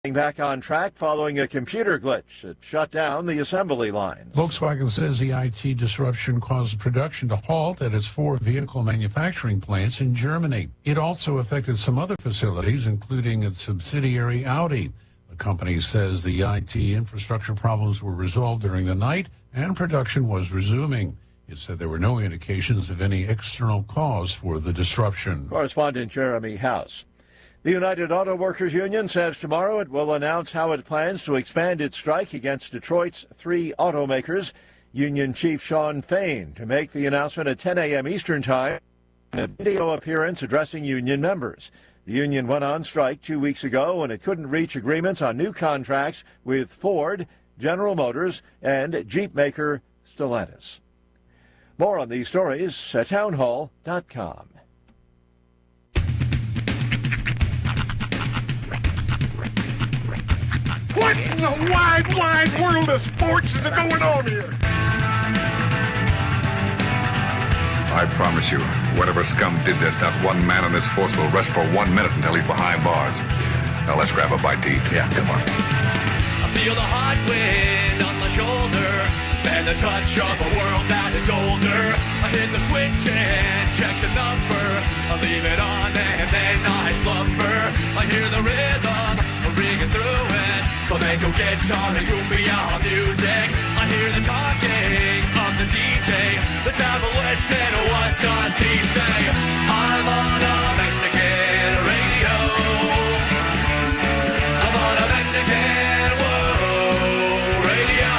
back on track following a computer glitch that shut down the assembly line. Volkswagen says the IT disruption caused production to halt at its 4 vehicle manufacturing plants in Germany. It also affected some other facilities, including its subsidiary Audi. The company says the IT infrastructure problems were resolved during the night and production was resuming. It said there were no indications of any external cause for the disruption. Correspondent Jeremy House. The United Auto Workers Union says tomorrow it will announce how it plans to expand its strike against Detroit's 3 automakers. Union Chief Shawn Fain to make the announcement at 10 a.m. Eastern Time in a video appearance addressing union members. The union went on strike 2 weeks ago when it couldn't reach agreements on new contracts with Ford, General Motors, and Jeep maker Stellantis. More on these stories at townhall.com. What in the wide, wide world of sports is going on here? I promise you, whatever scum did this, not one man in this force will rest for 1 minute until he's behind bars. Now let's grab a bite to eat. Yeah, come on. I feel the hot wind on my shoulder and the touch of a world that is older. I hit the switch and check the number. I leave it on and then I slumber. I hear the rhythm ringing through it. Flamenco guitar and cumbia music. I hear the talking of the DJ. The travel listen, what does he say? I'm on a Mexican radio. I'm on a Mexican radio.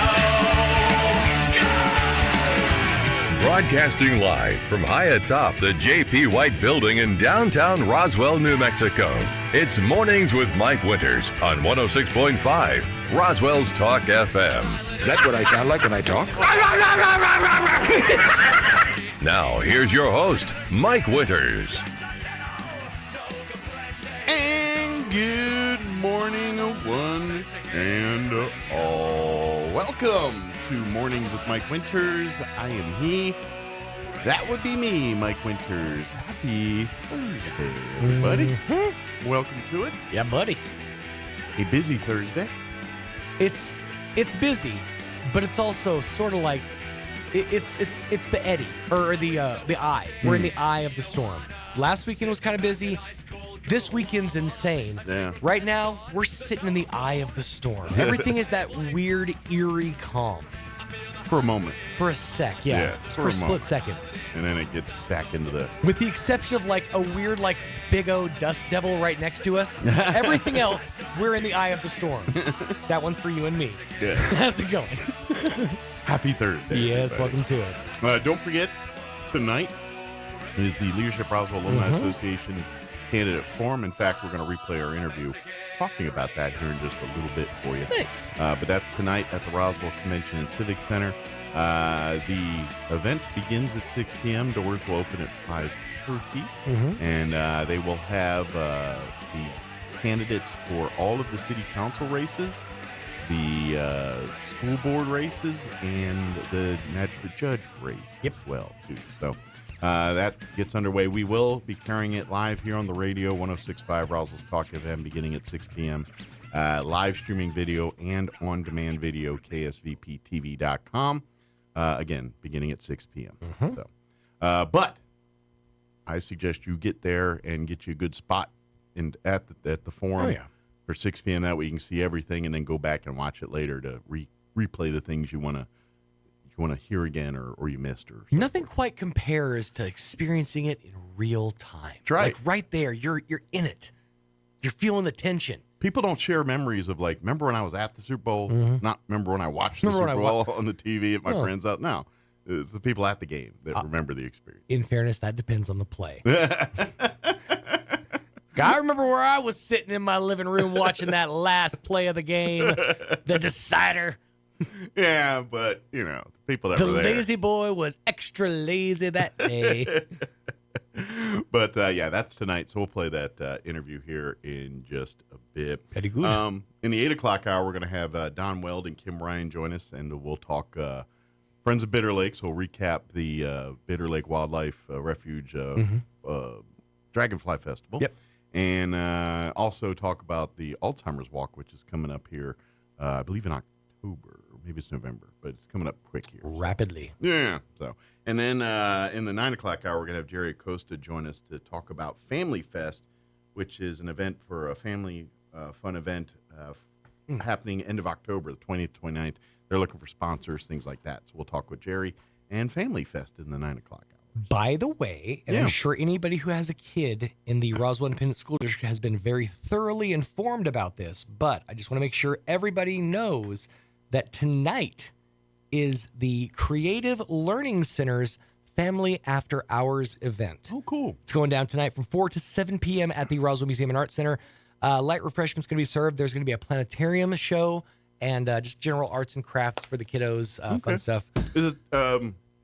Broadcasting live from high atop the J.P. White Building in downtown Roswell, New Mexico. It's Mornings with Mike Winters on 106.5 Roswell's Talk FM. Is that what I sound like when I talk? Now, here's your host, Mike Winters. And good morning, one and all. Welcome to Mornings with Mike Winters. I am he. That would be me, Mike Winters. Happy Thursday, everybody. Mm-hmm. Welcome to it. Yeah, buddy. A busy Thursday. It's busy, but it's also sort of like it's the eddy or the eye. We're in the eye of the storm. Last weekend was kind of busy. This weekend's insane. Yeah. Right now, we're sitting in the eye of the storm. Everything is that weird, eerie calm. For a moment. For a sec, yeah. Yes, for a split second. And then it gets back into the... With the exception of like a weird like big O dust devil right next to us, everything else, we're in the eye of the storm. That one's for you and me. Yeah. How's it going? Happy Thursday. Yes, everybody. welcome to it. Don't forget, tonight is the Leadership Roswell Alumni Association Candidate Forum. In fact, we're going to replay our interview talking about that here in just a little bit for you. Nice. But that's tonight at the Roswell Convention and Civic Center. The event begins at 6 p.m. Doors will open at 5:30. And they will have the candidates for all of the city council races, the school board races, and the magistrate judge race as well, too. So that gets underway. We will be carrying it live here on the radio, 106.5 Roswell's Talk FM, beginning at 6 p.m. Live streaming video and on-demand video, ksvptv.com. Again, beginning at 6 p.m. So, but I suggest you get there and get you a good spot at the forum for 6 p.m. That way you can see everything and then go back and watch it later to replay the things you want to hear again or you missed. Or something. Nothing quite compares to experiencing it in real time. That's right. Like right there, you're in it. You're feeling the tension. People don't share memories of like, remember when I was at the Super Bowl? Not remember when I watched the Super Bowl on the TV at my friend's house. No, it's the people at the game that remember the experience. In fairness, that depends on the play. I remember where I was sitting in my living room watching that last play of the game, the decider. Yeah, but, the people that were there. The lazy boy was extra lazy that day. But, that's tonight, so we'll play that interview here in just a bit. Very good. In the 8 o'clock hour, we're going to have Don Weld and Kim Ryan join us, and we'll talk Friends of Bitter Lake, so we'll recap the Bitter Lake Wildlife Refuge Dragonfly Festival. Yep. and also talk about the Alzheimer's Walk, which is coming up here, I believe in October, or maybe it's November, but it's coming up quick here. Rapidly. Yeah. So, and then in the 9 o'clock hour, we're going to have Jerry Acosta join us to talk about Family Fest, which is an event for a family fun event happening end of October, the 20th, 29th. They're looking for sponsors, things like that. So we'll talk with Jerry and Family Fest in the 9 o'clock hour. By the way, and I'm sure anybody who has a kid in the Roswell Independent School District has been very thoroughly informed about this, but I just want to make sure everybody knows that tonight is the Creative Learning Center's Family After Hours event. Oh, cool. It's going down tonight from 4 to 7 p.m. at the Roswell Museum and Arts Center. Light refreshments going to be served. There's going to be a planetarium show and just general arts and crafts for the kiddos, fun stuff.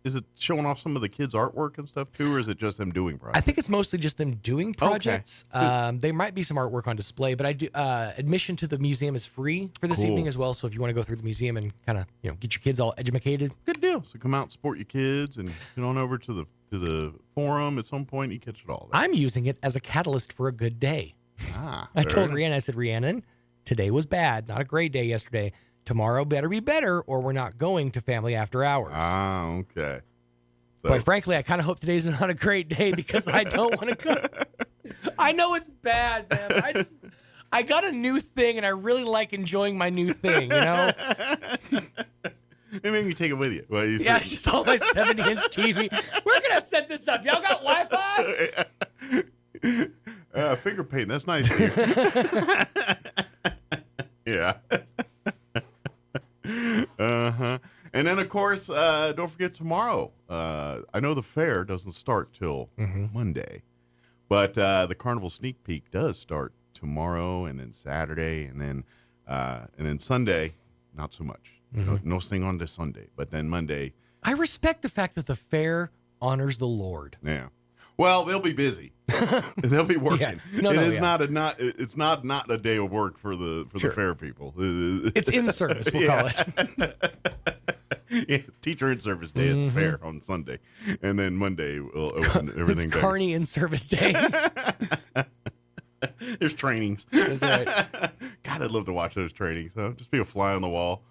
Is it showing off some of the kids' artwork and stuff too, or is it just them doing projects? I think it's mostly just them doing projects. Okay. There might be some artwork on display, but I do. Admission to the museum is free for this evening as well. So if you want to go through the museum and kind of get your kids all educated, good deal. So come out and support your kids and get on over to the forum at some point. You catch it all there. I'm using it as a catalyst for a good day. I told Rhiannon, I said, Rhiannon, today was bad, not a great day yesterday. Tomorrow better be better, or we're not going to Family After Hours. Okay. So. Quite frankly, I kind of hope today's not a great day because I don't want to go. I know it's bad, man. I got a new thing, and I really like enjoying my new thing, Maybe you take it with you. Yeah, it's just all my 70-inch TV. We're going to set this up. Y'all got Wi-Fi? Finger paint. That's nice. Yeah. And then, of course, don't forget tomorrow. I know the fair doesn't start till Monday, but the Carnival Sneak Peek does start tomorrow, and then Saturday, and then Sunday, not so much. No thing on this Sunday, but then Monday. I respect the fact that the fair honors the Lord. Yeah. Well, they'll be busy. They'll be working. Yeah. It's not a day of work for the fair people. It's in service, we'll call it. Yeah, teacher in service day at the fair on Sunday, and then Monday we'll open everything. It's Carney in service day. There's trainings. That's right. God, I'd love to watch those trainings. Just be a fly on the wall.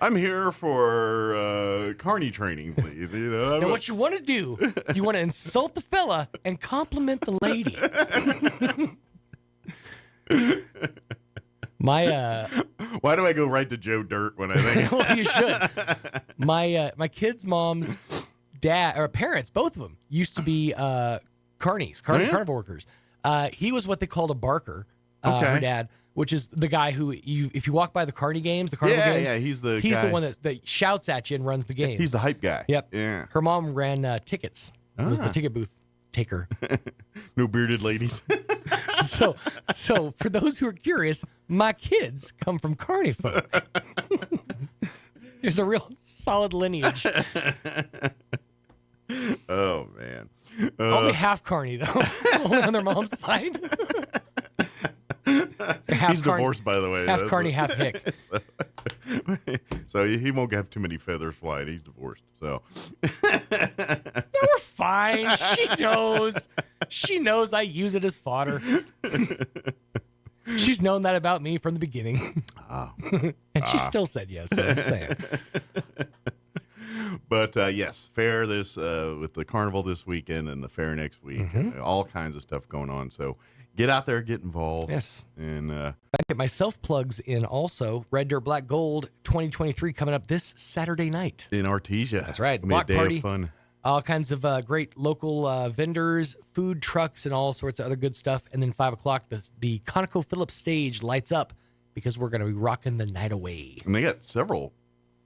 I'm here for Carney training, please. Now, what you want to do, you want to insult the fella and compliment the lady. Why do I go right to Joe Dirt when I think? Well, you should. My kid's mom's dad or parents, both of them, used to be carnival workers. He was what they called a barker. Her dad, which is the guy who if you walk by the carnival games, he's the guy. one that shouts at you and runs the game. He's the hype guy. Yep. Yeah. Her mom ran tickets. Was the ticket booth taker. No bearded ladies. So for those who are curious, my kids come from Carney folk. There's a real solid lineage. Oh man. Only half Carney though. Only on their mom's side. He's divorced, by the way. Half Carney, half Hick. So he won't have too many feathers flying. He's divorced. So we're fine. She knows I use it as fodder. She's known that about me from the beginning. And she still said yes, so I'm saying. But yes, fair this with the carnival this weekend and the fair next week. All kinds of stuff going on. So get out there, get involved. Yes. And I get my self-plugs in also. Red Dirt Black Gold 2023 coming up this Saturday night. In Artesia. That's right. Block party. Of fun. All kinds of great local vendors, food trucks, and all sorts of other good stuff. And then 5 o'clock, the ConocoPhillips stage lights up because we're going to be rocking the night away. And they got several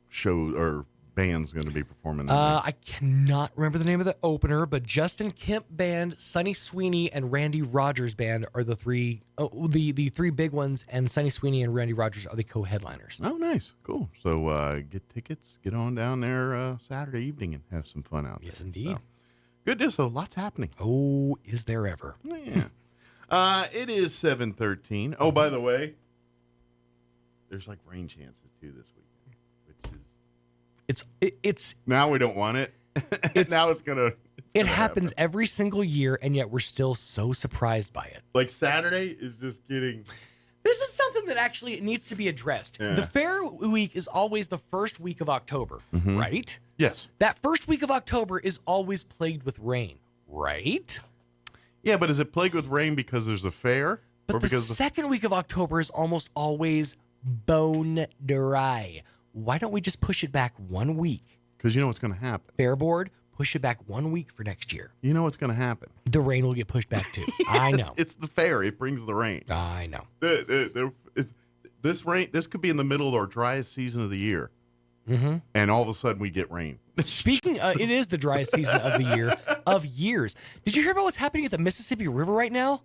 shows or bands going to be performing. I cannot remember the name of the opener, but Justin Kemp Band, Sonny Sweeney, and Randy Rogers Band are the three big ones, and Sonny Sweeney and Randy Rogers are the co-headliners. Oh, nice. Cool. So get tickets, get on down there Saturday evening and have some fun out there. Yes, indeed. So, good deal. So lots happening. Oh, is there ever? Yeah. It is 7:13. Oh, by the way, there's like rain chances too this weekend, which is... It's now we don't want it. Now it's gonna It happens every single year, and yet we're still so surprised by it. Like Saturday is just getting... This is something that actually needs to be addressed. Yeah. The fair week is always the first week of October, right? Yes. That first week of October is always plagued with rain, right? Yeah, but is it plagued with rain because there's a fair? But or the because second week of October is almost always bone dry. Why don't we just push it back 1 week? Because you know what's going to happen. Fair board, push it back 1 week for next year. You know what's going to happen. The rain will get pushed back too. I know. It's the fair. It brings the rain. I know. This rain. This could be in the middle of our driest season of the year, and all of a sudden we get rain. Speaking, it is the driest season of the year of years. Did you hear about what's happening at the Mississippi River right now?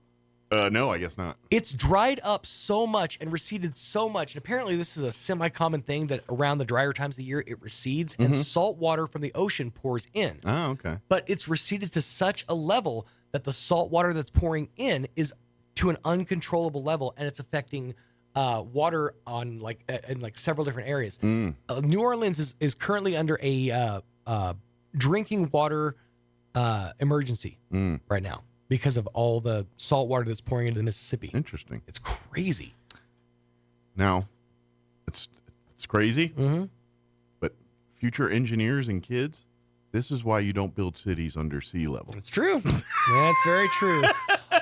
No, I guess not. It's dried up so much and receded so much. And apparently this is a semi-common thing that around the drier times of the year, it recedes and salt water from the ocean pours in. Oh, okay. But it's receded to such a level that the salt water that's pouring in is to an uncontrollable level, and it's affecting water on in several different areas. New Orleans is currently under a drinking water emergency right now, because of all the salt water that's pouring into the Mississippi. Interesting. It's crazy. Now, it's crazy, but future engineers and kids, this is why you don't build cities under sea level. It's true. That's very true.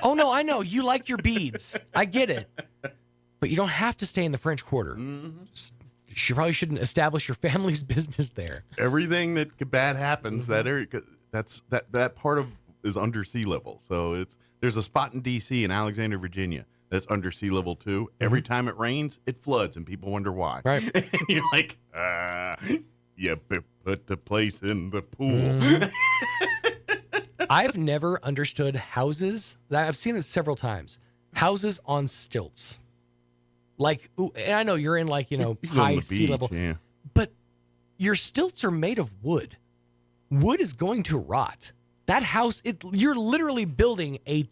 Oh, no, I know. You like your beads. I get it. But you don't have to stay in the French Quarter. You probably shouldn't establish your family's business there. Everything that bad happens, that area, that part of is under sea level. So there's a spot in D.C. in Alexandria, Virginia that's under sea level too. Every time it rains, it floods, and people wonder why. Right. And you're like, you put the place in the pool. I've never understood houses. I've seen it several times. Houses on stilts. And I know you're in high sea level, yeah. but your stilts are made of wood. Wood is going to rot. That house, you're literally building a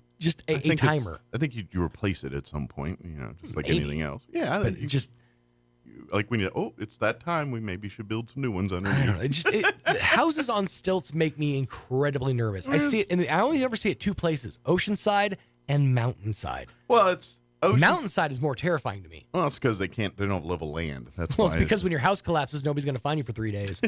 timer. I think you replace it at some point, just like anything else. Yeah, but when it's that time, we maybe should build some new ones I underneath. don't know. Houses on stilts make me incredibly nervous. I see it, and I only ever see it two places: Oceanside and Mountainside. Well, it's Mountainside is more terrifying to me. Well, it's because they don't have level land. That's Well, why. it's because when your house collapses, nobody's going to find you for 3 days.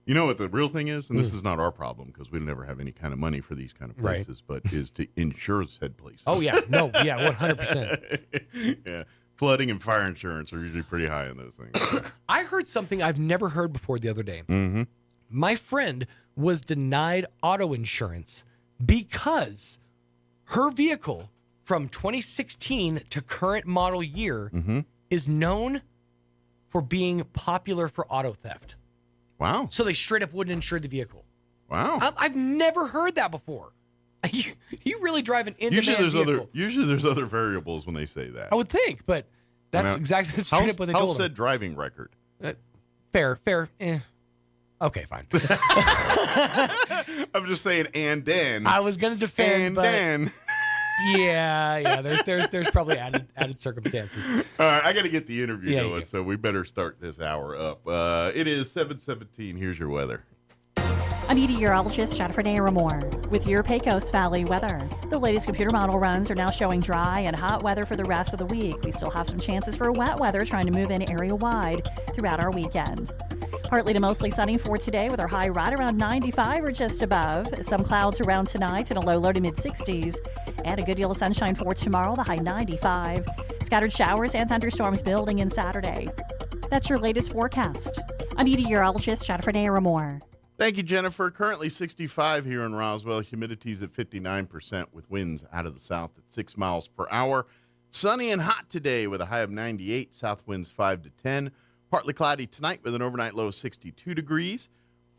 You know what the real thing is? And this is not our problem because we never have any kind of money for these kind of places, but is to insure said places. Oh, yeah. No, yeah, 100%. Yeah. Flooding and fire insurance are usually pretty high on those things. I heard something I've never heard before the other day. Mm-hmm. My friend was denied auto insurance because her vehicle from 2016 to current model year is known for being popular for auto theft. Wow. So they straight up wouldn't insure the vehicle. Wow. I've never heard that before. You really drive an in-demand vehicle. Usually there's other variables when they say that. I would think, but that's exactly straight up what they told How's them. said driving record? Fair. Okay, fine. I'm just saying, and then. I was going to defend, and but then. Yeah. There's probably added circumstances. All right, I got to get the interview Yeah, going, so we better start this hour up. It is 7:17. Here's your weather. I'm meteorologist Jennifer Naramore with your Pecos Valley weather. The latest computer model runs are now showing dry and hot weather for the rest of the week. We still have some chances for wet weather trying to move in area-wide throughout our weekend. Partly to mostly sunny for today with our high right around 95 or just above. Some clouds around tonight and a low to mid-60s. And a good deal of sunshine for tomorrow, the high 95. Scattered showers and thunderstorms building in Saturday. That's your latest forecast. I'm meteorologist Jennifer Naramore. Thank you, Jennifer. Currently 65 here in Roswell. Humidity's at 59% with winds out of the south at 6 miles per hour. Sunny and hot today with a high of 98. South winds 5 to 10. Partly cloudy tonight with an overnight low of 62 degrees.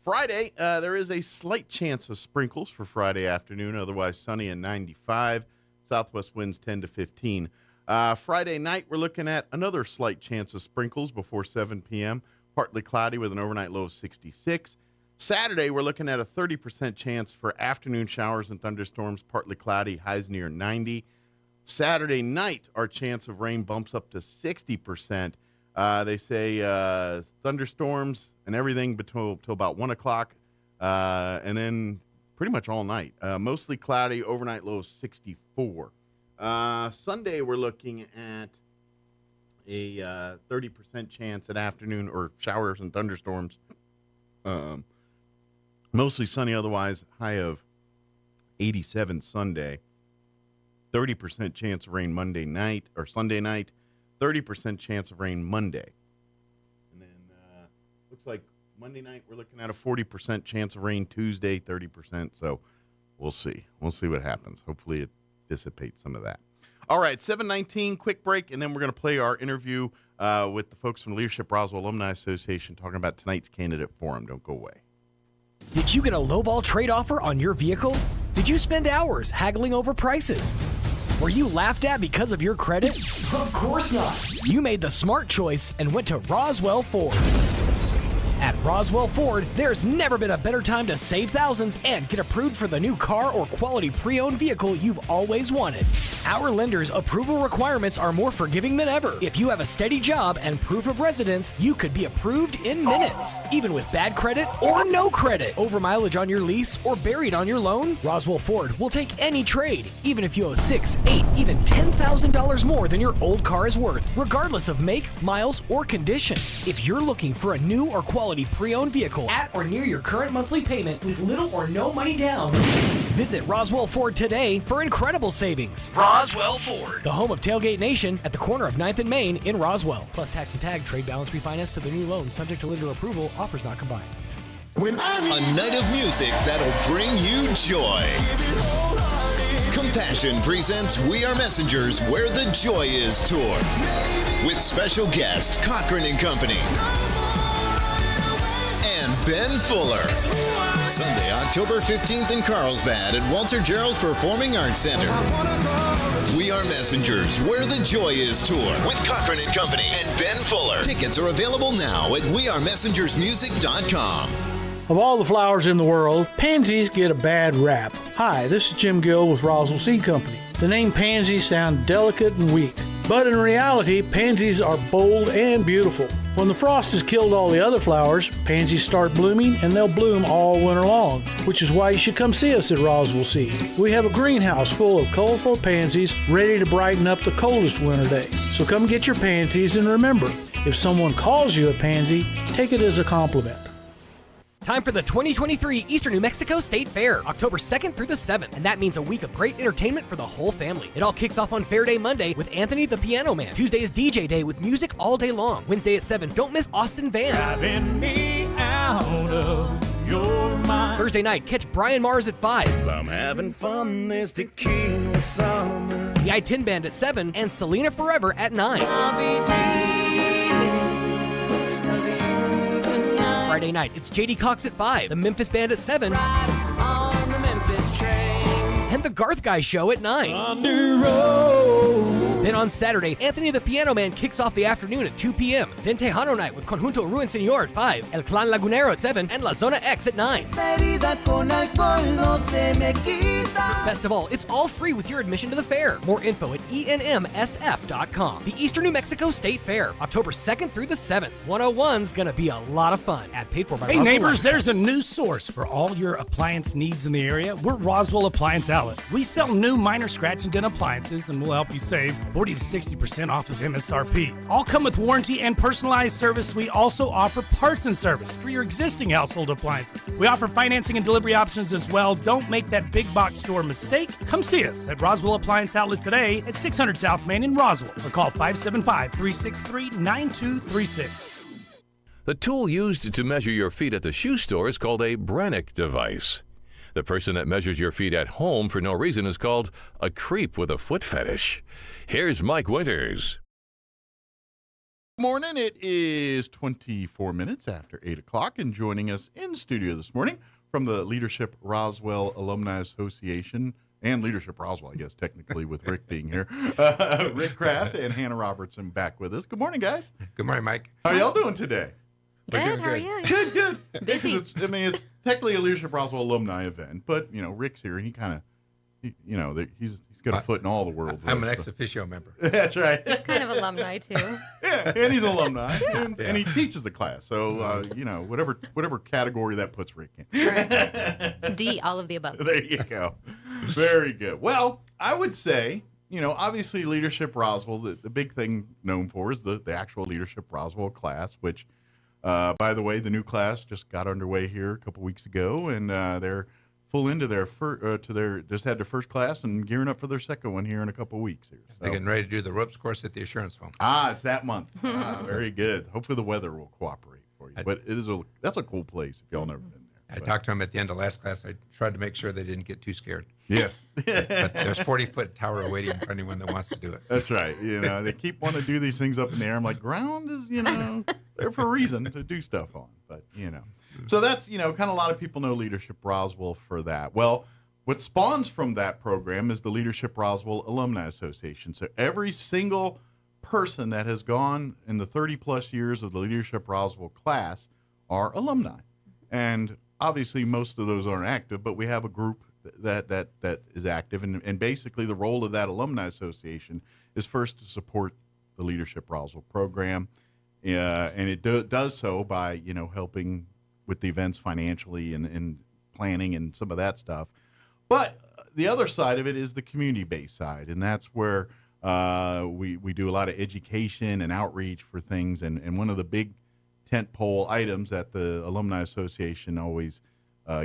Friday, there is a slight chance of sprinkles for Friday afternoon. Otherwise sunny and 95. Southwest winds 10 to 15. Friday night, we're looking at another slight chance of sprinkles before 7 p.m. Partly cloudy with an overnight low of 66. Saturday, we're looking at a 30% chance for afternoon showers and thunderstorms, partly cloudy, highs near 90. Saturday night, our chance of rain bumps up to 60%. They say thunderstorms and everything till about 1 o'clock, and then pretty much all night. Mostly cloudy, overnight low of 64. Sunday, we're looking at a 30% chance at afternoon or showers and thunderstorms. Mostly sunny otherwise, high of 87 Sunday. 30% chance of rain Monday night or Sunday night. 30% chance of rain Monday. And then looks like Monday night we're looking at a 40% chance of rain. Tuesday, 30%. So we'll see. We'll see what happens. Hopefully it dissipates some of that. All right, 7:19, quick break, and then we're going to play our interview with the folks from the Leadership Roswell Alumni Association talking about tonight's candidate forum. Don't go away. Did you get a lowball trade offer on your vehicle? Did you spend hours haggling over prices? Were you laughed at because of your credit? Of course not. You made the smart choice and went to Roswell Ford. At Roswell Ford, there's never been a better time to save thousands and get approved for the new car or quality pre-owned vehicle you've always wanted. Our lenders' approval requirements are more forgiving than ever. If you have a steady job and proof of residence, you could be approved in minutes. Even with bad credit or no credit, over mileage on your lease, or buried on your loan, Roswell Ford will take any trade, even if you owe $6,000, $8,000, even $10,000 more than your old car is worth, regardless of make, miles, or condition. If you're looking for a new or quality pre-owned vehicle at or near your current monthly payment with little or no money down, visit Roswell Ford today for incredible savings. Roswell Ford, the home of Tailgate Nation at the corner of 9th and Main in Roswell. Plus tax and tag, trade balance refinance to the new loan, subject to lender approval, offers not combined. A night of music that'll bring you joy. Compassion presents We Are Messengers Where the Joy Is tour with special guest Cochran and Company and Ben Fuller. Sunday, October 15th in Carlsbad at Walter Gerald's Performing Arts Center. We Are Messengers Where the Joy Is tour with Cochran and Company and Ben Fuller. Tickets are available now at wearemessengersmusic.com. Of all the flowers in the world, pansies get a bad rap. Hi, this is Jim Gill with Roswell Seed Company. The name pansies sound delicate and weak, but in reality, pansies are bold and beautiful. When the frost has killed all the other flowers, pansies start blooming and they'll bloom all winter long, which is why you should come see us at Roswell Seed. We have a greenhouse full of colorful pansies ready to brighten up the coldest winter day. So come get your pansies, and remember, if someone calls you a pansy, take it as a compliment. Time for the 2023 Eastern New Mexico State Fair, October 2nd through the 7th, and that means a week of great entertainment for the whole family. It all kicks off on Fair Day Monday with Anthony the Piano Man. Tuesday is DJ Day with music all day long. Wednesday at 7, don't miss Austin Van. Driving me out of your mind. Thursday night, catch Brian Mars at 5. I'm having fun this tequila summer. The I-10 Band at 7, and Selena Forever at 9. Friday night, it's J.D. Cox at 5, the Memphis Band at 7, On the Memphis train. and the Garth Guy Show at 9. On the road. Then on Saturday, Anthony the Piano Man kicks off the afternoon at 2 p.m. Then Tejano Night with Conjunto Ruin Señor at 5, El Clan Lagunero at 7, and La Zona X at 9. Best of all, it's all free with your admission to the fair. More info at enmsf.com. The Eastern New Mexico State Fair, October 2nd through the 7th. 101's gonna be a lot of fun. Paid for by Hey Roswell neighbors, Life. there's a new source for all your appliance needs in the area. We're Roswell Appliance Outlet. We sell new minor scratch and dent appliances, and we'll help you save 40 to 60% off of MSRP. All come with warranty and personalized service. We also offer parts and service for your existing household appliances. We offer financing and delivery options as well. Don't make that big box store mistake. Come see us at Roswell Appliance Outlet today at 600 South Main in Roswell, or call 575-363-9236. The tool used to measure your feet at the shoe store is called a Brannick device. The person that measures your feet at home for no reason is called a creep with a foot fetish. Here's Mike Winters. Morning. It is 24 minutes after 8 o'clock, and joining us in studio this morning from the Leadership Roswell Alumni Association, and Leadership Roswell, I guess, technically, with Rick being here, Rick Kraft and Hannah Robertson back with us. Good morning, guys. Good morning, Mike. How are y'all doing today? Good. How are you? Good. Busy. It's technically a Leadership Roswell alumni event, but Rick's here, and he kind of, he's He's got a foot in all the world. I'm an ex officio member. That's right. He's kind of alumni too. Yeah, and he's an alumni, and he teaches the class. So whatever category that puts Rick in. Right. D, all of the above. There you go. Very good. Well, I would say, obviously Leadership Roswell, the big thing known for is the actual Leadership Roswell class, which, by the way, the new class just got underway here a couple weeks ago, and they're full into their just had their first class and gearing up for their second one here in a couple of weeks here. So. They're getting ready to do the ropes course at the assurance home. It's that month. Very good. Hopefully the weather will cooperate for you. But that's a cool place if y'all never been there. I talked to them at the end of last class. I tried to make sure they didn't get too scared. Yes. But there's 40-foot tower waiting for anyone that wants to do it. That's right. They keep wanting to do these things up in the air. I'm like, ground is, there for a reason to do stuff on. But, So that's, kind of a lot of people know Leadership Roswell for that. Well, what spawns from that program is the Leadership Roswell Alumni Association. So every single person that has gone in the 30-plus years of the Leadership Roswell class are alumni. And obviously most of those aren't active, but we have a group that is active. And basically the role of that Alumni Association is first to support the Leadership Roswell program. And it does so by, helping with the events financially and planning and some of that stuff. But the other side of it is the community-based side, and that's where we do a lot of education and outreach for things. And one of the big tentpole items that the Alumni Association always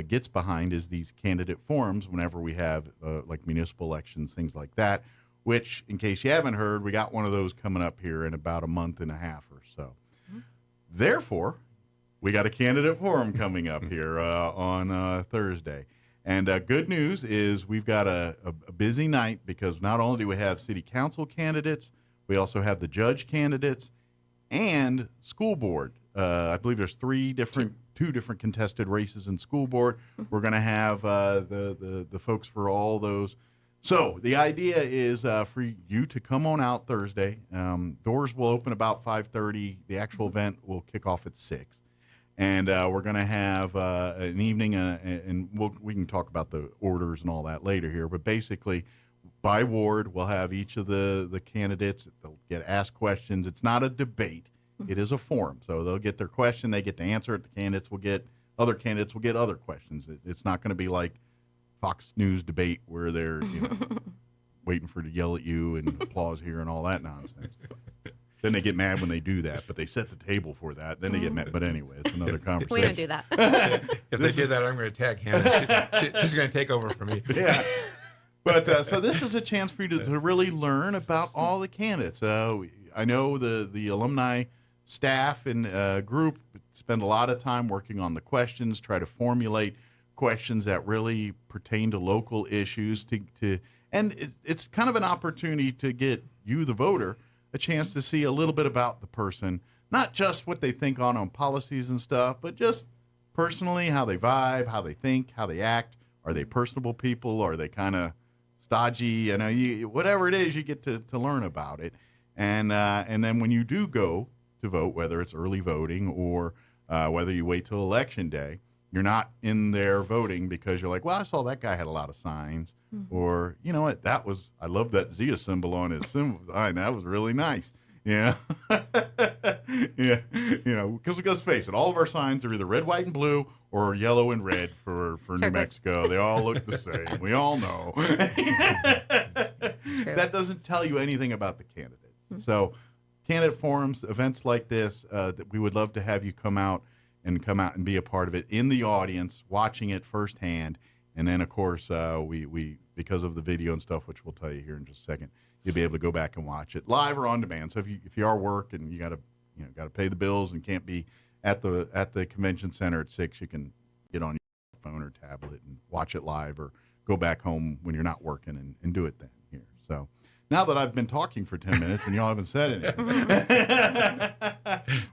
gets behind is these candidate forums whenever we have like municipal elections, things like that, which, in case you haven't heard, we got one of those coming up here in about a month and a half or so. Mm-hmm. Therefore, we got a candidate forum coming up here on Thursday. And good news is we've got a busy night because not only do we have city council candidates, we also have the judge candidates and school board. I believe there's two different contested races in school board. We're going to have the folks for all those. So the idea is for you to come on out Thursday. Doors will open about 5:30. The actual event will kick off at 6. And we're going to have an evening, and we can talk about the orders and all that later here. But basically, by ward, we'll have each of the candidates. They'll get asked questions. It's not a debate. It is a forum. So they'll get their question. They get to answer it. Other candidates will get other questions. It's not going to be like Fox News debate where they're waiting for to yell at you and applause here and all that nonsense. Then they get mad when they do that, but they set the table for that. Then they get mad. But anyway, it's another conversation. We don't do that. If they do that, I'm going to tag Hannah. She's going to take over for me. Yeah. But so this is a chance for you to really learn about all the candidates. I know the alumni staff and group spend a lot of time working on the questions, try to formulate questions that really pertain to local issues. And it's kind of an opportunity to get you, the voter, a chance to see a little bit about the person, not just what they think on policies and stuff, but just personally how they vibe, how they think, how they act. Are they personable people? Are they kind of stodgy? Whatever it is, you get to learn about it. And then when you do go to vote, whether it's early voting or whether you wait till election day, you're not in there voting because you're like, well, I saw that guy had a lot of signs. Mm-hmm. Or, you know what, I love that Zia symbol on his symbol sign. That was really nice. Yeah. Yeah. Because let's face it, all of our signs are either red, white, and blue or yellow and red for New Mexico. They all look the same. We all know. That doesn't tell you anything about the candidates. Mm-hmm. So candidate forums, events like this, that we would love to have you come out and be a part of it in the audience, watching it firsthand. And then, of course, we because of the video and stuff, which we'll tell you here in just a second, you'll be able to go back and watch it live or on demand. So if you are work and you got to pay the bills and can't be at the convention center at 6, you can get on your phone or tablet and watch it live, or go back home when you're not working and do it then here. So now that I've been talking for 10 minutes and y'all haven't said anything,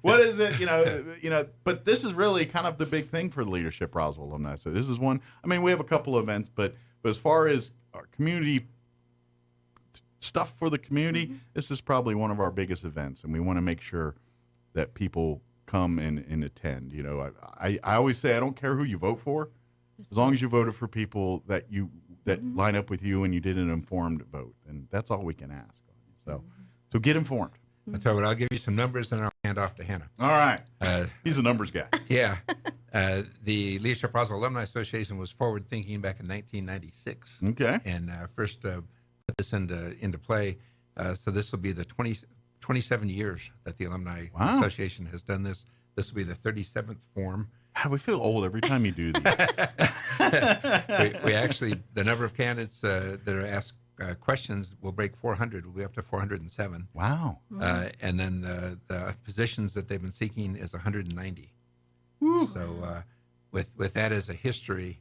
what is it? But this is really kind of the big thing for the Leadership Roswell alumni. So this is one. I mean, we have a couple of events, but as far as our community stuff for the community, this is probably one of our biggest events, and we want to make sure that people come and attend. I always say I don't care who you vote for. As long as you voted for people that line up with you and you did an informed vote, and that's all we can ask. So get informed. I'll tell you what, I'll give you some numbers and I'll hand off to Hannah. All right. He's a numbers guy. Yeah. The Leadership Roswell Alumni Association was forward thinking back in 1996. Okay. And first put this into play. So this will be the 27 years that the Alumni Association has done this. This will be the 37th form. God, we feel old every time you do these. we actually, the number of candidates that are asked questions will break 400. We'll be up to 407. Wow. And then the positions that they've been seeking is 190. So with that as a history,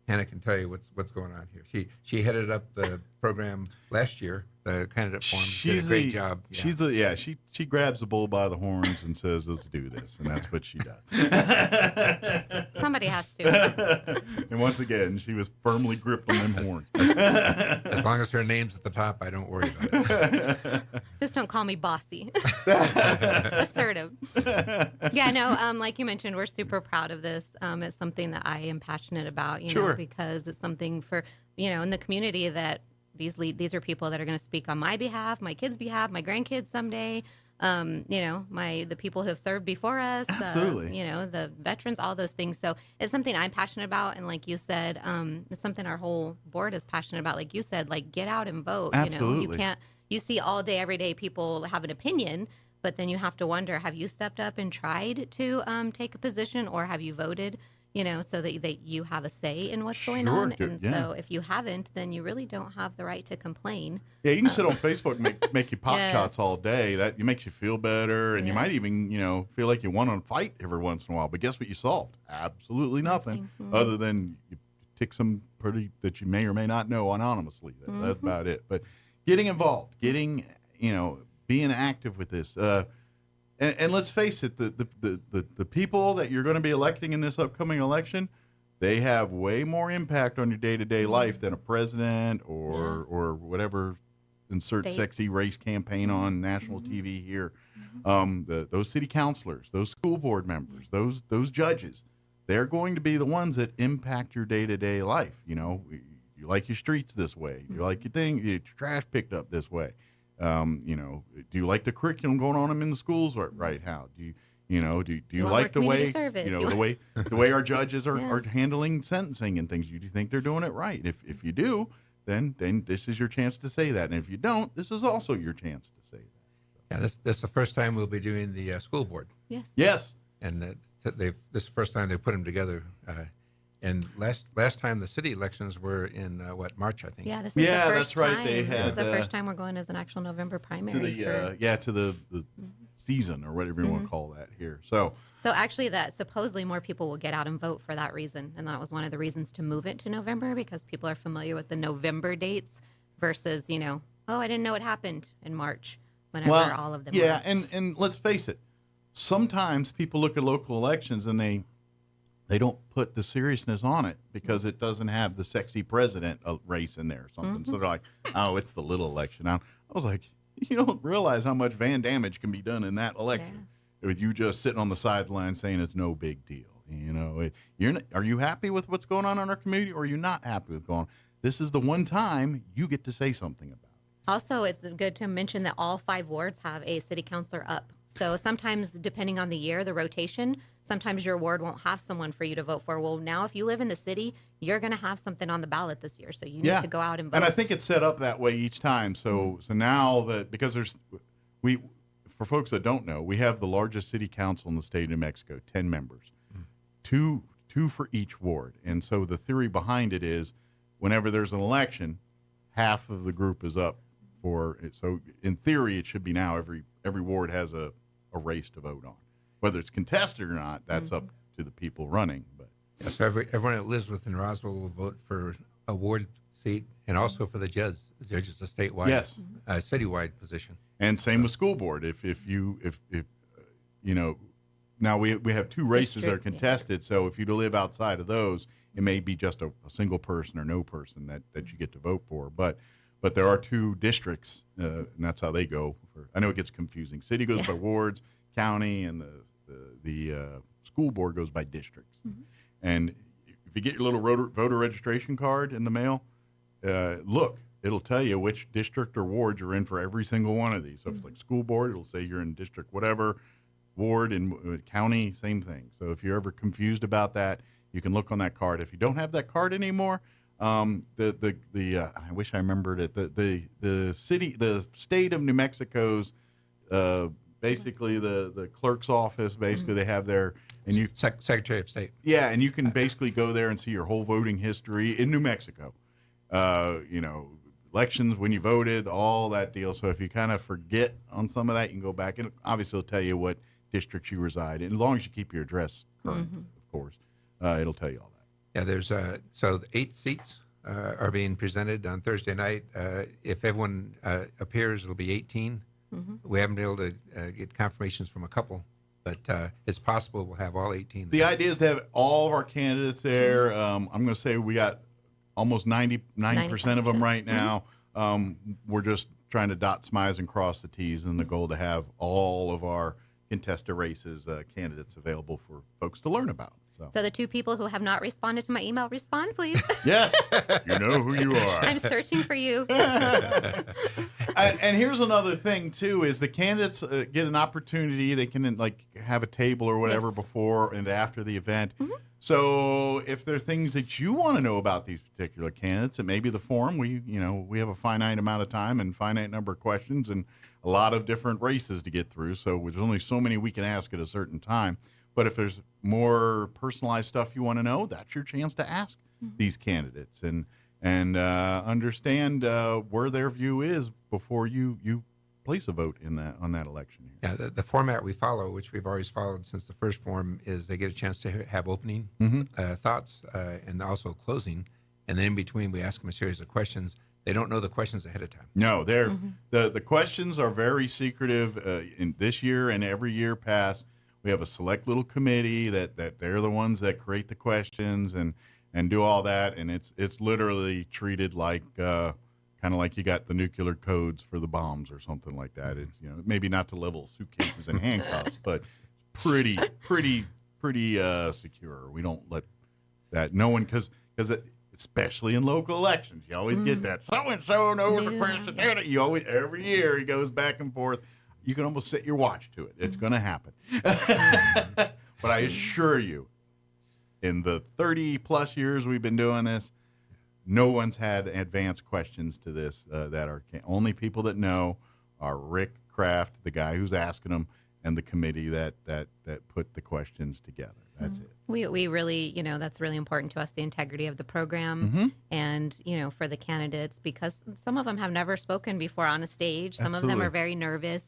Hannah can tell you what's going on here. She headed up the program last year, the candidate forum. Did a great job. Yeah. She grabs the bull by the horns and says, "Let's do this," and that's what she does. Somebody has to. And once again, she was firmly gripped on them horns. As long as her name's at the top, I don't worry about it. Just don't call me bossy. Assertive. Yeah, no, like you mentioned, we're super proud of this. It's something that I am passionate about, you know, because it's something for, in the community that these are people that are going to speak on my behalf, my kids' behalf, my grandkids someday. The people who have served before us, the veterans, all those things. So it's something I'm passionate about. And like you said, it's something our whole board is passionate about. Like you said, like get out and vote. Absolutely. You see all day, every day people have an opinion, but then you have to wonder, have you stepped up and tried to take a position, or have you voted? So that you have a say in what's going on. And so if you haven't, then you really don't have the right to complain. Yeah, you can sit on Facebook and make you pop shots all day. That makes you feel better, and you might even, feel like you want to fight every once in a while. But guess what you solved? Absolutely nothing, other than you tick some pretty that you may or may not know anonymously. That's about it. But getting involved, being active with this. And let's face it, the people that you're going to be electing in this upcoming election, they have way more impact on your day-to-day life than a president or whatever insert sexy race campaign on national TV here. Those city councilors, those school board members, those judges, they're going to be the ones that impact your day-to-day life. You like your streets this way. You like your trash picked up this way. Do you like the curriculum going on in the schools right now? Do you like the way the way our judges are handling sentencing and things? Do you think they're doing it right? If you do, then this is your chance to say that, and if you don't, this is also your chance to say that. Yeah, this is the first time we'll be doing the school board. Yes, and this is the first time they put them together. And last time the city elections were in March, I think. Yeah, this is the first that's right. time. This is the first time we're going as an actual November primary. To the season, or whatever you want to call that here. So actually, that supposedly more people will get out and vote for that reason, and that was one of the reasons to move it to November, because people are familiar with the November dates versus I didn't know it happened in March whenever all of them. Yeah, and let's face it, sometimes people look at local elections and they don't put the seriousness on it because it doesn't have the sexy president race in there or something. So they're like, oh, it's the little election. I was like, you don't realize how much van damage can be done in that election with you just sitting on the sideline saying it's no big deal. Are you happy with what's going on in our community, or are you not happy with going on? This is the one time you get to say something about it. Also, it's good to mention that all 5 wards have a city councilor up. So sometimes, depending on the year, the rotation, sometimes your ward won't have someone for you to vote for. Well, now if you live in the city, you're going to have something on the ballot this year. So you need to go out and vote. And I think it's set up that way each time. So now that, because for folks that don't know, we have the largest city council in the state of New Mexico, 10 members, two for each ward. And so the theory behind it is whenever there's an election, half of the group is up for it. So in theory, it should be now every ward has a race to vote on. Whether it's contested or not, that's up to the people running. But so everyone that lives within Roswell will vote for a ward seat, and also for the judges, a statewide, citywide position. And same with school board. If now we have 2 races that are contested. So if you live outside of those, it may be just a single person or no person that you get to vote for. But there are 2 districts, and that's how they go. I know it gets confusing. City goes by wards, county, and the school board goes by districts. And If you get your little voter registration card in the mail, look, it'll tell you which district or ward you're in for every single one of these. So if it's like school board, it'll say you're in district whatever, ward and county, same thing. So if you're ever confused about that, you can look on that card. If you don't have that card anymore, I wish I remembered it. The state of New Mexico's basically the clerk's office. Basically, they have their Secretary of State. Yeah, and you can basically go there and see your whole voting history in New Mexico. Elections, when you voted, all that deal. So if you kind of forget on some of that, you can go back and obviously it'll tell you what district you reside in, as long as you keep your address current, of course. It'll tell you all that. Yeah, there's so 8 seats are being presented on Thursday night. If everyone appears, it'll be 18. We haven't been able to get confirmations from a couple, but it's possible we'll have all 18. The idea is to have all of our candidates there. I'm going to say we got almost 90% of them right now. We're just trying to dot some I's and cross the T's, and the goal to have all of our contested races candidates available for folks to learn about. So the 2 people who have not responded to my email, respond, please. Yes, you know who you are. I'm searching for you. And here's another thing too: is the candidates get an opportunity. They can have a table or whatever before and after the event. So if there are things that you want to know about these particular candidates, it may be the forum. We have a finite amount of time and finite number of questions and a lot of different races to get through. So there's only so many we can ask at a certain time. But if there's more personalized stuff you want to know, that's your chance to ask these candidates and understand where their view is before you place a vote on that election. Yeah, the format we follow, which we've always followed since the first forum, is they get a chance to have opening thoughts and also closing, and then in between we ask them a series of questions. They don't know the questions ahead of time. No, the questions are very secretive. In this year and every year past, we have a select little committee that they're the ones that create the questions and do all that, and it's literally treated like kind of like you got the nuclear codes for the bombs or something like that. It's maybe not to level suitcases and handcuffs, but pretty secure. We don't let that no one because especially in local elections, you always get that so and so knows the president. You always every year he goes back and forth. You can almost set your watch to it. It's going to happen. But I assure you, in the 30-plus years we've been doing this, no one's had advanced questions to this that are only people that know are Rick Kraft, the guy who's asking them, and the committee that put the questions together. That's it. We really, that's really important to us, the integrity of the program and, for the candidates, because some of them have never spoken before on a stage. Some of them are very nervous.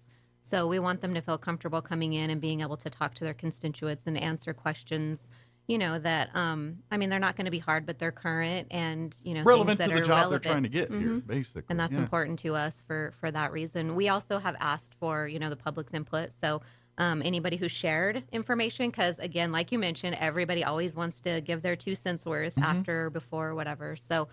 So we want them to feel comfortable coming in and being able to talk to their constituents and answer questions, that, they're not going to be hard, but they're current and, relevant things that to the are job relevant. they're trying to get here, basically. And that's important to us for that reason. We also have asked for, the public's input. So anybody who shared information, because, again, like you mentioned, everybody always wants to give their 2 cents worth after, before, whatever. So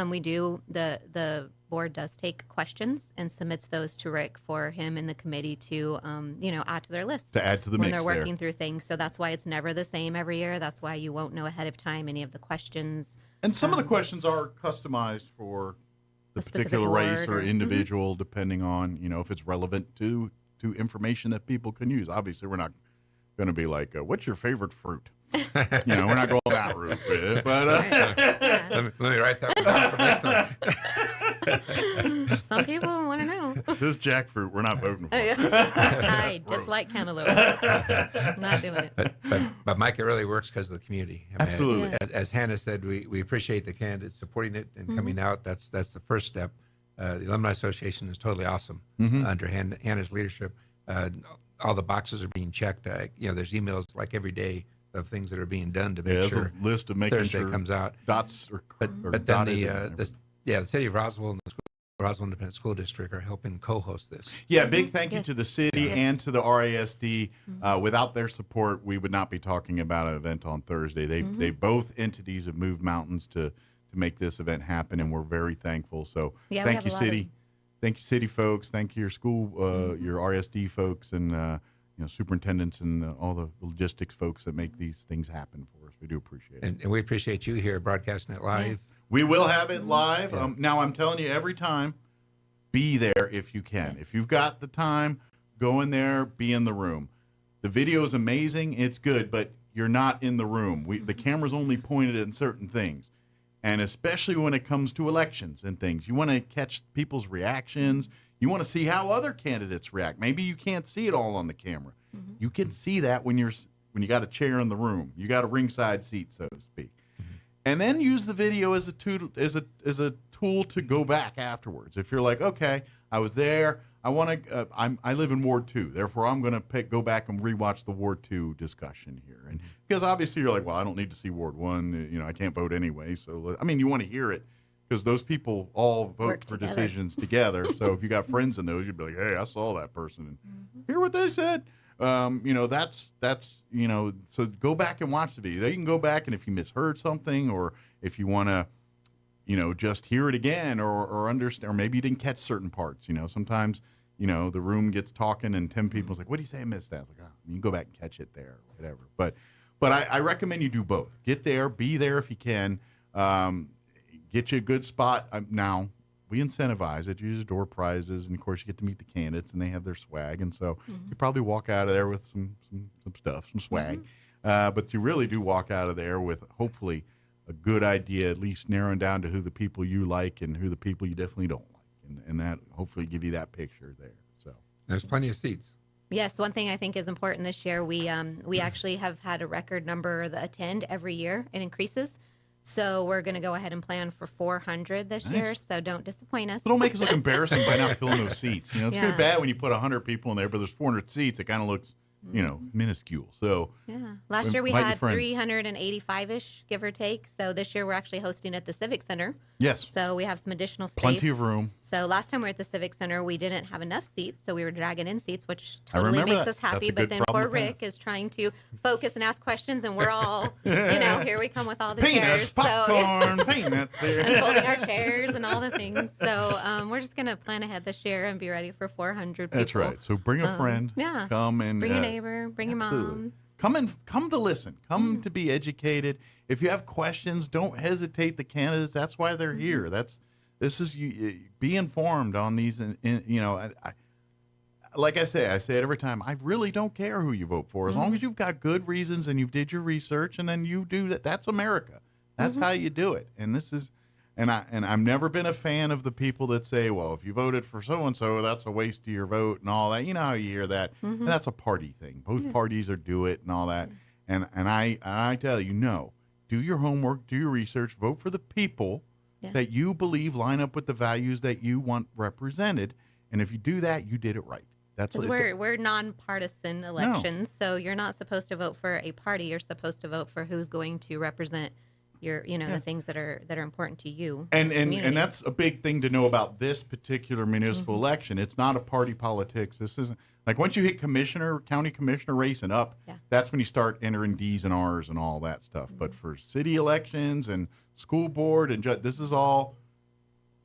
we do, the board does take questions and submits those to Rick for him and the committee to, add to their list. To add to the when mix they're working through things. So that's why it's never the same every year. That's why you won't know ahead of time any of the questions. And some of the questions are customized for the particular race or individual, depending on, if it's relevant to information that people can use. Obviously, we're not going to be like, what's your favorite fruit? We're not going that route with it. But let me write that one down for next time. Some people want to know. This jackfruit, we're not voting for. I dislike cantaloupe. Not doing it. But Mike, it really works because of the community. Absolutely. As Hannah said, we appreciate the candidates supporting it and coming out. That's the first step. The Alumni Association is totally awesome under Hannah's leadership. All the boxes are being checked. There's emails like every day of things that are being done to make sure a list of making Thursday sure comes out. Dots are but then the city of Roswell and the Roswell Independent School District are helping co-host this. Yeah, big thank you to the city and to the RASD. Without their support, we would not be talking about an event on Thursday. They both entities have moved mountains to make this event happen, and we're very thankful. So thank you, city. Thank you, city folks. Thank you, your school, your RSD folks, and superintendents and all the logistics folks that make these things happen for us. We do appreciate it. And we appreciate you here broadcasting it live. Yes. We will have it live. Now, I'm telling you, every time, be there if you can. Yes. If you've got the time, go in there, be in the room. The video is amazing. It's good, but you're not in the room. The camera's only pointed at certain things. And especially when it comes to elections and things, you want to catch people's reactions. You want to see how other candidates react. Maybe you can't see it all on the camera. Mm-hmm. You can see that when you got a chair in the room. You got a ringside seat, so to speak. And then use the video as a tool to go back afterwards. If you're like, okay, I was there. I live in Ward 2, therefore I'm going to go back and rewatch the Ward 2 discussion here. And because obviously you're like, well, I don't need to see Ward 1. I can't vote anyway. So you want to hear it because those people all vote for decisions together. So if you got friends in those, you'd be like, hey, I saw that person and hear what they said. So go back and watch the video. They can go back, and if you misheard something, or if you want to, just hear it again, or understand, or maybe you didn't catch certain parts. Sometimes, the room gets talking, and 10 people's like, "What do you say? I missed that." It's like, you can go back and catch it there, or whatever. But I recommend you do both. Get there, be there if you can. Get you a good spot. Now, we incentivize it. You use door prizes, and of course you get to meet the candidates, and they have their swag, and so you probably walk out of there with some stuff, some swag. But you really do walk out of there with hopefully a good idea, at least narrowing down to who the people you like and who the people you definitely don't like, and that hopefully give you that picture there. So there's plenty of seats. Yes, one thing I think is important this year, we actually have had a record number that attend every year. It increases. So we're going to go ahead and plan for 400 this year, so don't disappoint us. Don't make us look embarrassing by not filling those seats. It's pretty bad when you put 100 people in there, but there's 400 seats. It kind of looks, minuscule. So last year we had 385-ish, give or take. So this year we're actually hosting at the Civic Center. Yes. So we have some additional space. Plenty of room. So last time we were at the Civic Center, we didn't have enough seats, so we were dragging in seats, which totally makes us happy. But then poor Rick is trying to focus and ask questions, and we're all, here we come with all the peanuts, chairs. Popcorn, peanuts here. And folding our chairs and all the things. So we're just going to plan ahead this year and be ready for 400 people. That's right. So bring a friend. Come and bring your neighbor, bring your mom. Come to listen. Come to be educated. If you have questions, don't hesitate. The candidates, that's why they're here. This is you. Be informed on these. Like I say it every time. I really don't care who you vote for, as long as you've got good reasons and you did your research, and then you do that. That's America. That's how you do it. And this is, and I've never been a fan of the people that say, well, if you voted for so and so, that's a waste of your vote and all that. You know how you hear that. And that's a party thing. Both parties do it and all that. And I tell you, no. Do your homework, do your research, vote for the people that you believe line up with the values that you want represented. And if you do that, you did it right. That's what we're nonpartisan elections, so you're not supposed to vote for a party. You're supposed to vote for who's going to represent your, the things that are important to you. And that's a big thing to know about this particular municipal election. It's not a party politics. This isn't like once you hit county commissioner race and up, that's when you start entering D's and R's and all that stuff. But for city elections and school board and this is all,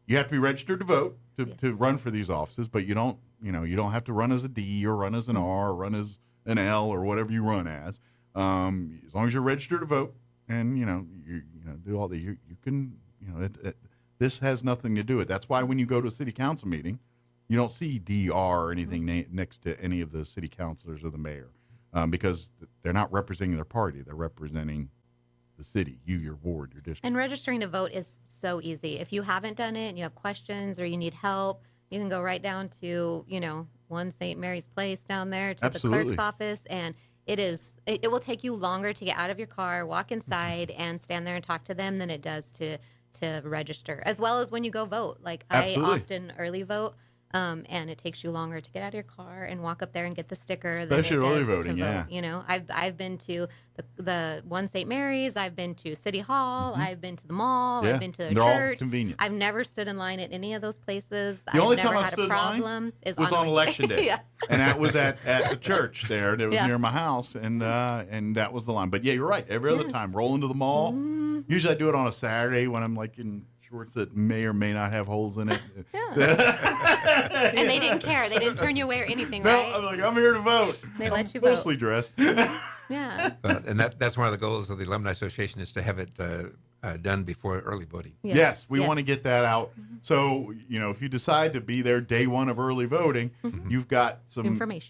you have to be registered to vote to run for these offices, but you don't have to run as a D or run as an R or run as an L or whatever you run as long as you're registered to vote and you do all the you can this has nothing to do with it. That's why when you go to a city council meeting, you don't see DR or anything next to any of the city councilors or the mayor because they're not representing their party. They're representing the city, your ward, your district. And registering to vote is so easy. If you haven't done it and you have questions or you need help, you can go right down to, 1 St. Mary's Place down there to the clerk's office. And it will take you longer to get out of your car, walk inside, and stand there and talk to them than it does to register, as well as when you go vote. Like I often early vote. And it takes you longer to get out of your car and walk up there and get the sticker. Especially early voting, vote. I've been to the 1 St. Mary's. I've been to City Hall. I've been to the mall. I've been to the church. All convenient. I've never stood in line at any of those places. The only never time I had stood a problem in line was on election day. And that was at the church there. That was near my house, and that was the line. But yeah, you're right. Every other time, roll into the mall. Usually I do it on a Saturday when I'm like in shorts that may or may not have holes in it. Yeah. And they didn't care. They didn't turn you away or anything, No, right? I'm like, I'm here to vote. They I'm let you vote. mostly dressed. Yeah. And that's one of the goals of the Alumni Association is to have it done before early voting. Yes, we want to get that out. So, if you decide to be there day one of early voting, you've got some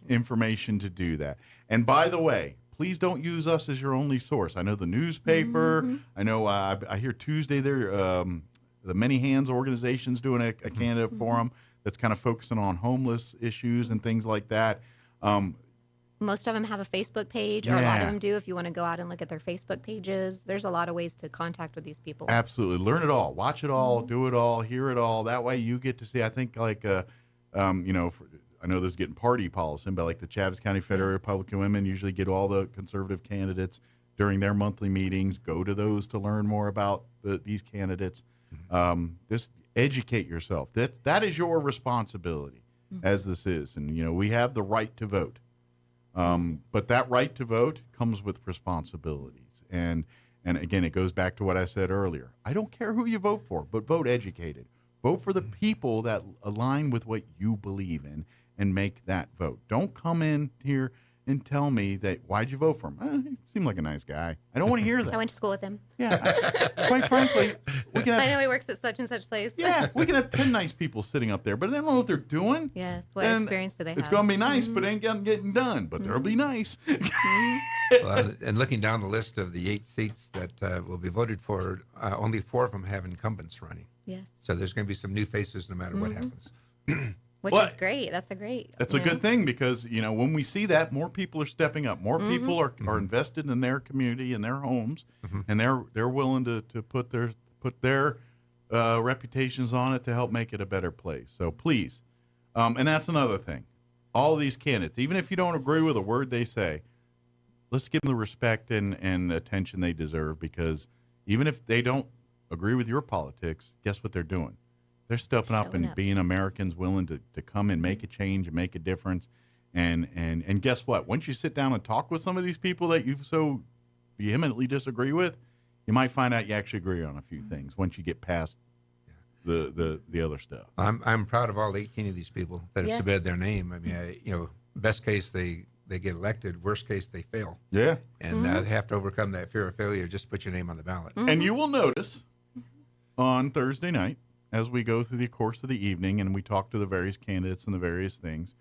information to do that. And by the way, please don't use us as your only source. I know the newspaper. I know I hear Tuesday there, the Many Hands organization's doing a candidate forum that's kind of focusing on homeless issues and things like that. Most of them have a Facebook page, or a lot of them do. If you want to go out and look at their Facebook pages, there's a lot of ways to contact with these people. Absolutely. Learn it all. Watch it all. Do it all. Hear it all. That way you get to see, I think, like, I know this is getting party policy, but like the Chaves County Federated Republican Women usually get all the conservative candidates during their monthly meetings. Go to those to learn more about these candidates. Just educate yourself. That is your responsibility, as this is. And, we have the right to vote. But that right to vote comes with responsibilities. And again, it goes back to what I said earlier. I don't care who you vote for, but vote educated. Vote for the people that align with what you believe in and make that vote. Don't come in here and tell me that, why'd you vote for him? He seemed like a nice guy. I don't want to hear that. I went to school with him. Yeah. Quite frankly, we can have, I know he works at such and such place. Yeah, we can have 10 nice people sitting up there, but they don't know what they're doing. Yes. What experience do they have? It's going to be nice, but it ain't getting done. But they'll be nice. Well, and looking down the list of the 8 seats that will be voted for, only 4 of them have incumbents running. Yes. So there's going to be some new faces no matter what happens. Which is great. That's a great. That's a good thing because, when we see that, more people are stepping up. More people are invested in their community and their homes, and they're willing to put their reputations on it to help make it a better place. So please, and that's another thing. All of these candidates, even if you don't agree with a word they say, let's give them the respect and attention they deserve, because even if they don't agree with your politics, guess what they're doing? They're stepping up and being Americans willing to come and make a change and make a difference. And guess what? Once you sit down and talk with some of these people that you so vehemently disagree with, you might find out you actually agree on a few things once you get past the other stuff. I'm proud of all 18 of these people that have submitted their name. I mean, best case they get elected. Worst case they fail. Yeah. And they have to overcome that fear of failure. Just put your name on the ballot. And you will notice on Thursday night, as we go through the course of the evening and we talk to the various candidates and the various things,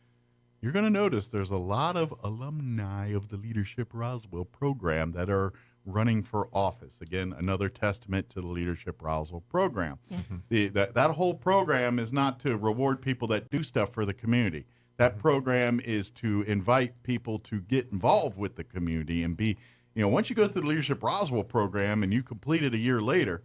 you're going to notice there's a lot of alumni of the Leadership Roswell program that are running for office. Again, another testament to the Leadership Roswell program. Yes. That whole program is not to reward people that do stuff for the community. That program is to invite people to get involved with the community and be, once you go through the Leadership Roswell program and you complete it a year later,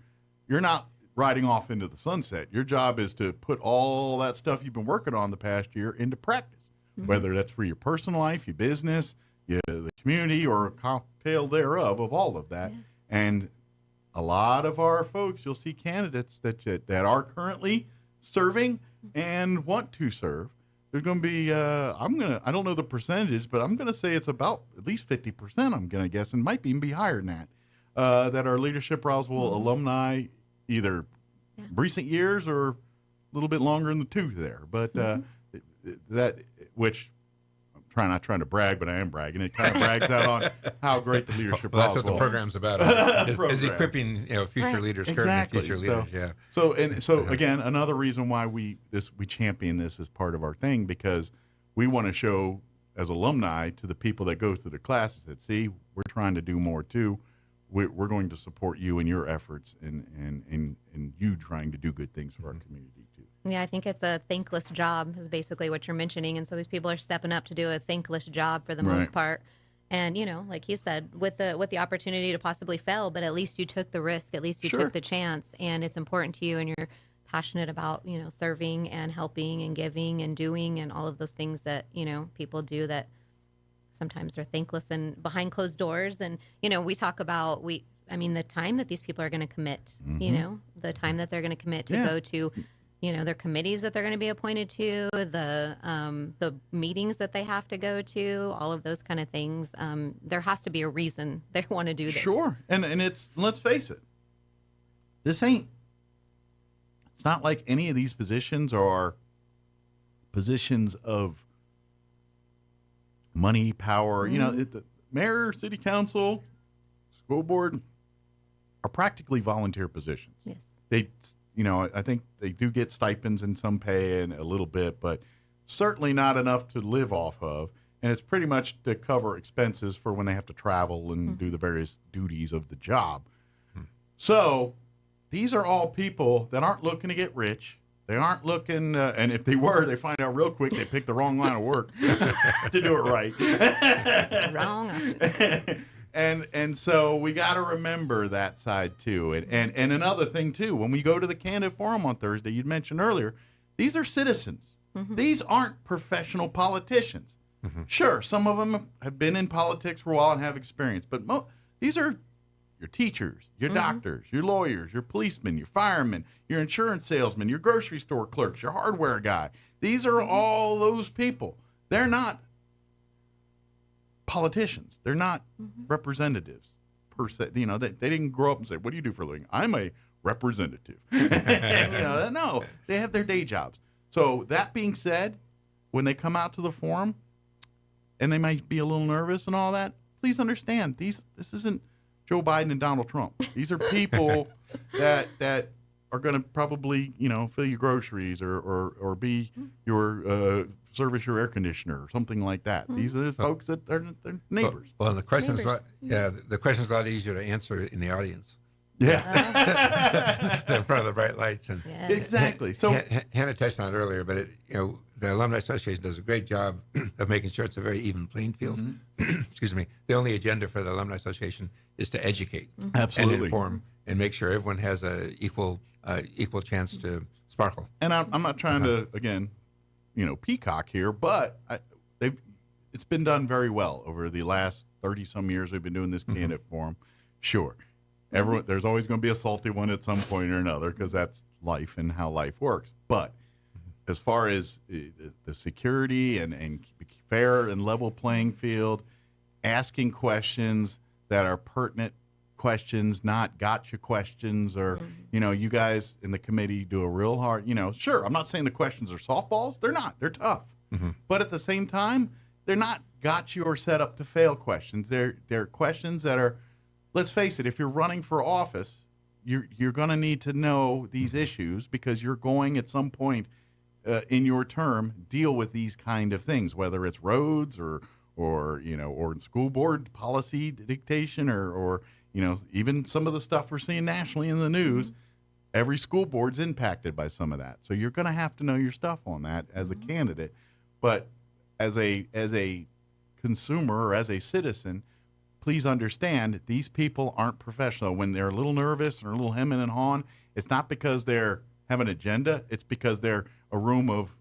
you're not riding off into the sunset. Your job is to put all that stuff you've been working on the past year into practice, whether that's for your personal life, your business, the community, or a cocktail thereof of all of that. Yes. And a lot of our folks, you'll see candidates that are currently serving and want to serve. There's going to be, I don't know the percentages, but I'm going to say it's about at least 50%, I'm going to guess, and might even be higher than that are Leadership Roswell alumni, either recent years or a little bit longer in the tooth there. But that, which I'm not trying to brag, but I am bragging. It kind of brags out on how great the Leadership Well, that's Roswell what the program's about. Is equipping future leaders, current and future leaders. Yeah. So again, another reason why we champion this as part of our thing, because we want to show as alumni to the people that go through the classes that, see, we're trying to do more too. We're going to support you in your efforts and you trying to do good things for our community too. Yeah, I think it's a thankless job is basically what you're mentioning. And so these people are stepping up to do a thankless job for the most part. And, like you said, with the opportunity to possibly fail, but at least you took the risk, at least you took the chance, and it's important to you, and you're passionate about, serving and helping and giving and doing and all of those things that, people do that sometimes are thankless and behind closed doors. And, we talk about, the time that these people are going to commit, the time that they're going to commit to go to, their committees that they're going to be appointed to, the meetings that they have to go to, all of those kind of things. There has to be a reason they want to do this. Sure. And it's, let's face it, this ain't It's not like any of these positions are positions of money, power. You know, the mayor, city council, school board are practically volunteer positions. Yes. They, I think they do get stipends and some pay and a little bit, but certainly not enough to live off of. And it's pretty much to cover expenses for when they have to travel and do the various duties of the job. So these are all people that aren't looking to get rich. They aren't looking, and if they were, they find out real quick they picked the wrong line of work to do it right. Wrong option. And so we got to remember that side too. And another thing too, when we go to the candidate forum on Thursday, you'd mentioned earlier, these are citizens. These aren't professional politicians. Sure, some of them have been in politics for a while and have experience, but these are your teachers, your doctors, your lawyers, your policemen, your firemen, your insurance salesmen, your grocery store clerks, your hardware guy. These are all those people. They're not politicians. They're not representatives per se. You know, they didn't grow up and say, "What do you do for a living?" "I'm a representative." No, they have their day jobs. So that being said, when they come out to the forum and they might be a little nervous and all that, please understand this isn't Joe Biden and Donald Trump. These are people that are going to probably, fill your groceries or be your service your air conditioner or something like that. These are the folks that are their neighbors. Well, the question's the question's a lot easier to answer in the audience. Yeah, in front of the bright lights and exactly. So Hannah touched on it earlier, but the Alumni Association does a great job of making sure it's a very even playing field. Excuse me. The only agenda for the Alumni Association is to educate, absolutely, and inform, and make sure everyone has a equal chance to sparkle. And I'm not trying to again, peacock here, but it's been done very well over the last 30 some years we've been doing this candidate forum. Sure. There's always going to be a salty one at some point or another because that's life and how life works. But as far as the security and fair and level playing field, asking questions that are pertinent questions, not gotcha questions, or, you guys in the committee do a real hard, sure, I'm not saying the questions are softballs. They're not. They're tough. But at the same time, they're not gotcha or set up to fail questions. They're questions that are, let's face it, if you're running for office, you're going to need to know these issues because you're going at some point in your term deal with these kind of things, whether it's roads or school board policy dictation or even some of the stuff we're seeing nationally in the news. Every school board's impacted by some of that. So you're going to have to know your stuff on that as a candidate. But as a consumer or as a citizen, please understand these people aren't professional. When they're a little nervous or a little hemming and hawing, it's not because they're have an agenda. It's because they're a room of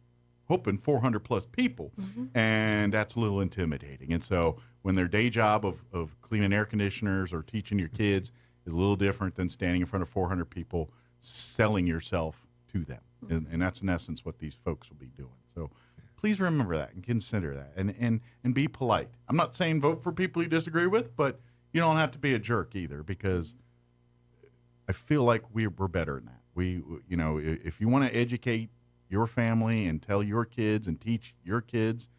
hoping 400 plus people, and that's a little intimidating. And so when their day job of cleaning air conditioners or teaching your kids is a little different than standing in front of 400 people selling yourself to them. And that's in essence what these folks will be doing. So please remember that and consider that and be polite. I'm not saying vote for people you disagree with, but you don't have to be a jerk either, because I feel like we're better than that. If you want to educate your family and tell your kids and teach your kids,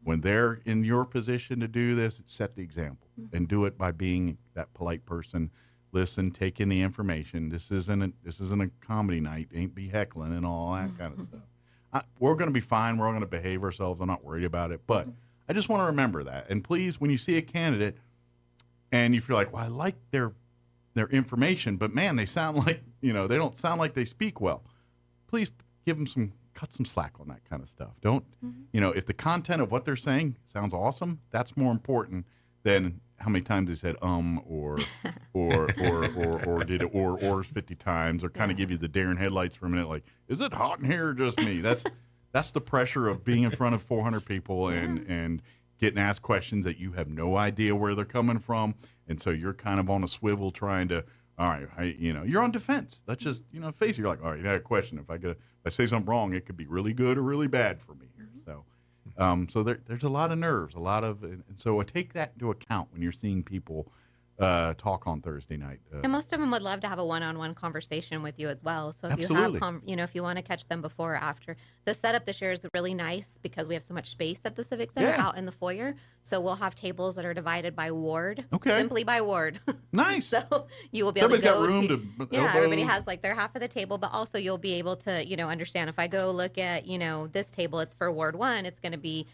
when they're in your position to do this, set the example and do it by being that polite person. Listen, take in the information. This isn't a comedy night. Ain't be heckling and all that kind of stuff. We're going to be fine. We're all going to behave ourselves. I'm not worried about it. But I just want to remember that. And please, when you see a candidate and you feel like, well, I like their information, but man, they sound like, they don't sound like they speak well. Please cut some slack on that kind of stuff. Don't, if the content of what they're saying sounds awesome, that's more important than how many times they said or did it or 50 times, or kind of give you the deer in headlights for a minute, like, is it hot in here or just me? That's the pressure of being in front of 400 people and getting asked questions that you have no idea where they're coming from, and so you're kind of on a swivel trying to, all right, you're on defense. Let's just, face it. You're like, all right, I had a question. If I say something wrong, it could be really good or really bad for me here. So, there's a lot of nerves, and so take that into account when you're seeing people talk on Thursday night. And most of them would love to have a one-on-one conversation with you as well. So if Absolutely. you have, if you want to catch them before or after, the setup this year is really nice because we have so much space at the Civic Center out in the foyer. So we'll have tables that are divided by ward, simply by ward. Nice. So you will be able to go got room to everybody has like their half of the table, but also you'll be able to, understand if I go look at, this table, it's for Ward 1, it's going to be,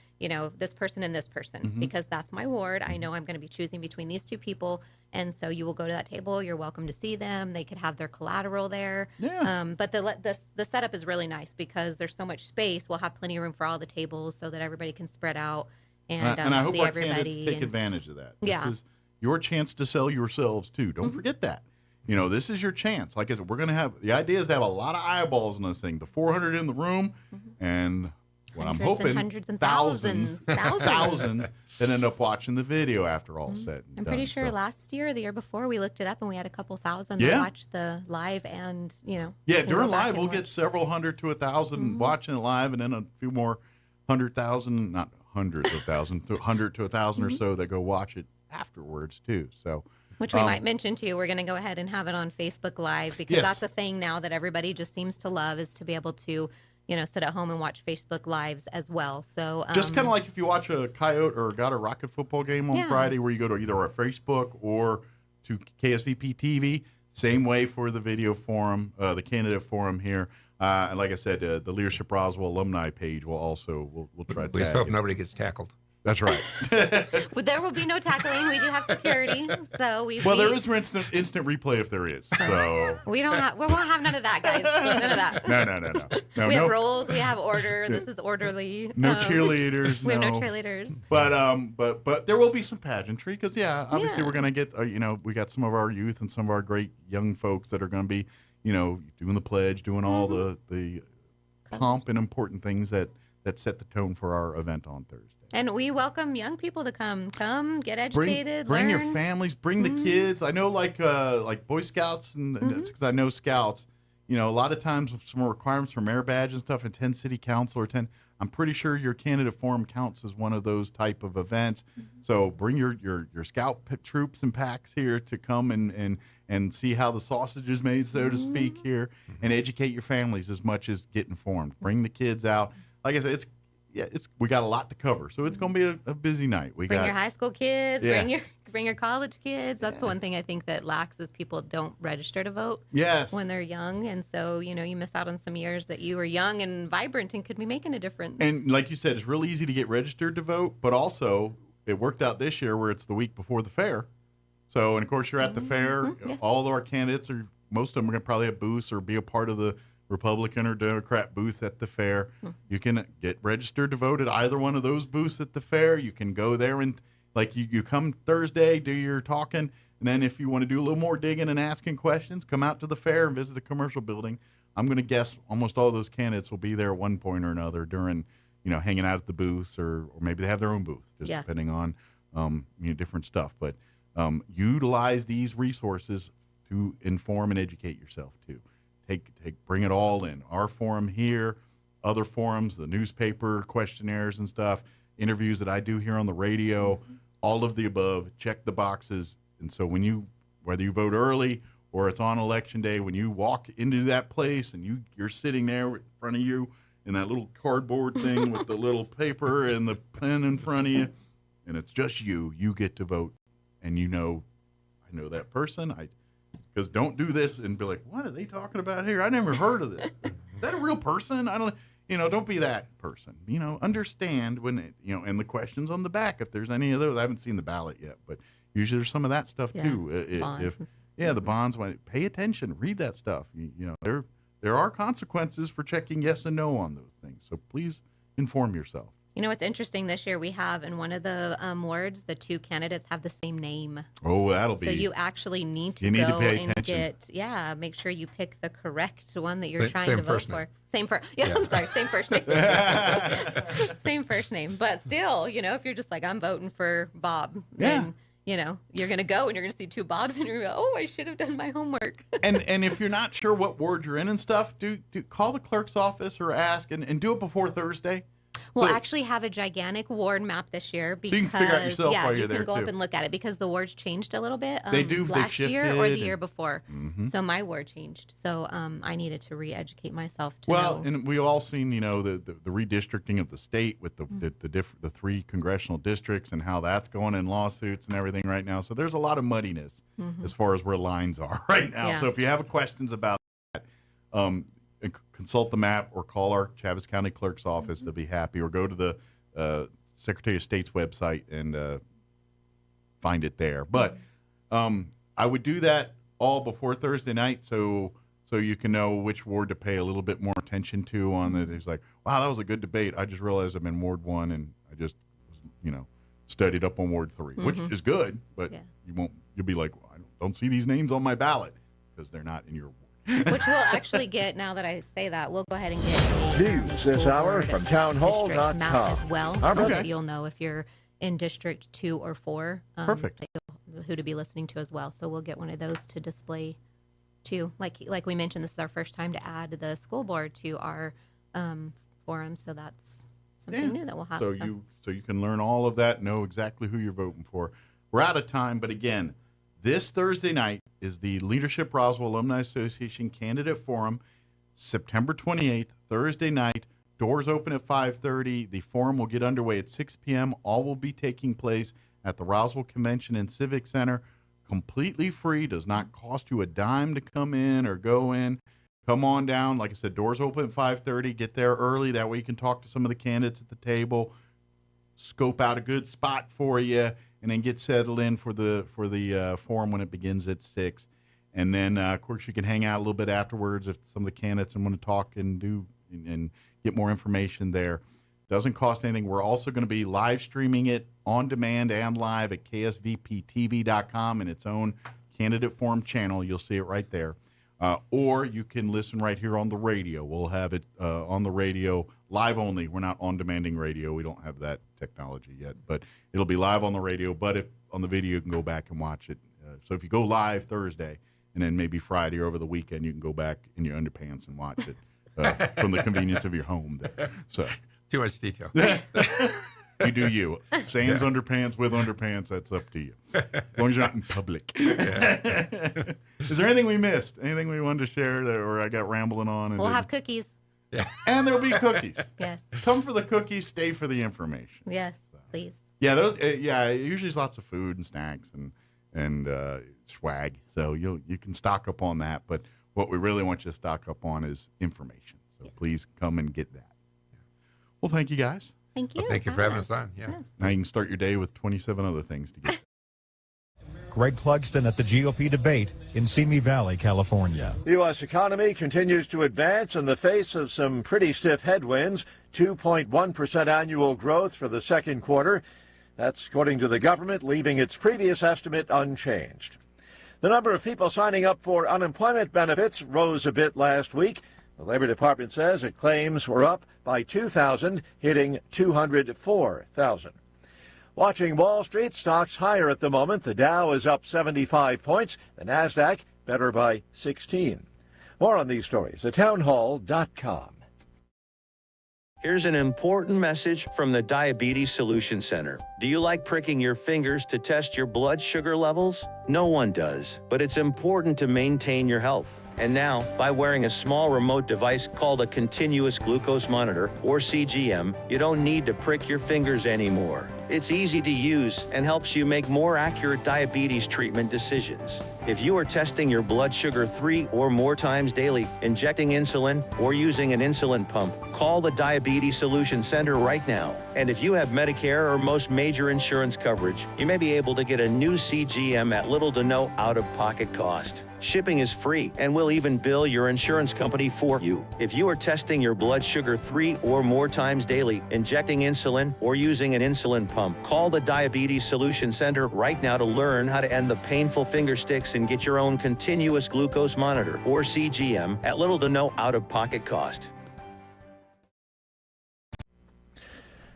this person and this person because that's my ward. I know I'm going to be choosing between these two people. And so you will go to that table. You're welcome to see them. They could have their collateral there. Yeah. But the setup is really nice because there's so much space. We'll have plenty of room for all the tables so that everybody can spread out and I hope see our everybody. candidates take advantage of that. Yeah. This is your chance to sell yourselves too. Don't forget that. This is your chance. Like I said, we're going to have, the idea is to have a lot of eyeballs on this thing. The 400 in the room and what I'm hoping, hundreds and thousands that end up watching the video after all said and I'm pretty done. sure So- last year or the year before we looked it up and we had a couple thousand that watched the live and, Yeah, can go during back live, and we'll watch. get several hundred to 1,000 watching it live, and then a few more 100,000, not hundreds of thousands, 100 to 1,000 or so that go watch it afterwards too. So, which we might mention too. We're going to go ahead and have it on Facebook Live because Yes. that's a thing now that everybody just seems to love is to be able to, sit at home and watch Facebook Lives as well. So just kind of like if you watch a Coyote or got a Rocket football game on Friday, where you go to either our Facebook or to KSVP TV. Same way for the video forum, the candidate forum here. And like I said, the Leadership Roswell alumni page will also we'll try to. We just hope nobody gets tackled. That's right. But there will be no tackling. We do have security, so there is instant replay if there is. So we won't have none of that, guys. None of that. No. We have rules. We have order. This is orderly. No cheerleaders. We have no cheerleaders. But there will be some pageantry because obviously we're gonna get we got some of our youth and some of our great young folks that are gonna be doing the pledge, doing all the pomp and important things that set the tone for our event on Thursday. And we welcome young people to come, get educated, bring learn. your families, bring the kids. I know like Boy Scouts and that's because I know Scouts. A lot of times with some requirements for merit badge and stuff, attend city council or attend. I'm pretty sure your candidate forum counts as one of those type of events. So bring your scout troops and packs here to come and see how the sausage is made, so to speak, here, and educate your families as much as get informed. Bring the kids out. Like I said, we got a lot to cover, so it's going to be a busy night. Bring your high school kids, bring your college kids. That's the one thing I think that lacks is people don't register to vote when they're young, and so you miss out on some years that you were young and vibrant and could be making a difference. And like you said, it's real easy to get registered to vote, but also it worked out this year where it's the week before the fair. So, and of course, you're at the fair. Yes. All of our candidates most of them are going to probably have booths or be a part of the Republican or Democrat booth at the fair. You can get registered to vote at either one of those booths at the fair. You can go there and you come Thursday, do your talking, and then if you want to do a little more digging and asking questions, come out to the fair and visit the commercial building. I'm going to guess almost all those candidates will be there at one point or another during, hanging out at the booths or maybe they have their own booth, just depending on different stuff. But utilize these resources to inform and educate yourself too. Bring it all in. Our forum here, other forums, the newspaper, questionnaires and stuff, interviews that I do here on the radio, all of the above, check the boxes. And so whether you vote early or it's on election day, when you walk into that place and you're sitting there in front of you in that little cardboard thing with the little paper and the pen in front of you, and it's just you get to vote. And I know that person. Because don't do this and be like, what are they talking about here? I never heard of this. Is that a real person? I don't be that person. Understand when, and the questions on the back, if there's any of those. I haven't seen the ballot yet, but usually there's some of that stuff too. Bonds. The bonds, pay attention, read that stuff. There are consequences for checking yes and no on those things. So please inform yourself. What's interesting this year, we have in one of the wards, the two candidates have the same name. Oh, that'll be. So you actually need to go and make sure you pick the correct one that you're trying to vote for. Same first. I'm sorry, same first name. Same first name, but still, if you're just like I'm voting for Bob, then you're gonna go and you're gonna see two Bobs and you're gonna go, I should have done my homework. and if you're not sure what ward you're in and stuff, do call the clerk's office or ask and do it before Thursday. We'll actually have a gigantic ward map this year because you can figure out yourself while you you're can there, go too. up and look at it because the wards changed a little bit. They do. Last year or the year before. Mm-hmm. So my ward changed. So I needed to re-educate myself to Well, know. and we've all seen, the redistricting of the state with the 3 congressional districts and how that's going in lawsuits and everything right now. So there's a lot of muddiness as far as where lines are right now. Yeah. So if you have questions about that, consult the map or call our Chaves County Clerk's office. They'll be happy. Or go to the Secretary of State's website and find it there. But I would do that all before Thursday night so you can know which ward to pay a little bit more attention to on it. It's like, wow, that was a good debate. I just realized I'm in Ward 1 and I just, studied up on Ward 3, which is good, but you'll be like, well, I don't see these names on my ballot because they're not in your ward. Which we'll actually get, now that I say that, we'll go ahead and get a News this hour from townhall.com. map as well, so Okay. that you'll know if you're in District 2 or 4. Perfect. that who to be listening to as well. So we'll get one of those to display too. Like we mentioned, this is our first time to add the school board to our forum, so that's something new that we'll have. So you can learn all of that, know exactly who you're voting for. We're out of time, but again, this Thursday night is the Leadership Roswell Alumni Association Candidate Forum, September 28th, Thursday night. Doors open at 5:30. The forum will get underway at 6 p.m. All will be taking place at the Roswell Convention and Civic Center. Completely free, does not cost you a dime to come in or go in. Come on down. Like I said, doors open at 5:30. Get there early. That way you can talk to some of the candidates at the table, scope out a good spot for you, and then get settled in for the forum when it begins at 6. And then, of course, you can hang out a little bit afterwards if some of the candidates want to talk and get more information there. Doesn't cost anything. We're also going to be live streaming it on demand and live at ksvptv.com in its own candidate forum channel. You'll see it right there. Or you can listen right here on the radio. We'll have it on the radio live only. We're not on-demanding radio. We don't have that technology yet, but it'll be live on the radio. But if on the video, you can go back and watch it. So if you go live Thursday and then maybe Friday or over the weekend, you can go back in your underpants and watch it from the convenience of your home there. So too much detail. You do you. Sans underpants, with underpants, that's up to you. As long as you're not in public. Is there anything we missed? Anything we wanted to share or I got rambling on? We'll have cookies. Yeah. And there'll be cookies. Yes. Come for the cookies, stay for the information. Yes, please. Yeah, those. Usually it's lots of food and snacks and swag. So you can stock up on that. But what we really want you to stock up on is information. So please come and get that. Well, thank you guys. Thank you. Well, thank you for having us on. Yeah. Yes. Now you can start your day with 27 other things to get. Greg Clugston at the GOP debate in Simi Valley, California. The U.S. economy continues to advance in the face of some pretty stiff headwinds. 2.1% annual growth for the second quarter. That's according to the government, leaving its previous estimate unchanged. The number of people signing up for unemployment benefits rose a bit last week. The Labor Department says it claims were up by 2,000, hitting 204,000. Watching Wall Street, stocks higher at the moment. The Dow is up 75 points. The Nasdaq better by 16. More on these stories at townhall.com. Here's an important message from the Diabetes Solution Center. Do you like pricking your fingers to test your blood sugar levels? No one does, but it's important to maintain your health. And now, by wearing a small remote device called a continuous glucose monitor, or CGM, you don't need to prick your fingers anymore. It's easy to use and helps you make more accurate diabetes treatment decisions. If you are testing your blood sugar 3 or more times daily, injecting insulin, or using an insulin pump, call the Diabetes Solution Center right now. And if you have Medicare or most major insurance coverage, you may be able to get a new CGM at little to no out-of-pocket cost. Shipping is free, and we'll even bill your insurance company for you. If you are testing your blood sugar 3 or more times daily, injecting insulin, or using an insulin pump, call the Diabetes Solution Center right now to learn how to end the painful finger sticks and get your own continuous glucose monitor, or CGM, at little to no out-of-pocket cost.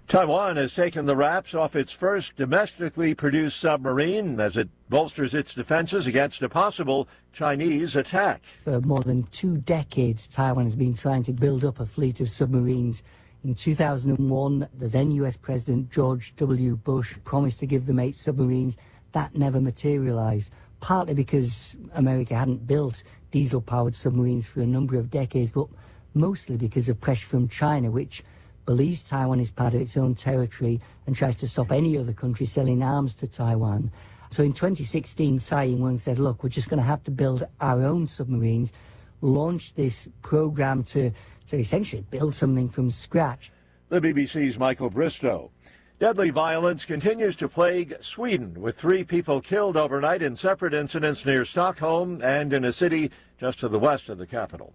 Taiwan has taken the wraps off its first domestically produced submarine as it bolsters its defenses against a possible Chinese attack. For more than 2 decades, Taiwan has been trying to build up a fleet of submarines In 2001, the then US President George W. Bush promised to give them 8 submarines. That never materialized, partly because America hadn't built diesel-powered submarines for a number of decades, but mostly because of pressure from China, which believes Taiwan is part of its own territory and tries to stop any other country selling arms to Taiwan. So in 2016, Tsai Ing-wen said, look, we're just going to have to build our own submarines, launch this program to essentially build something from scratch. The BBC's Michael Bristow. Deadly violence continues to plague Sweden, with 3 people killed overnight in separate incidents near Stockholm and in a city just to the west of the capital.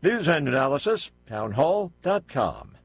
News and analysis, townhall.com.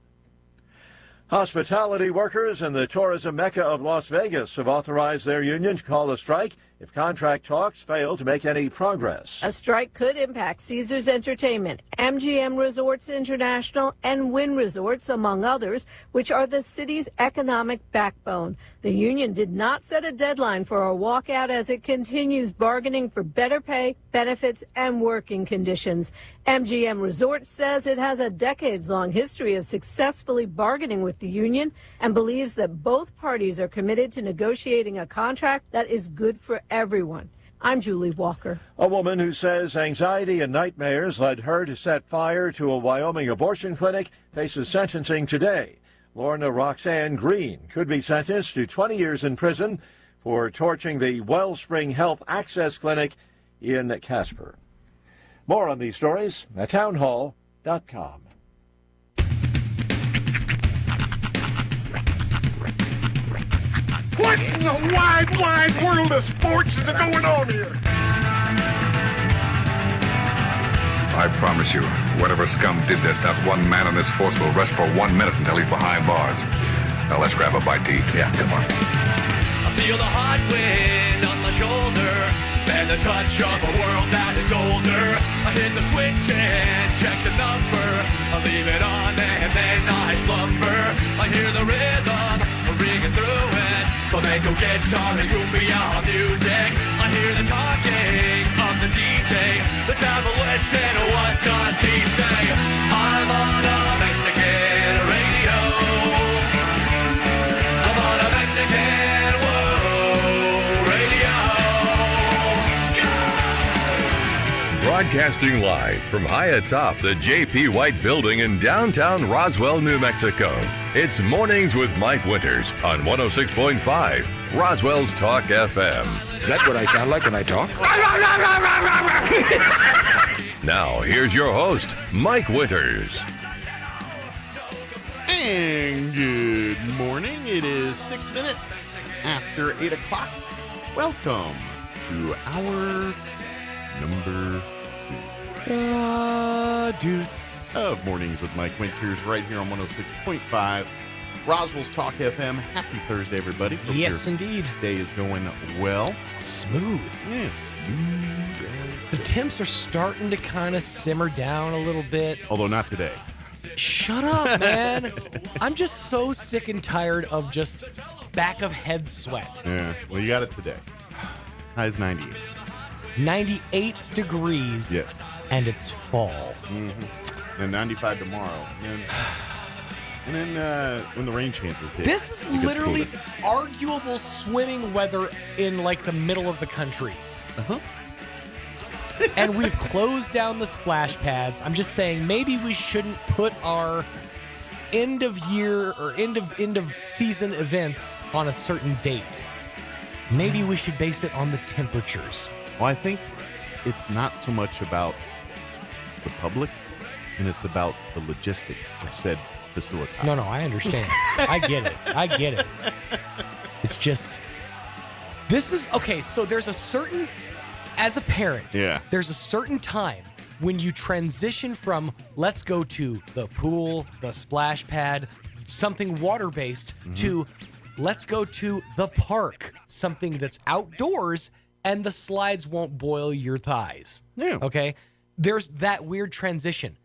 Hospitality workers in the tourism mecca of Las Vegas have authorized their union to call a strike if contract talks fail to make any progress. A strike could impact Caesars Entertainment, MGM Resorts International, and Wynn Resorts, among others, which are the city's economic backbone. The union did not set a deadline for a walkout as it continues bargaining for better pay, benefits, and working conditions. MGM Resorts says it has a decades-long history of successfully bargaining with the union and believes that both parties are committed to negotiating a contract that is good for everyone. I'm Julie Walker. A woman who says anxiety and nightmares led her to set fire to a Wyoming abortion clinic faces sentencing today. Lorna Roxanne Green could be sentenced to 20 years in prison for torching the Wellspring Health Access Clinic in Casper. More on these stories at townhall.com. What in the wide, wide world of sports is going on here? I promise you, whatever scum did this, not one man in this force will rest for 1 minute until he's behind bars. Now let's grab a bite to eat. Yeah, come on. I feel the hot wind on my shoulder and the touch of a world that is older. I hit the switch and check the number. I leave it on and then I slumber. I hear the rhythm ringing through it. Flamenco guitar and cumbia music. I hear the talking of the DJ. The travel witch and what does he say? I'm on a Mexican radio. I'm on a Mexican radio. Broadcasting live from high atop the J.P. White Building in downtown Roswell, New Mexico. It's Mornings with Mike Winters on 106.5 Roswell's Talk FM. Is that what I sound like when I talk? Now, here's your host, Mike Winters. And good morning. It is 6 minutes after 8 o'clock. Welcome to our number 2 of Mornings with Mike Winters right here on 106.5 Roswell's Talk FM. Happy Thursday, everybody. Hope Yes, your indeed. Day is going well. Smooth. Yes. The temps are starting to kind of simmer down a little bit. Although not today. Shut up, man. I'm just so sick and tired of just back of head sweat. Yeah. Well, you got it today. High is 98. 98 degrees. Yes. And it's fall. Mm-hmm. And 95 tomorrow. And then when the rain chances hit. This is literally arguable swimming weather in like the middle of the country. Uh-huh. And we've closed down the splash pads. I'm just saying maybe we shouldn't put our end of year or end of season events on a certain date. Maybe we should base it on the temperatures. Well, I think it's not so much about the public, and it's about the logistics of said facility. No, I understand. I get it. It's just, this is, okay, so there's a certain, as a parent, there's a certain time when you transition from let's go to the pool, the splash pad, something water-based, to let's go to the park, something that's outdoors and the slides won't boil your thighs. Yeah. Okay? There's that weird transition.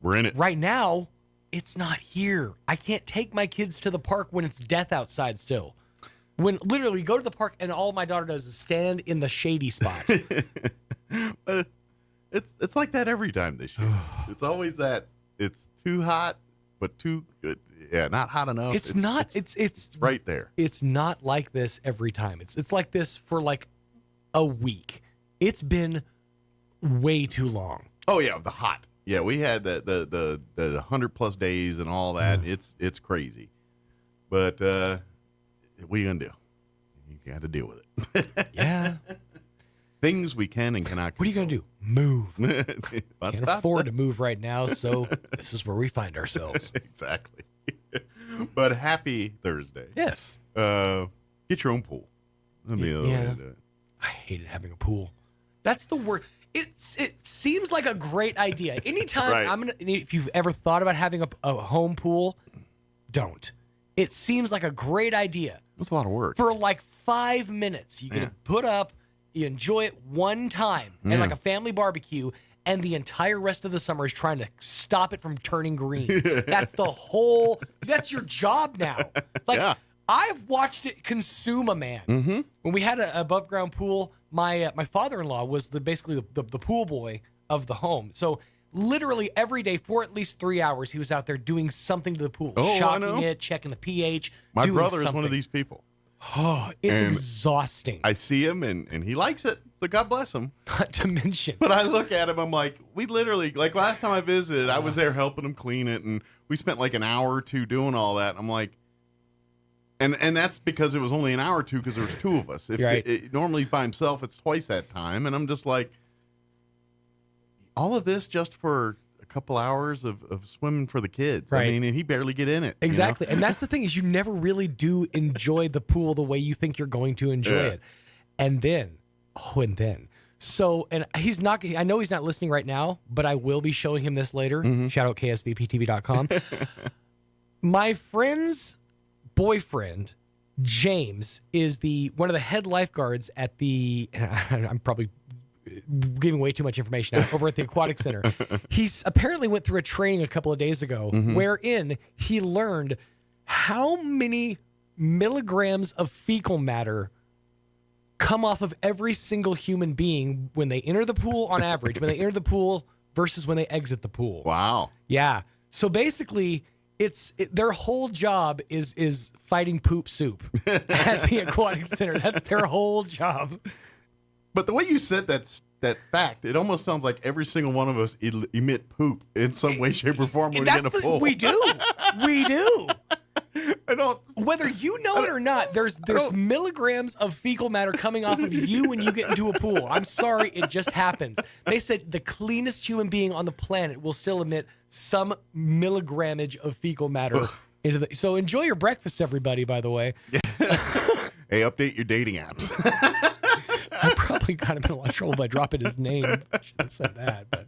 We're in it. Right now, it's not here. I can't take my kids to the park when it's death outside still. When literally we go to the park and all my daughter does is stand in the shady spot. But it's like that every time this year. It's always that it's too hot but too good. Yeah, not hot enough. It's not. It's right there. It's not like this every time. It's like this for like a week. It's been way too long. Oh yeah, the hot. Yeah, we had the 100+ days and all that. It's crazy, but what are you gonna do? You got to deal with it. Yeah. Things we can and cannot control. What are you going to do? Move. Can't afford to move right now, so this is where we find ourselves. Exactly. But happy Thursday. Yes. Get your own pool. That'd be the way to do it. I hated having a pool. That's the word. It seems like a great idea. Anytime Right. if you've ever thought about having a home pool, don't. It seems like a great idea. It's a lot of work. For like 5 minutes, you can put up, you enjoy it one time, and like a family barbecue, and the entire rest of the summer is trying to stop it from turning green. That's that's your job now. Like, I've watched it consume a man. Mm-hmm. When we had an above ground pool, my father-in-law was basically the pool boy of the home. So literally every day for at least 3 hours, he was out there doing something to the pool, shocking it, checking the pH. My doing brother is something. one of these people. Oh, it's And exhausting. I see him and he likes it. So God bless him. Not to mention. But I look at him, I'm like, we literally, like last time I visited, I was there helping him clean it, and we spent like an hour or two doing all that. I'm like, and that's because it was only an hour or two because there was two of us. If normally by himself, it's twice that time. And I'm just like, all of this just for a couple hours of swimming for the kids. Right. I mean, and he barely get in it. Exactly. You know? And that's the thing is you never really do enjoy the pool the way you think you're going to enjoy it. And then, so, and I know he's not listening right now, but I will be showing him this later. Shout out ksvptv.com. My friend's boyfriend, James, is one of the head lifeguards at I'm probably giving way too much information out, over at the aquatic center. He's apparently went through a training a couple of days ago wherein he learned how many milligrams of fecal matter come off of every single human being when they enter the pool on average, when they enter the pool versus when they exit the pool. Wow. Yeah. So basically, their whole job is fighting poop soup at the aquatic center. That's their whole job. But the way you said that fact, it almost sounds like every single one of us emit poop in some way, shape, or form when we get in a pool. We do. We do. Whether you know it or not, there's milligrams of fecal matter coming off of you when you get into a pool. I'm sorry, it just happens. They said the cleanest human being on the planet will still emit some milligrammage of fecal matter into so enjoy your breakfast, everybody, by the way. Hey, update your dating apps. I probably got him in a lot of trouble by dropping his name. I shouldn't have said that, but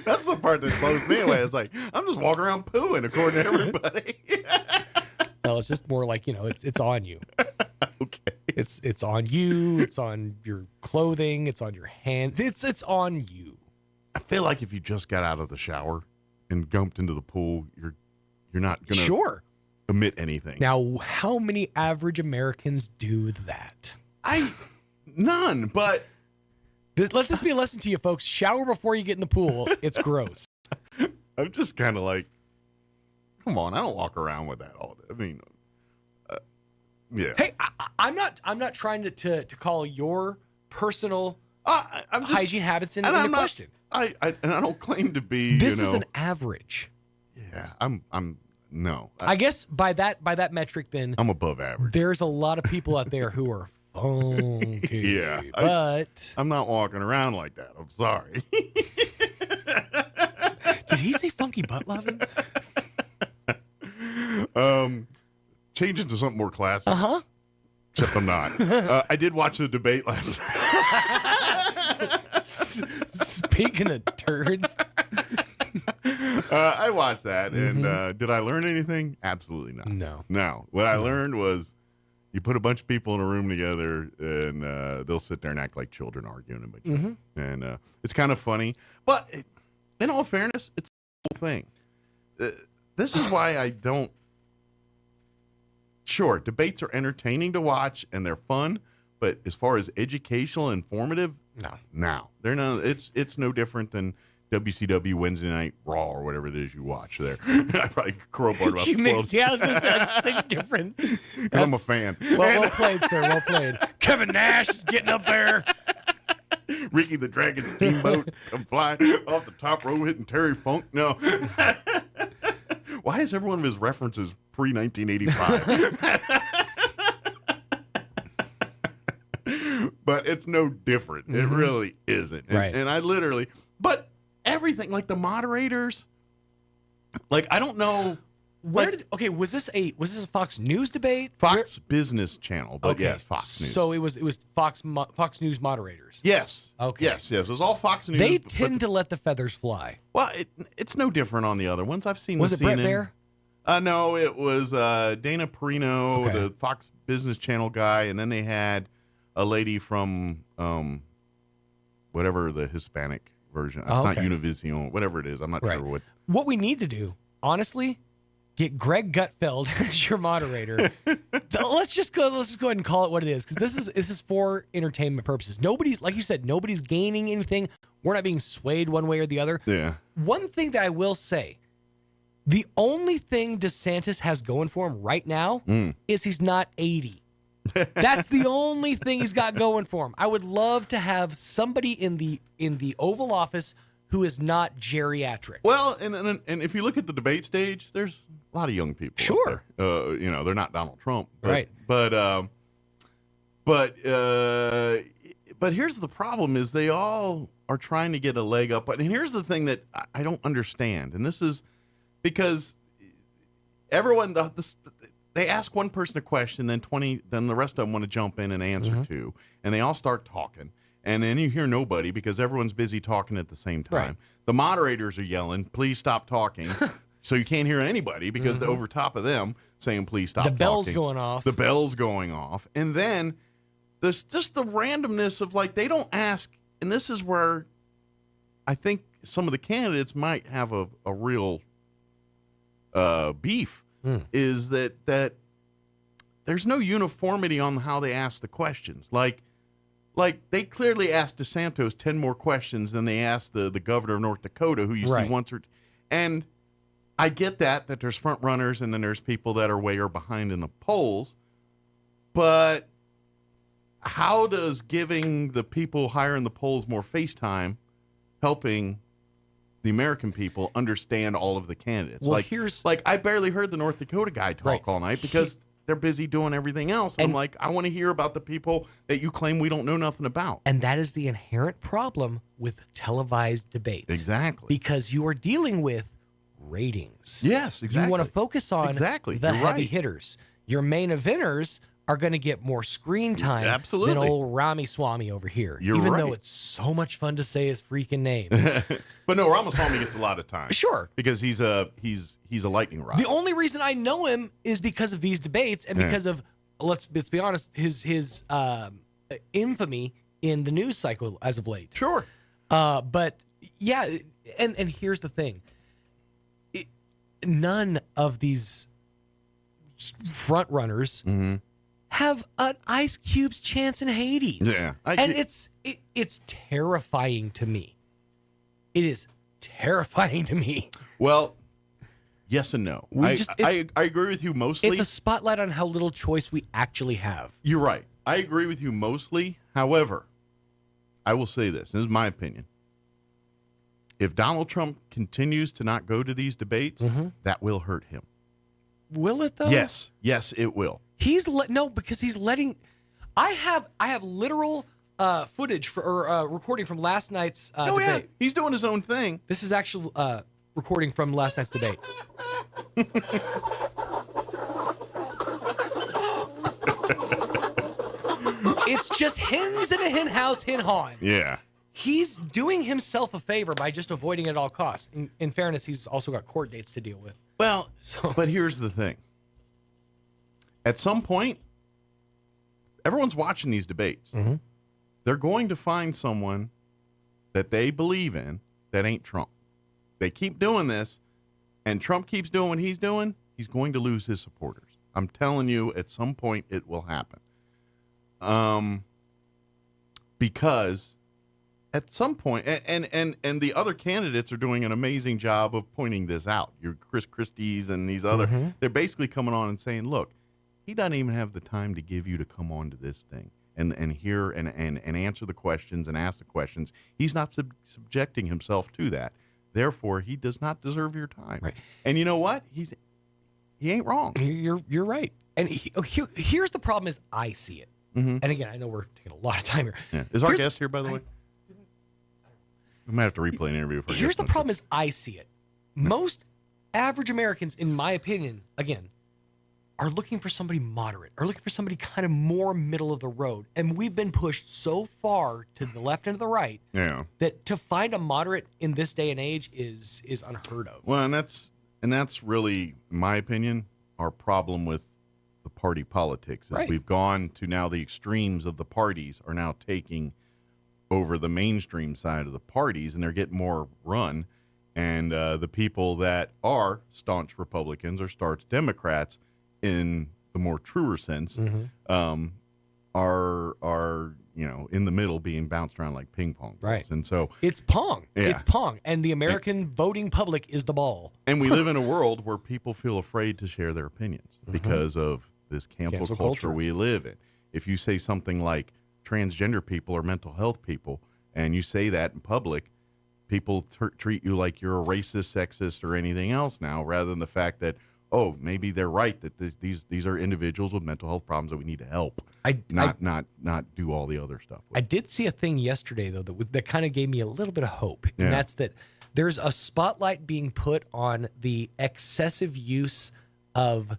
that's the part that blows me away. It's like, I'm just walking around pooing according to everybody. No, it's just more like, it's on you. Okay. It's on you. It's on your clothing. It's on your hands. It's on you. I feel like if you just got out of the shower and jumped into the pool, you're not going to emit anything. Now, how many average Americans do that? None, but let this be a lesson to you, folks. Shower before you get in the pool. It's gross. I'm just kind of like, come on, I don't walk around with that all day. I mean, yeah. Hey, I'm not trying to call your personal hygiene habits into question. I don't claim to be. This is an average. Yeah, I'm no. I guess by that metric, then I'm above average. There's a lot of people out there who are funky. Yeah, but I'm not walking around like that. I'm sorry. Did he say funky butt loving? Changing to something more classic. Except I'm not. I did watch the debate last night. Speaking of turds. I watched that, and did I learn anything? Absolutely not. No. What I learned was you put a bunch of people in a room together, and they'll sit there and act like children arguing about you. And it's kind of funny. But in all fairness, it's a whole thing. This is why I don't... Sure, debates are entertaining to watch, and they're fun, but as far as educational, informative, no, they're not. It's no different than WCW Wednesday Night Raw or whatever it is you watch there. I probably crowbarred about You 12. mixed, yeah, I was going to say like 6 different. Because I'm a fan. Well played, sir. Well played. Kevin Nash is getting up there. Ricky the Dragon Steamboat come flying off the top rope hitting Terry Funk. No. Why is every one of his references pre-1985? But it's no different. It really isn't. Right. And I literally, but everything, like the moderators, like I don't know. Was this a Fox News debate? Fox Business Channel, but yes, Fox News. So it was Fox News moderators. Yes. Okay. Yes. It was all Fox News. They tend to let the feathers fly. Well, it's no different on the other ones. I've seen. Was it Brett Baer? No, it was Dana Perino, the Fox Business Channel guy, and then they had a lady from whatever the Hispanic version. It's not Univision, whatever it is. I'm not sure what. What we need to do, honestly, get Greg Gutfeld as your moderator. Let's just go ahead and call it what it is, because this is for entertainment purposes. Nobody's, like you said, nobody's gaining anything. We're not being swayed one way or the other. Yeah. One thing that I will say, the only thing DeSantis has going for him right now is he's not 80. That's the only thing he's got going for him. I would love to have somebody in the Oval Office who is not geriatric. Well, and if you look at the debate stage, there's a lot of young people. Sure. They're not Donald Trump. But, right. But here's the problem: is they all are trying to get a leg up. And here's the thing that I don't understand, and this is because everyone they ask one person a question, then the rest of them want to jump in and answer to, and they all start talking. And then you hear nobody because everyone's busy talking at the same time. Right. The moderators are yelling, please stop talking. So you can't hear anybody because they're over top of them saying, please stop talking. The bell's going off. The bell's going off. And then there's just the randomness of like, they don't ask. And this is where I think some of the candidates might have a real beef is that there's no uniformity on how they ask the questions. Like they clearly asked DeSantis 10 more questions than they asked the governor of North Dakota, who you see once or and I get that there's front runners and then there's people that are way or behind in the polls, but how does giving the people higher in the polls more face time helping the American people understand all of the candidates? Well, I barely heard the North Dakota guy talk all night because they're busy doing everything else. And I'm like, I want to hear about the people that you claim we don't know nothing about. And that is the inherent problem with televised debates. Exactly. Because you are dealing with ratings. Yes, exactly. You want to focus on the heavy hitters. Your main eventers are going to get more screen time Absolutely. than old Ramaswamy over here. Even though it's so much fun to say his freaking name. But no, Ramaswamy gets a lot of time. Sure. Because he's a lightning rod. The only reason I know him is because of these debates and because of, let's be honest, his infamy in the news cycle as of late. Sure. But yeah, and here's the thing. None of these front runners have an Ice Cube's chance in Hades. Yeah. It's terrifying to me. It is terrifying to me. Well, yes and no. I agree with you mostly. It's a spotlight on how little choice we actually have. You're right. I agree with you mostly. However, I will say this. This is my opinion. If Donald Trump continues to not go to these debates, that will hurt him. Will it though? Yes. Yes, it will. Because he's letting. I have literal footage recording from last night's debate. Yeah, he's doing his own thing. This is actual recording from last night's debate. It's just hens in a hen house, hen hawing. Yeah. He's doing himself a favor by just avoiding it at all costs. In fairness, he's also got court dates to deal with. Well, but here's the thing. At some point, everyone's watching these debates. They're going to find someone that they believe in that ain't Trump. They keep doing this, and Trump keeps doing what he's doing, he's going to lose his supporters. I'm telling you, at some point, it will happen. Because at some point, and the other candidates are doing an amazing job of pointing this out. Your Chris Christie's and these other, they're basically coming on and saying, look, he doesn't even have the time to give you to come on to this thing and hear and answer the questions and ask the questions. He's not subjecting himself to that. Therefore, he does not deserve your time. Right. And you know what? He ain't wrong. You're right. And here's the problem is I see it. And again, I know we're taking a lot of time here. Yeah. Is our guest here, by the way? We might have to replay an interview. Here's the problem is I see it. Most average Americans, in my opinion, again, are looking for somebody moderate, are looking for somebody kind of more middle of the road. And we've been pushed so far to the left and to the right that to find a moderate in this day and age is unheard of. Well, and that's really, in my opinion, our problem with the party politics. Is we've gone to now the extremes of the parties are now taking over the mainstream side of the parties, and they're getting more run. And the people that are staunch Republicans or staunch Democrats, in the more truer sense, are in the middle, being bounced around like ping pong balls. Right. And so it's Pong. Yeah. It's Pong, and the American voting public is the ball. And we live in a world where people feel afraid to share their opinions because of this cancel culture we live in. If you say something like transgender people or mental health people, and you say that in public, people treat you like you're a racist, sexist, or anything else now, rather than the fact that, oh, maybe they're right, that these are individuals with mental health problems that we need to help, not do all the other stuff. I did see a thing yesterday, though, that kind of gave me a little bit of hope, and that's that there's a spotlight being put on the excessive use of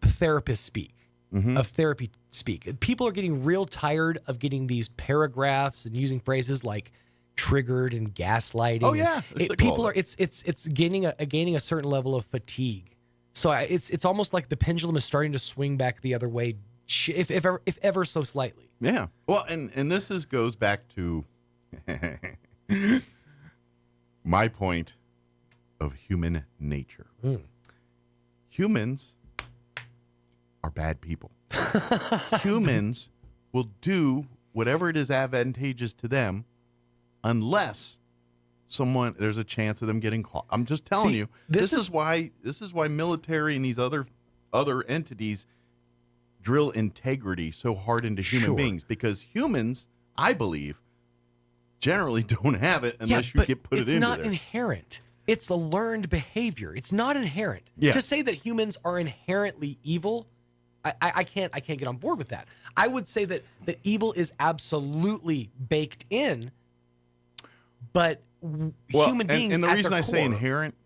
therapist speak, of therapy speak. People are getting real tired of getting these paragraphs and using phrases like triggered and gaslighting. Oh yeah, it's gaining a certain level of fatigue. So it's almost like the pendulum is starting to swing back the other way, if ever so slightly. Yeah. Well, and this goes back to my point of human nature. Humans are bad people. Humans will do whatever it is advantageous to them, unless there's a chance of them getting caught. I'm just telling you, this is why military and these other entities drill integrity so hard into human beings, because humans, I believe, generally don't have it unless you get put it into there. It's not inherent. It's a learned behavior. It's not inherent. Yeah. To say that humans are inherently evil, I can't get on board with that. I would say that evil is absolutely baked in, but human beings and the reason I say core, inherent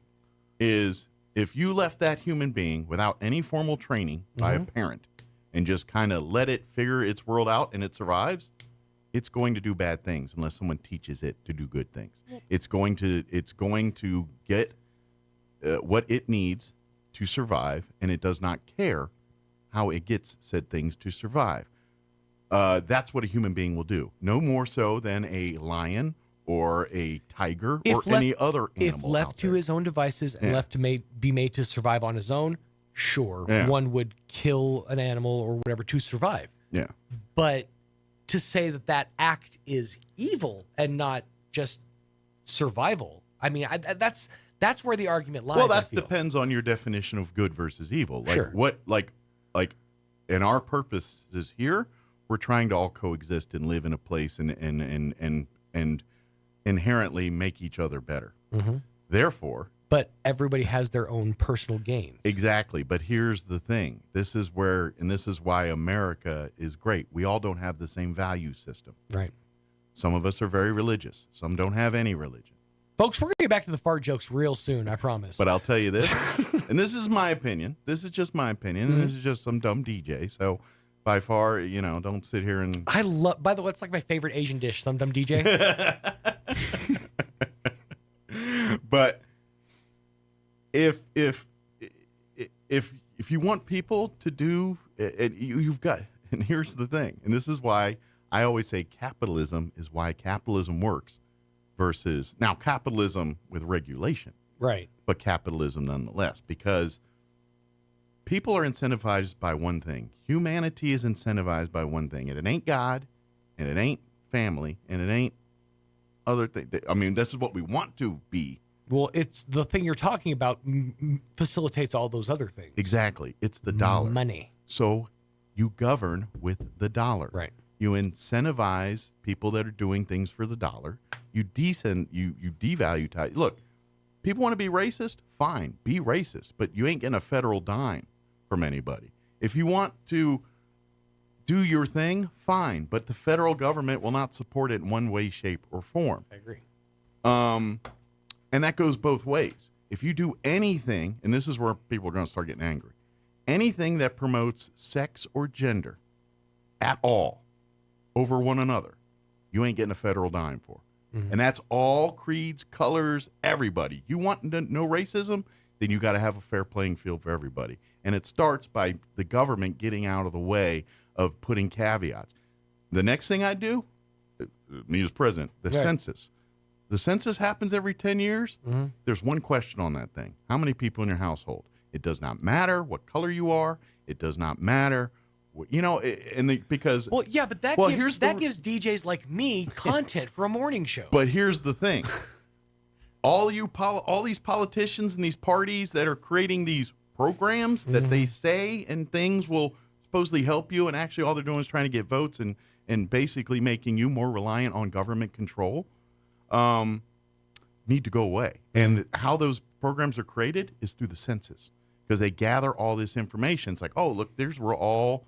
is if you left that human being without any formal training by a parent and just kind of let it figure its world out and it survives, it's going to do bad things unless someone teaches it to do good things. It's going to get what it needs to survive, and it does not care how it gets said things to survive. That's what a human being will do. No more so than a lion or a tiger or any other animal. If left to his own devices and left to be made to survive on his own, sure, one would kill an animal or whatever to survive. Yeah. But to say that act is evil and not just survival, I mean, that's where the argument lies. Well, that depends on your definition of good versus evil. Like and our purpose is here, we're trying to all coexist and live in a place and inherently make each other better. Therefore, but everybody has their own personal gains. Exactly. But here's the thing. This is why America is great. We all don't have the same value system. Right. Some of us are very religious. Some don't have any religion. Folks, we're going to get back to the fart jokes real soon, I promise. But I'll tell you this, and this is my opinion. This is just my opinion. And this is just some dumb DJ. So by far, don't sit here and... By the way, it's like my favorite Asian dish, some dumb DJ. But if you want people to do, you've got, and here's the thing, and this is why I always say capitalism is why capitalism works versus, now capitalism with regulation. Right. But capitalism nonetheless, because people are incentivized by one thing. Humanity is incentivized by one thing, and it ain't God, and it ain't family, and it ain't other things. I mean, this is what we want to be. Well, it's the thing you're talking about facilitates all those other things. Exactly. It's the dollar. Money. So you govern with the dollar. Right. You incentivize people that are doing things for the dollar. You devalue. Look, people want to be racist? Fine, be racist, but you ain't getting a federal dime from anybody. If you want to do your thing, fine, but the federal government will not support it in one way, shape, or form. I agree. And that goes both ways. If you do anything, and this is where people are going to start getting angry, anything that promotes sex or gender at all over one another, you ain't getting a federal dime for. Mm-hmm. And that's all creeds, colors, everybody. You want no racism, then you got to have a fair playing field for everybody. And it starts by the government getting out of the way of putting caveats. The next thing I do, me as president, the census. The census happens every 10 years. Mm-hmm. There's one question on that thing. How many people in your household? It does not matter what color you are. It does not matter. Because well, yeah, but that gives DJs like me content for a morning show. But here's the thing: all these politicians and these parties that are creating these programs that they say and things will supposedly help you, and actually all they're doing is trying to get votes and basically making you more reliant on government control, need to go away. And how those programs are created is through the census, because they gather all this information. It's like, oh, look, there's where all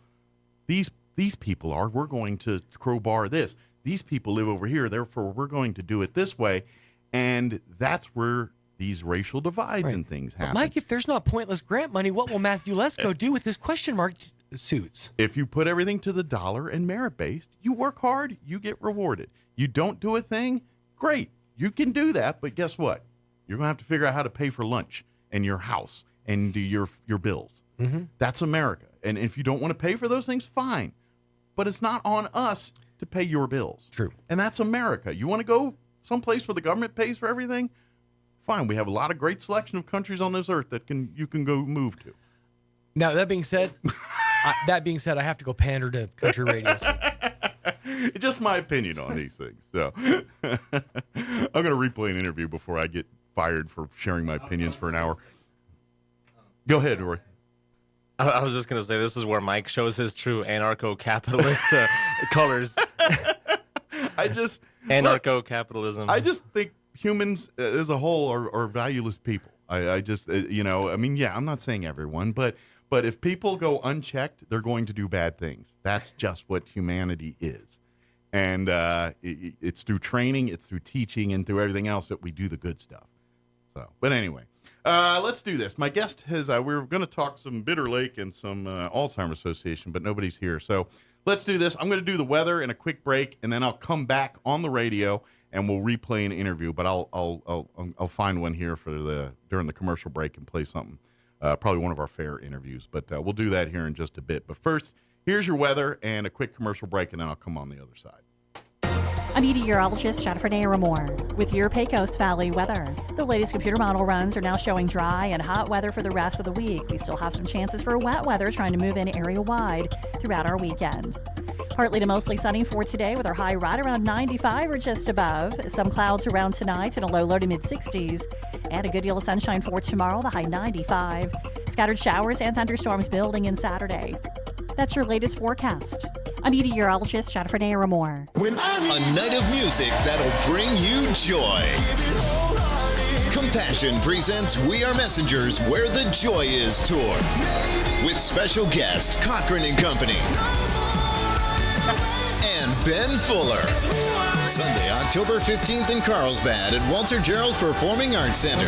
these people are. We're going to crowbar this. These people live over here, therefore we're going to do it this way. And that's where these racial divides and things happen. But Mike, if there's not pointless grant money, what will Matthew Lesko do with his question mark suits? If you put everything to the dollar and merit-based, you work hard, you get rewarded. You don't do a thing, great. You can do that, but guess what? You're going to have to figure out how to pay for lunch and your house and do your bills. Mm-hmm. That's America. And if you don't want to pay for those things, fine. But it's not on us to pay your bills. True. And that's America. You want to go someplace where the government pays for everything? Fine. We have a lot of great selection of countries on this earth that you can go move to. Now, that being said, I have to go pander to country radios. Just my opinion on these things. So I'm going to replay an interview before I get fired for sharing my opinions for an hour. Go ahead, Rory. I was just going to say, this is where Mike shows his true anarcho-capitalist colors. Anarcho-capitalism. I just think humans as a whole are valueless people. I just, I'm not saying everyone, but if people go unchecked, they're going to do bad things. That's just what humanity is. And it's through training, it's through teaching, and through everything else that we do the good stuff. So, but anyway. Let's do this. My guest has, we were going to talk some Bitter Lake and some Alzheimer's Association, but nobody's here. So let's do this. I'm going to do the weather in a quick break, and then I'll come back on the radio and we'll replay an interview. But I'll find one here for during the commercial break and play something. Probably one of our fair interviews, but we'll do that here in just a bit. But first, here's your weather and a quick commercial break, and then I'll come on the other side. I'm meteorologist Jennifer Naramore with your Pecos Valley weather. The latest computer model runs are now showing dry and hot weather for the rest of the week. We still have some chances for wet weather trying to move in area-wide throughout our weekend. Partly to mostly sunny for today with our high right around 95 or just above. Some clouds around tonight and a low to mid-60s. And a good deal of sunshine for tomorrow, the high 95. Scattered showers and thunderstorms building in Saturday. That's your latest forecast. I'm meteorologist Jennifer Naramore. A night of music that'll bring you joy. Compassion presents We Are Messengers Where the Joy Is tour with special guest Cochran and Company and Ben Fuller. Sunday, October 15th in Carlsbad at Walter Gerald's Performing Arts Center.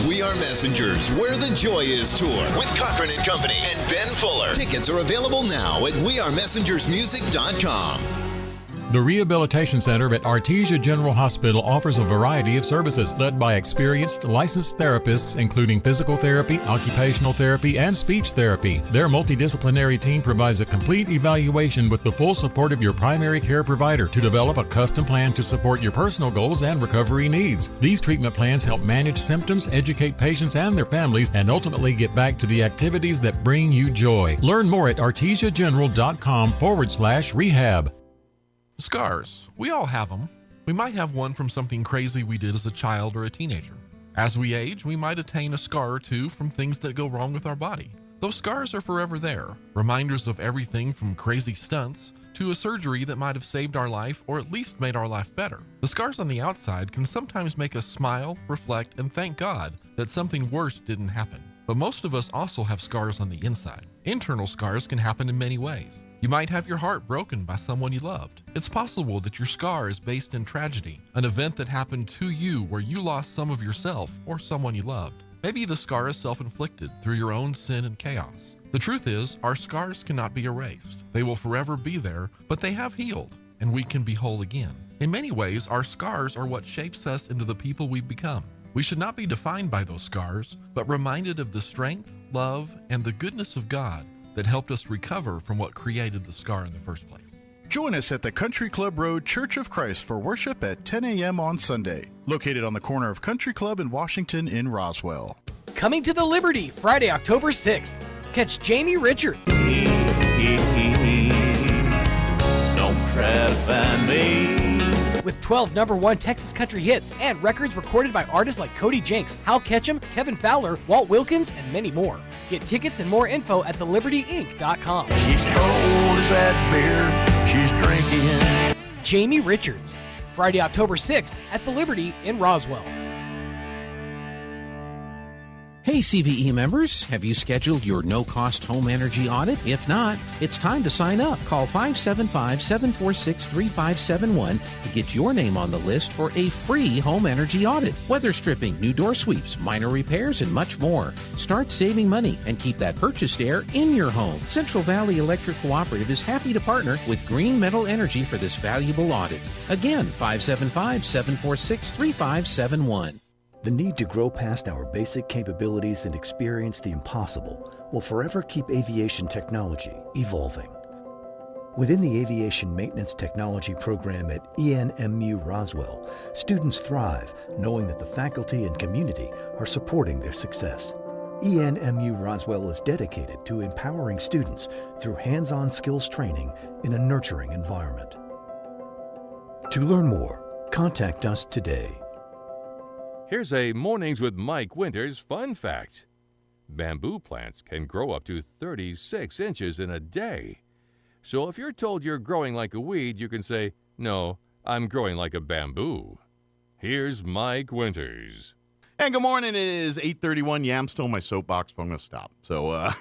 We Are Messengers Where the Joy Is tour with Cochran and Company and Ben Fuller. Tickets are available now at wearemessengersmusic.com. The Rehabilitation Center at Artesia General Hospital offers a variety of services led by experienced licensed therapists, including physical therapy, occupational therapy, and speech therapy. Their multidisciplinary team provides a complete evaluation with the full support of your primary care provider to develop a custom plan to support your personal goals and recovery needs. These treatment plans help manage symptoms, educate patients and their families, and ultimately get back to the activities that bring you joy. Learn more at artesiageneral.com/rehab. Scars. We all have them. We might have one from something crazy we did as a child or a teenager. As we age, we might attain a scar or two from things that go wrong with our body. Those scars are forever there, reminders of everything from crazy stunts to a surgery that might have saved our life or at least made our life better. The scars on the outside can sometimes make us smile, reflect, and thank God that something worse didn't happen. But most of us also have scars on the inside. Internal scars can happen in many ways. You might have your heart broken by someone you loved. It's possible that your scar is based in tragedy, an event that happened to you where you lost some of yourself or someone you loved. Maybe the scar is self-inflicted through your own sin and chaos. The truth is, our scars cannot be erased. They will forever be there, but they have healed, and we can be whole again. In many ways, our scars are what shapes us into the people we've become. We should not be defined by those scars, but reminded of the strength, love, and the goodness of God that helped us recover from what created the scar in the first place. Join us at the Country Club Road Church of Christ for worship at 10 a.m. on Sunday, located on the corner of Country Club and Washington in Roswell. Coming to the Liberty, Friday, October 6th. Catch Jamie Richards. Don't try to find me. With 12 #1 Texas country hits and records recorded by artists like Cody Jinks, Hal Ketchum, Kevin Fowler, Walt Wilkins, and many more. Get tickets and more info at thelibertyinc.com. She's cold as that beer she's drinking. Jamie Richards, Friday, October 6th at the Liberty in Roswell. Hey CVE members, have you scheduled your no-cost home energy audit? If not, it's time to sign up. Call 575-746-3571 to get your name on the list for a free home energy audit. Weather stripping, new door sweeps, minor repairs, and much more. Start saving money and keep that purchased air in your home. Central Valley Electric Cooperative is happy to partner with Green Metal Energy for this valuable audit. Again, 575-746-3571. The need to grow past our basic capabilities and experience the impossible will forever keep aviation technology evolving. Within the Aviation Maintenance Technology program at ENMU Roswell, students thrive knowing that the faculty and community are supporting their success. ENMU Roswell is dedicated to empowering students through hands-on skills training in a nurturing environment. To learn more, contact us today. Here's a Mornings with Mike Winters fun fact. Bamboo plants can grow up to 36 inches in a day. So if you're told you're growing like a weed, you can say, "No, I'm growing like a bamboo." Here's Mike Winters. And good morning. It is 8:31. Yeah, I'm still in my soapbox, but I'm going to stop. So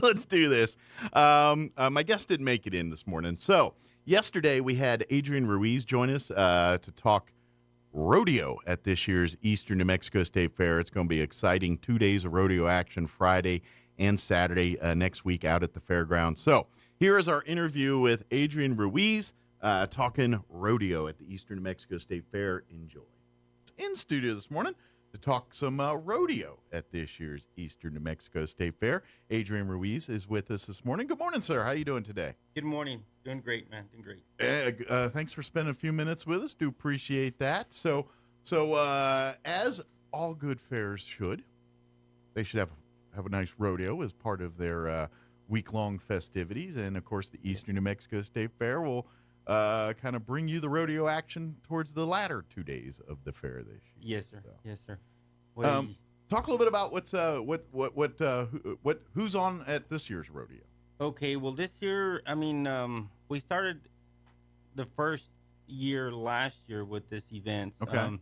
let's do this. My guest didn't make it in this morning. So yesterday we had Adrian Ruiz join us to talk rodeo at this year's Eastern New Mexico State Fair. It's going to be exciting. 2 days of rodeo action, Friday and Saturday next week out at the fairgrounds. So here is our interview with Adrian Ruiz talking rodeo at the Eastern New Mexico State Fair. Enjoy. In studio this morning to talk some rodeo at this year's Eastern New Mexico State Fair. Adrian Ruiz is with us this morning. Good morning, sir. How are you doing today? Good morning. Doing great, man. Doing great. Thanks for spending a few minutes with us. Do appreciate that. So as all good fairs should, they should have a nice rodeo as part of their week-long festivities. And, of course, the Eastern New Mexico State Fair will kind of bring you the rodeo action towards the latter 2 days of the fair this year. Yes, sir. So. Yes, sir. Well, talk a little bit about who's on at this year's rodeo. Okay, well, this year, we started the first year last year with this event. Okay.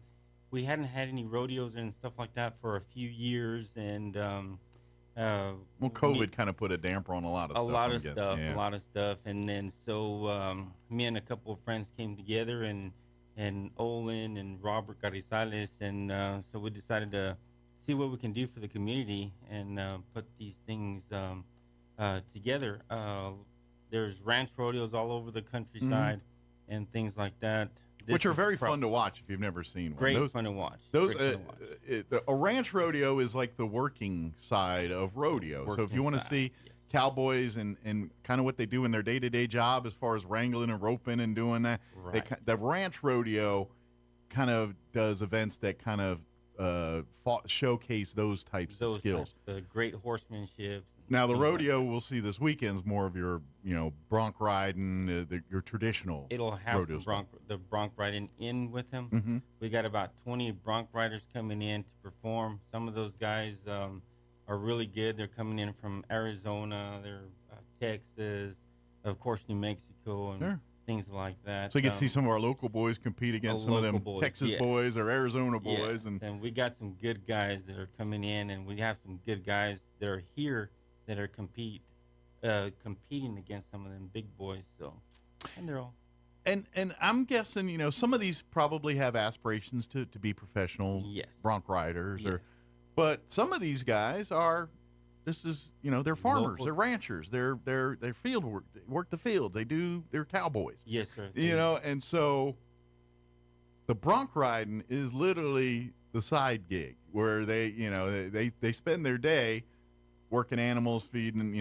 We hadn't had any rodeos and stuff like that for a few years, and COVID kind of put a damper on a lot of stuff. A lot of stuff, and then so me and a couple of friends came together, and Olin and Robert Garizales, and so we decided to see what we can do for the community and put these things together. There's ranch rodeos all over the countryside and things like that. Which are very fun to watch if you've never seen one. Great fun to watch. A ranch rodeo is like the working side of rodeo. So if you want to see cowboys and kind of what they do in their day-to-day job as far as wrangling and roping and doing that, the ranch rodeo kind of does events that kind of showcase those types of skills. The great horsemanship and Now the rodeo we'll see this weekend is more of your, bronc riding, your traditional. It'll have rodeo some the bronc riding in with him. Mhm. We got about 20 bronc riders coming in to perform. Some of those guys are really good. They're coming in from Arizona, they're Texas, of course New Mexico, and Sure. things like that. So you get to see some of our local boys compete against some of them boys, Texas yes. boys or Arizona boys, Yes, and we got some good guys that are coming in, and we have some good guys that are here that are competing against some of them big boys. So, and they're all. And I'm guessing, some of these probably have aspirations to be professional bronc riders, but some of these guys are. This is, they're farmers, Local. they're ranchers, they're field work, they work the fields, they're cowboys. Yes, sir. And so the bronc riding is literally the side gig where they spend their day working animals, feeding,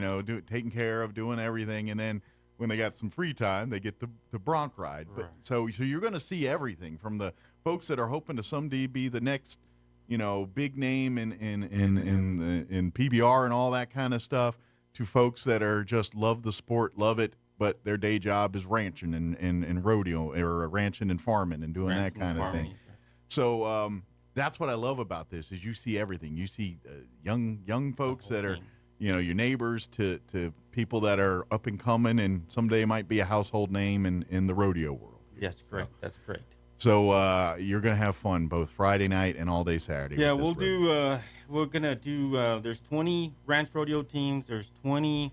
taking care of, doing everything, and then when they got some free time, they get the bronc ride. Right. But so you're going to see everything from the folks that are hoping to someday be the next big name in PBR and all that kind of stuff, to folks that are just love the sport, love it, but their day job is ranching and rodeo, or ranching and farming and doing that kind of thing. So that's what I love about this is you see everything. You see young folks that are, your neighbors to people that are up and coming, and someday might be a household name in the rodeo world. Yes, correct. That's correct. So you're going to have fun both Friday night and all day Saturday. Yeah, we'll do. We're gonna do. There's 20 ranch rodeo teams. There's 20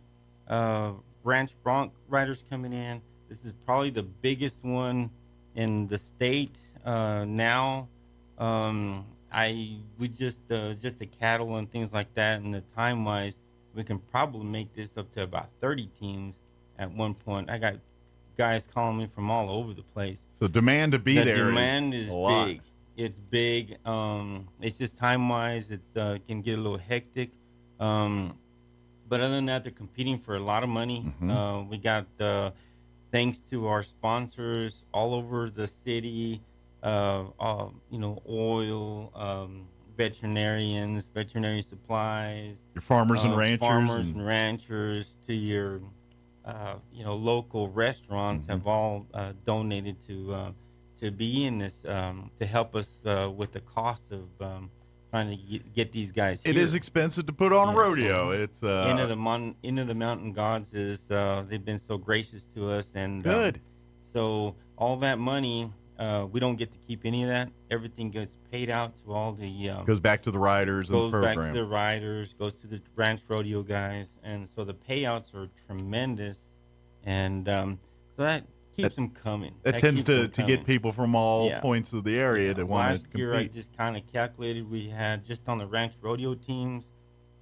ranch bronc riders coming in. This is probably the biggest one in the state now. We just the cattle and things like that, and the time wise, we can probably make this up to about 30 teams at one point. I got guys calling me from all over the place. So demand to be there. The demand is a lot. big. It's big. It's just time wise, it's can get a little hectic. But other than that, they're competing for a lot of money. We got thanks to our sponsors all over the city. Oil, veterinary supplies, your farmers and ranchers, to your local restaurants have all donated to be in this, to help us with the cost of trying to get these guys here. It is expensive to put on a rodeo. It's Into the Mountain Gods is they've been so gracious to us, and good. So all that money, we don't get to keep any of that. Everything gets paid out to all the goes back to the riders and the program. Goes back to the riders, goes to the ranch rodeo guys, and so the payouts are tremendous, and so that keeps them coming. That tends to get people from all points of the area to want to Last compete. year, I just kind of calculated, we had just on the ranch rodeo teams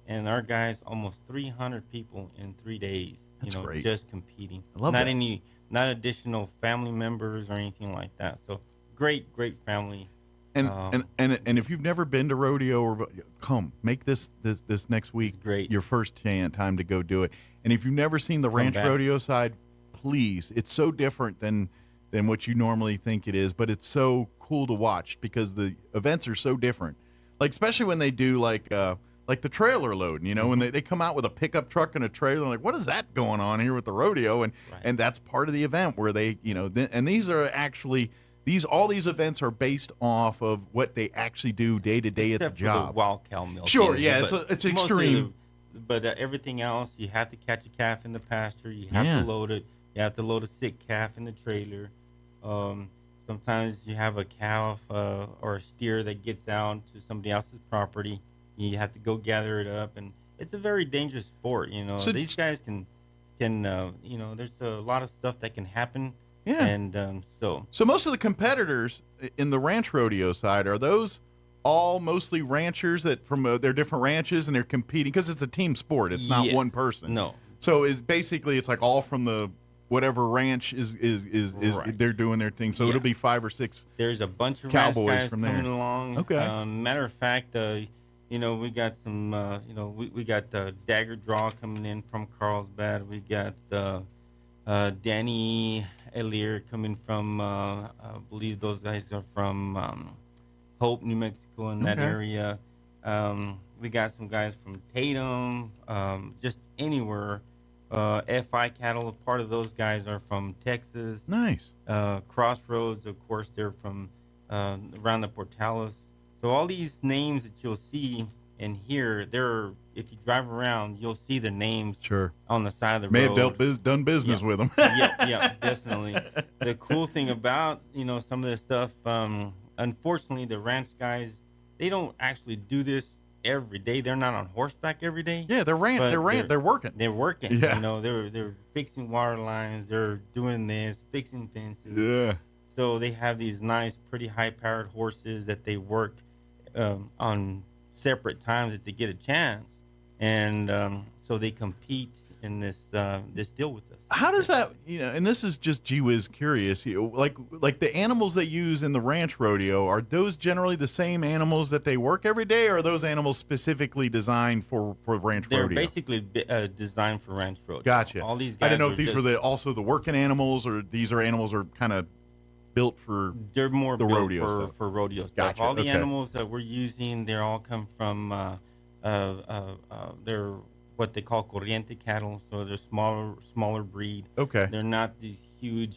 and our guys almost 300 people in 3 days. That's great. Just competing. I love that. Not additional family members or anything like that. So great family. And if you've never been to rodeo, or come make this next week your first time to go do it. And if you've never seen the ranch rodeo side, please, it's so different than what you normally think it is, but it's so cool to watch because the events are so different. Like especially when they do like the trailer loading, when they come out with a pickup truck and a trailer, like what is that going on here with the rodeo? And that's part of the event where they, and these are actually all these events are based off of what they actually do day to day at the job. For the wild cow milking. Sure, yeah, it's extreme. But everything else, you have to catch a calf in the pasture. You have to load it. You have to load a sick calf in the trailer. Sometimes you have a calf or a steer that gets out to somebody else's property. You have to go gather it up, and it's a very dangerous sport. So these guys can there's a lot of stuff that can happen. Yeah. And so most of the competitors in the ranch rodeo side, are those all mostly ranchers that from their different ranches, and they're competing because it's a team sport. It's not one person. No. So it's like all from the whatever ranch is Right. they're doing their thing. So it'll be 5 or 6. There's a bunch of cowboys ranch guys from there coming along. Okay. Matter of fact, we got some. We got Dagger Draw coming in from Carlsbad. We got Danny Elier coming from. I believe those guys are from Hope, New Mexico, in that area. We got some guys from Tatum, just anywhere. FI Cattle, part of those guys are from Texas. Nice. Crossroads, of course, they're from around the Portales. So all these names that you'll see and hear, if you drive around, you'll see the names on the side of the road. May have done business with them. yeah, definitely. The cool thing about, some of this stuff, unfortunately, the ranch guys, they don't actually do this every day. They're not on horseback every day. Yeah, they're working. They're working. Yeah. They're fixing water lines. They're doing this, fixing fences. Yeah. So they have these nice, pretty high-powered horses that they work on separate times that they get a chance, and so they compete in this deal with us. How does that, and this is just gee whiz curious, like the animals they use in the ranch rodeo, are those generally the same animals that they work every day, or are those animals specifically designed for ranch rodeo? They're basically designed for ranch rodeo. Gotcha. All these guys I didn't know if these were also the working animals, or these are animals are kind of built for they're more the built rodeo stuff. for rodeo stuff. Gotcha. All the Okay. animals that we're using, they all come from they're what they call corriente cattle, so they're smaller breed. Okay. They're not these huge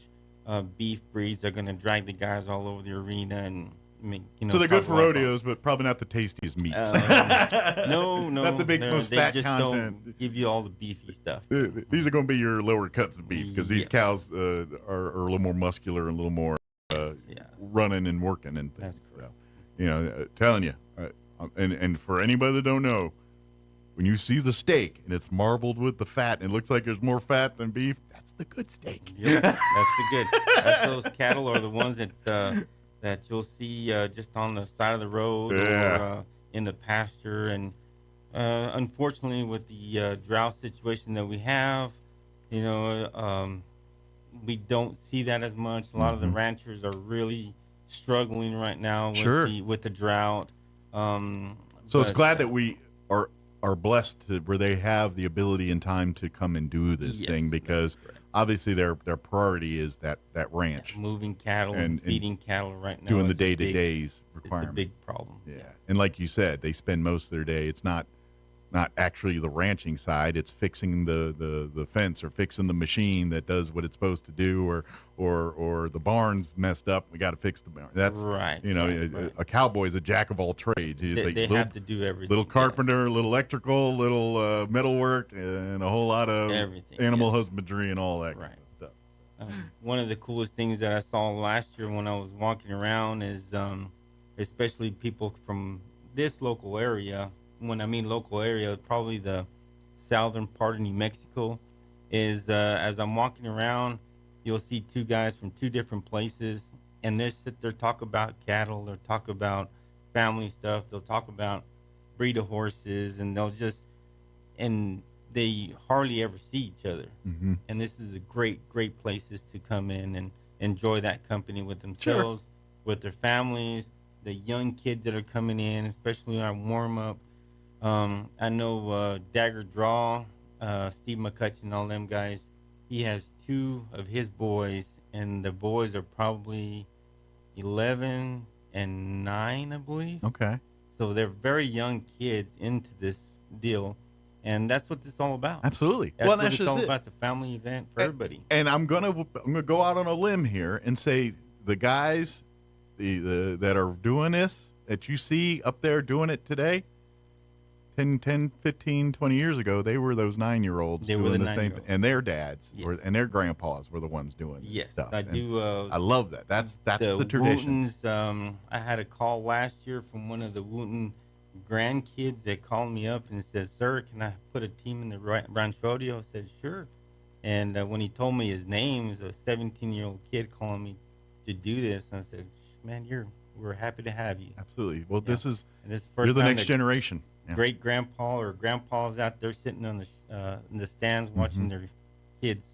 beef breeds that are going to drag the guys all over the arena and make, So they're good cause for a lot of rodeos, but probably not the tastiest meats. No, not the big most they fat just content. don't give you all the beefy stuff. These are going to be your lower cuts of beef, because these cows are a little more muscular and a little more running and working and things. So, telling you, and for anybody that don't know, when you see the steak and it's marbled with the fat and it looks like there's more fat than beef, that's the good steak. Yeah, that's the good. That's those cattle are the ones that you'll see just on the side of the road or in the pasture. And unfortunately, with the drought situation that we have, we don't see that as much. A lot of the ranchers are really struggling right now with the drought. So it's glad that we are blessed to where they have the ability and time to come and do this thing, because obviously their priority is that ranch. Moving cattle and feeding cattle right now. Doing the day-to-days requirement. It's a big problem. Yeah. And like you said, they spend most of their day, it's not actually the ranching side, it's fixing the fence or fixing the machine that does what it's supposed to do, or the barn's messed up, we got to fix the barn. That's right. A cowboy's a jack of all trades. He's They have to do everything. Little carpenter, little electrical, little metalwork, and a whole lot of animal husbandry and all that kind of stuff. One of the coolest things that I saw last year when I was walking around is especially people from this local area. When I mean local area, probably the southern part of New Mexico, is as I'm walking around, you'll see two guys from two different places, and they sit there, talk about cattle, they'll talk about family stuff, they'll talk about breed of horses, and they hardly ever see each other. Mm-hmm. And this is a great places to come in and enjoy that company with themselves, with their families, the young kids that are coming in, especially our warm-up. I know Dagger Draw, Steve McCutcheon, all them guys, he has two of his boys, and the boys are probably 11 and 9, I believe. Okay. So they're very young kids into this deal, and that's what it's all about. Absolutely. That's Well, what that's it's just all it. about. It's a family event for everybody. And I'm gonna go out on a limb here and say the guys that are doing this, that you see up there doing it today, 10, 15, 20 years ago, they were those 9-year-olds They were doing the the same 9-year-olds. thing, and their dads Yes. and their grandpas were the ones doing Yes, stuff. I And do. I love that. That's the tradition. Wootons, I had a call last year from one of the Wooten grandkids that called me up and said, "Sir, can I put a team in the ranch rodeo?" I said, "Sure." And when he told me his name, is a 17-year-old kid calling me to do this, and I said, "Man, we're happy to have you." Absolutely. Well, this is And this is you're the time next generation. Yeah. Great grandpa or grandpa's out there sitting on in the stands watching their kids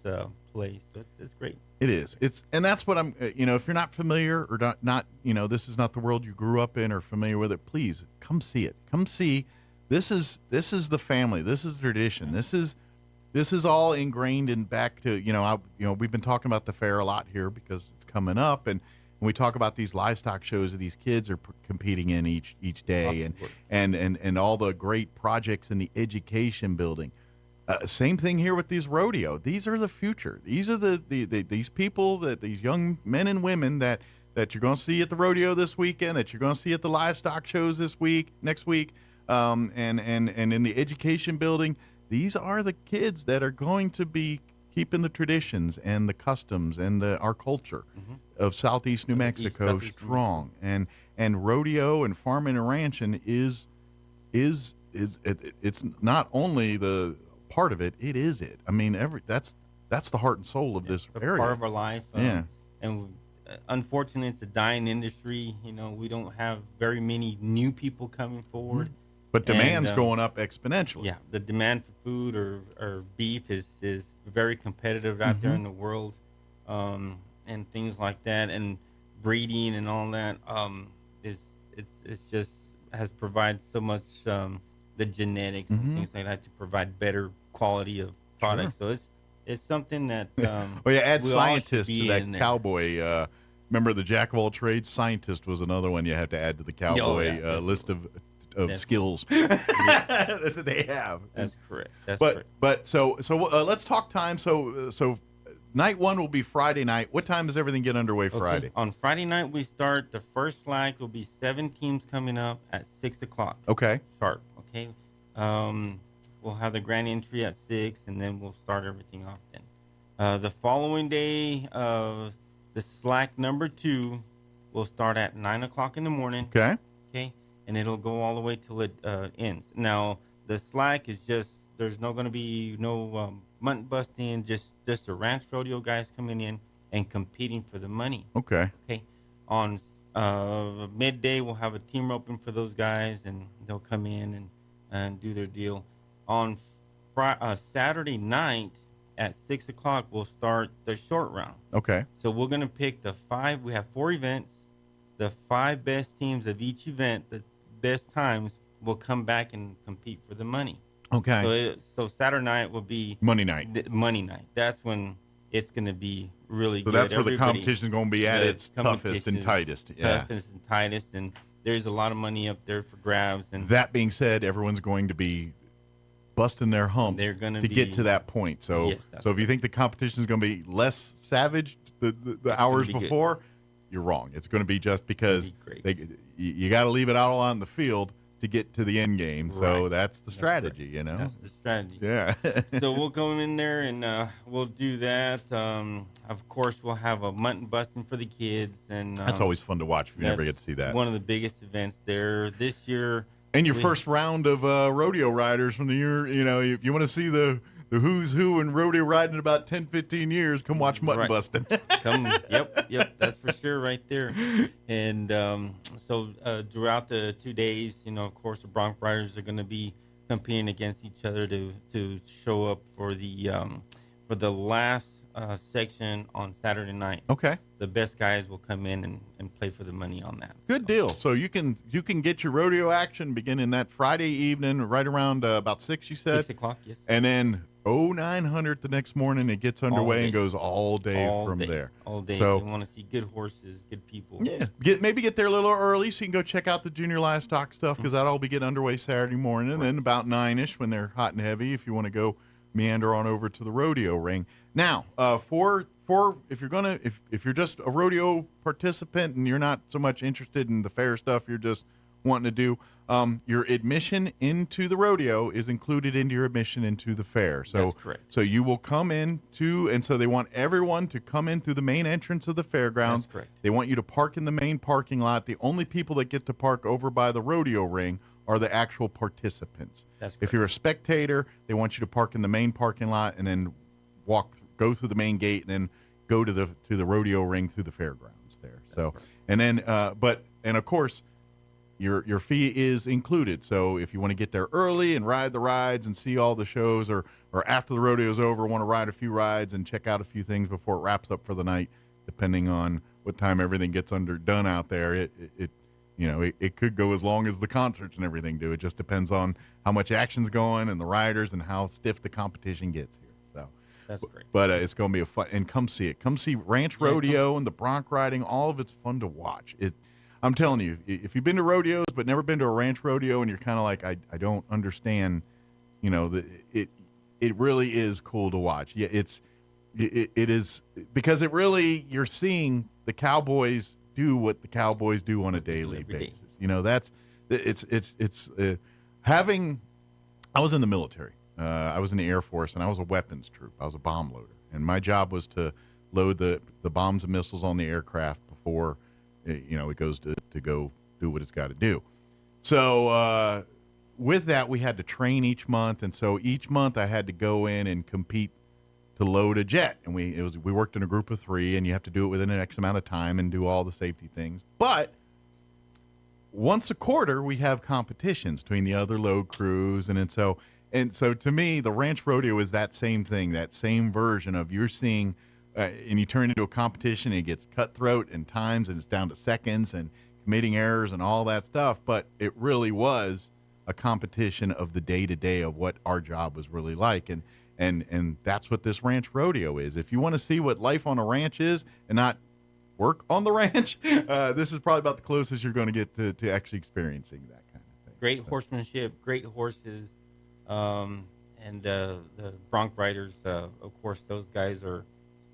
play. So it's great. It is. And that's what I'm. If you're not familiar or not, this is not the world you grew up in or familiar with it. Please come see it. Come see. This is the family. This is the tradition. This is all ingrained in back to we've been talking about the fair a lot here because it's coming up, and when we talk about these livestock shows that these kids are competing in each day, and all the great projects in the education building. Same thing here with these rodeo. These are the future. These are these people, that these young men and women that you're going to see at the rodeo this weekend, that you're going to see at the livestock shows next week, and in the education building. These are the kids that are going to be keeping the traditions and the customs and our culture of Southeast New Mexico strong. And rodeo and farming and ranching is it's not only the part of it, it is it. I mean, that's the heart and soul of this area. Part of our life. Yeah. And unfortunately, it's a dying industry. You know, we don't have very many new people coming forward. But demand's going up exponentially. Yeah, the demand for food or beef is very competitive out there in the world, and things like that, and breeding and all that. It's just has provided so much the genetics and things like that to provide better quality of products. So it's something that add scientist to that cowboy. Remember the jack of all trades? Scientist was another one you have to add to the cowboy list of skills that they have. That's correct. But so let's talk time. So night one will be Friday night. What time does everything get underway Friday? Okay. On Friday night we start. The first flag will be 7 teams coming up at 6 o'clock. Okay. Sharp. Okay. We'll have the grand entry at 6, and then we'll start everything off then. The following day, the slack number 2 will start at 9 o'clock in the morning. Okay. Okay. And it'll go all the way till it ends. Now, the slack is just, there's going to be no mutton busting, just the ranch rodeo guys coming in and competing for the money. Okay. Okay. On midday, we'll have a team roping for those guys, and they'll come in and do their deal. On Saturday night at 6 o'clock, we'll start the short round. Okay. So we're going to pick we have 4 events. The 5 best teams of each event, the best times, will come back and compete for the money. Okay. So Saturday night will be money night. Money night. That's when it's going to be really good. So that's where the competition is going to be at its toughest and tightest. Yeah. Toughest and tightest, and there's a lot of money up there for grabs. And that being said, everyone's going to be busting their humps to get to that point. So, so if you think the competition is going to be less savage the hours before, you're wrong. It's going to be just because you got to leave it all on the field to get to the end game. So that's the strategy, you know. That's the strategy. Yeah. So we'll go in there and we'll do that. Of course, we'll have a mutton busting for the kids, and that's always fun to watch if you never get to see that. One of the biggest events there this year. And your first round of rodeo riders from the year, you know, if you want to see the who's who in rodeo riding in about 10, 15 years, come watch mutton busting. Yep, that's for sure right there. And so throughout the 2 days, you know, of course, the bronc riders are going to be competing against each other to show up for the last section on Saturday night. Okay. The best guys will come in and play for the money on that. Good deal. So you can get your rodeo action beginning that Friday evening, right around about 6, you said? 6 o'clock, yes. And then 0900 the next morning, it gets underway and goes all day from there. All day. So you want to see good horses, good people. Yeah. Maybe get there a little early so you can go check out the junior livestock stuff, because that'll be getting underway Saturday morning. And then about 9-ish when they're hot and heavy, if you want to go meander on over to the rodeo ring. Now, for if you're just a rodeo participant and you're not so much interested in the fair stuff, you're just wanting to do, your admission into the rodeo is included into your admission into the fair. So that's correct. So you will come in and so they want everyone to come in through the main entrance of the fairgrounds. That's correct. They want you to park in the main parking lot. The only people that get to park over by the rodeo ring are the actual participants. That's correct. If you're a spectator, they want you to park in the main parking lot and then go through the main gate and then go to the rodeo ring through the fairgrounds there. So, and then, and of course, your fee is included. So if you want to get there early and ride the rides and see all the shows, or after the rodeo's over, want to ride a few rides and check out a few things before it wraps up for the night, depending on what time everything gets done out there, it could go as long as the concerts and everything do. It just depends on how much action's going and the riders and how stiff the competition gets here. So, That's great. But it's going to be a fun, and come see it. Come see ranch rodeo and the bronc riding. All of it's fun to watch. I'm telling you, if you've been to rodeos but never been to a ranch rodeo and you're kind of like, I don't understand, it really is cool to watch. Yeah, it is, because it really, you're seeing the cowboys do what the cowboys do on a daily basis. Having, I was in the military. I was in the Air Force, and I was a weapons troop. I was a bomb loader, and my job was to load the bombs and missiles on the aircraft before it goes to go do what it's got to do. So with that, we had to train each month, and so each month I had to go in and compete to load a jet. And we worked in a group of 3, and you have to do it within an X amount of time and do all the safety things. But once a quarter, we have competitions between the other load crews, and so to me, the ranch rodeo is that same thing, that same version of you're seeing, and you turn into a competition, and it gets cutthroat and times, and it's down to seconds and committing errors and all that stuff. But it really was a competition of the day-to-day of what our job was really like. And that's what this ranch rodeo is. If you want to see what life on a ranch is and not work on the ranch, this is probably about the closest you're going to get to actually experiencing that kind of thing. Great horsemanship, great horses, and the bronc riders, of course, those guys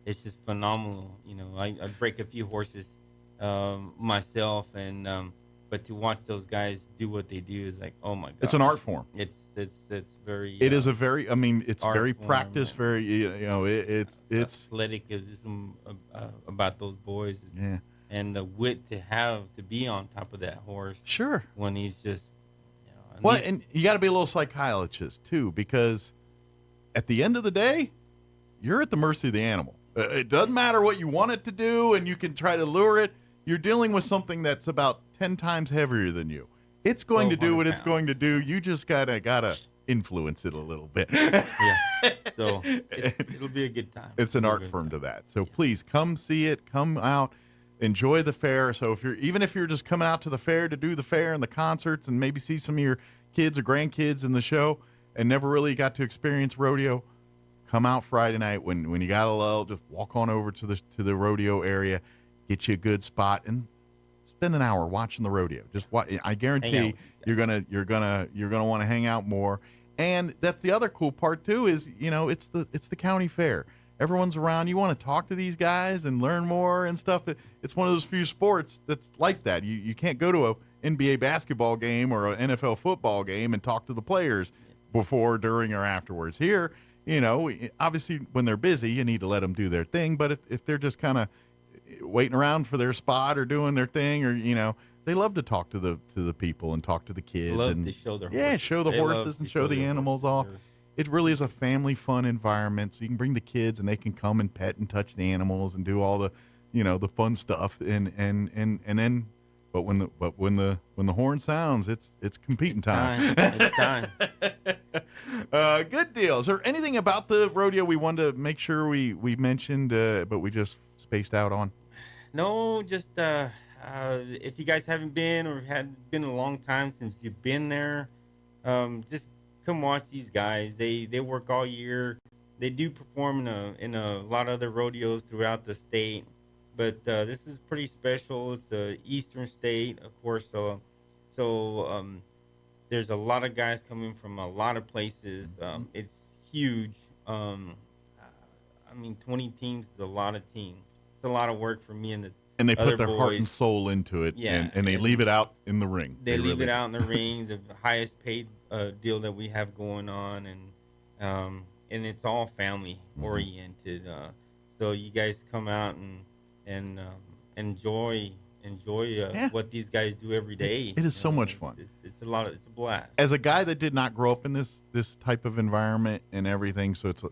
it's just phenomenal. I break a few horses myself, but to watch those guys do what they do is like, oh my god! It's an art form. It's very. It is a very. I mean, it's very form, practiced. Very. It's athleticism about those boys. Yeah. And the wit to be on top of that horse. Sure. When he's just. And you got to be a little psychologist too, because at the end of the day, you're at the mercy of the animal. It doesn't matter what you want it to do, and you can try to lure it. You're dealing with something that's about 10 times heavier than you. It's going to do what it's going to do. You just gotta influence it a little bit. Yeah. So it'll be a good time. It's an art form to that. So please come see it. Come out. Enjoy the fair. So if you're just coming out to the fair to do the fair and the concerts and maybe see some of your kids or grandkids in the show and never really got to experience rodeo, come out Friday night when you got a lull. Just walk on over to the rodeo area, get you a good spot, and spend an hour watching the rodeo. Just I guarantee you're gonna want to hang out more. And that's the other cool part too is it's the county fair. Everyone's around. You want to talk to these guys and learn more and stuff. It's one of those few sports that's like that. You can't go to a NBA basketball game or an NFL football game and talk to the players before, during, or afterwards. Here, obviously when they're busy, you need to let them do their thing. But if they're just kind of waiting around for their spot or doing their thing, or they love to talk to the people and talk to the kids. To show their horses. Yeah, show the horses and show the animals off. It really is a family fun environment. So you can bring the kids and they can come and pet and touch the animals and do all the, the fun stuff. And then, but when the horn sounds, it's competing time. It's time. Good deal. Is there anything about the rodeo we wanted to make sure we mentioned, but we just spaced out on? No, just if you guys haven't been or had been a long time since you've been there, just come watch these guys. They work all year. They do perform in a lot of other rodeos throughout the state, but this is pretty special. It's the eastern state, of course. So there's a lot of guys coming from a lot of places. It's huge. 20 teams is a lot of teams. It's a lot of work for me and the And they put other their boys. heart and soul into it, Yeah, and they leave it out in the ring. They leave it out in the ring, the highest paid deal that we have going on, and it's all family oriented. So you guys come out and enjoy what these guys do every day. It is so much fun. It's a blast. As a guy that did not grow up in this type of environment and everything, so it's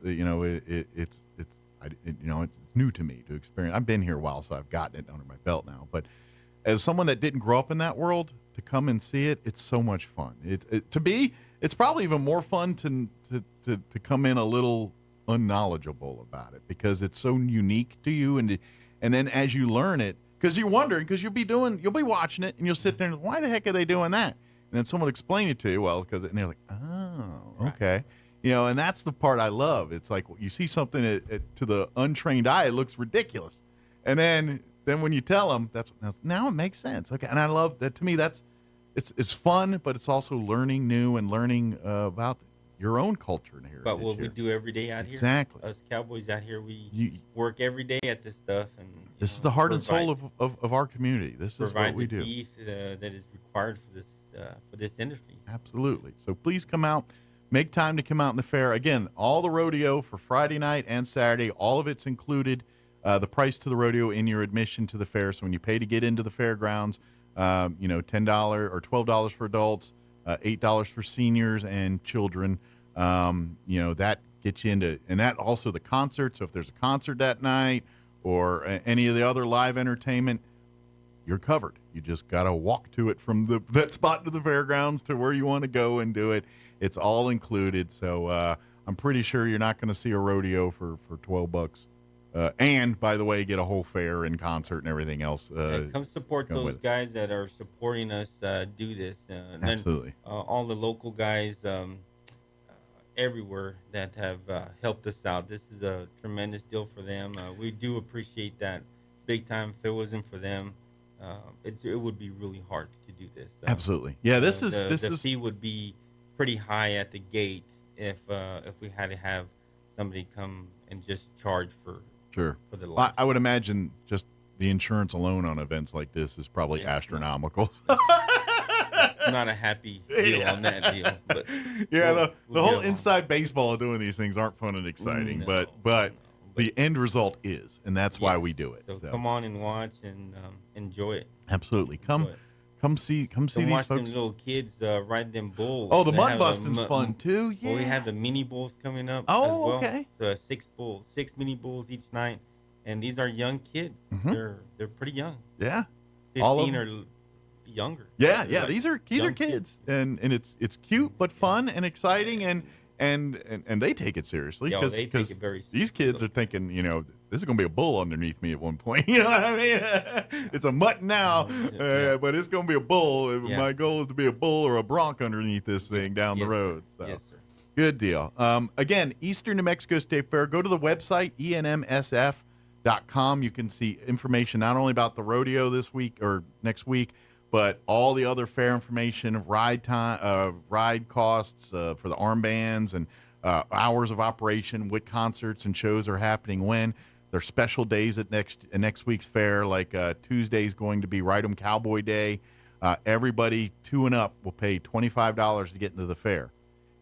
new to me to experience. I've been here a while, so I've gotten it under my belt now. But as someone that didn't grow up in that world, to come and see it, it's so much fun. It's probably even more fun to come in a little unknowledgeable about it because it's so unique to you, and then as you learn it, because you're wondering, because you'll be watching it and you'll sit there and, why the heck are they doing that? And then someone will explain it to you, and they're like, oh, okay. And that's the part I love. It's like you see something to the untrained eye, it looks ridiculous, and then when you tell them, now it makes sense. Okay, and I love that. To me, it's fun, but it's also learning new and learning about your own culture and heritage. But what we do every day out here, exactly. Us cowboys out here, we work every day at this stuff, and this is the heart and soul of our community. This is what we do. Provide the beef that is required for this industry. Absolutely. So please come out, make time to come out in the fair. Again, all the rodeo for Friday night and Saturday, all of it's included. The price to the rodeo in your admission to the fair. So when you pay to get into the fairgrounds, $10 or $12 for adults, $8 for seniors and children. That gets you into, and that also the concert. So if there's a concert that night or any of the other live entertainment, you're covered. You just got to walk to it from that spot to the fairgrounds to where you want to go and do it. It's all included. So I'm pretty sure you're not going to see a rodeo for $12. And by the way, get a whole fair and concert and everything else. Come support those guys that are supporting us do this. Absolutely. And, all the local guys everywhere that have helped us out. This is a tremendous deal for them. We do appreciate that big time. If it wasn't for them, it would be really hard to do this. Absolutely. Yeah, the fee would be pretty high at the gate if we had to have somebody come and just charge for. Sure. For the license. I would imagine just the insurance alone on events like this is probably astronomical. It's not a happy deal on that deal. But the whole inside baseball of doing these things aren't fun and exciting, but the end result is, and that's why we do it. So come on and watch and enjoy it. Absolutely. Come see these watch folks. Them little kids ride them bulls. Oh, the mud busting's fun too. Yeah. Well, we have the mini bulls coming up. Oh, as well. Okay. The 6 mini bulls each night, and these are young kids. Mm-hmm. They're pretty young. Yeah. 15 or younger. Yeah. They're These are kids, and it's cute but fun and exciting, and they take it seriously they take it very seriously. These kids are thinking, this is going to be a bull underneath me at one point. You know what I mean? It's a mutt now, but it's going to be a bull. Yeah. My goal is to be a bull or a bronc underneath this thing down the road. So. Yes, sir. Good deal. Again, Eastern New Mexico State Fair. Go to the website, enmsf.com. You can see information not only about the rodeo this week or next week, but all the other fair information, ride time, ride costs for the armbands and hours of operation, what concerts and shows are happening when. There's special days at next week's fair, like Tuesday is going to be Ride 'em Cowboy Day. Everybody 2 and up will pay $25 to get into the fair,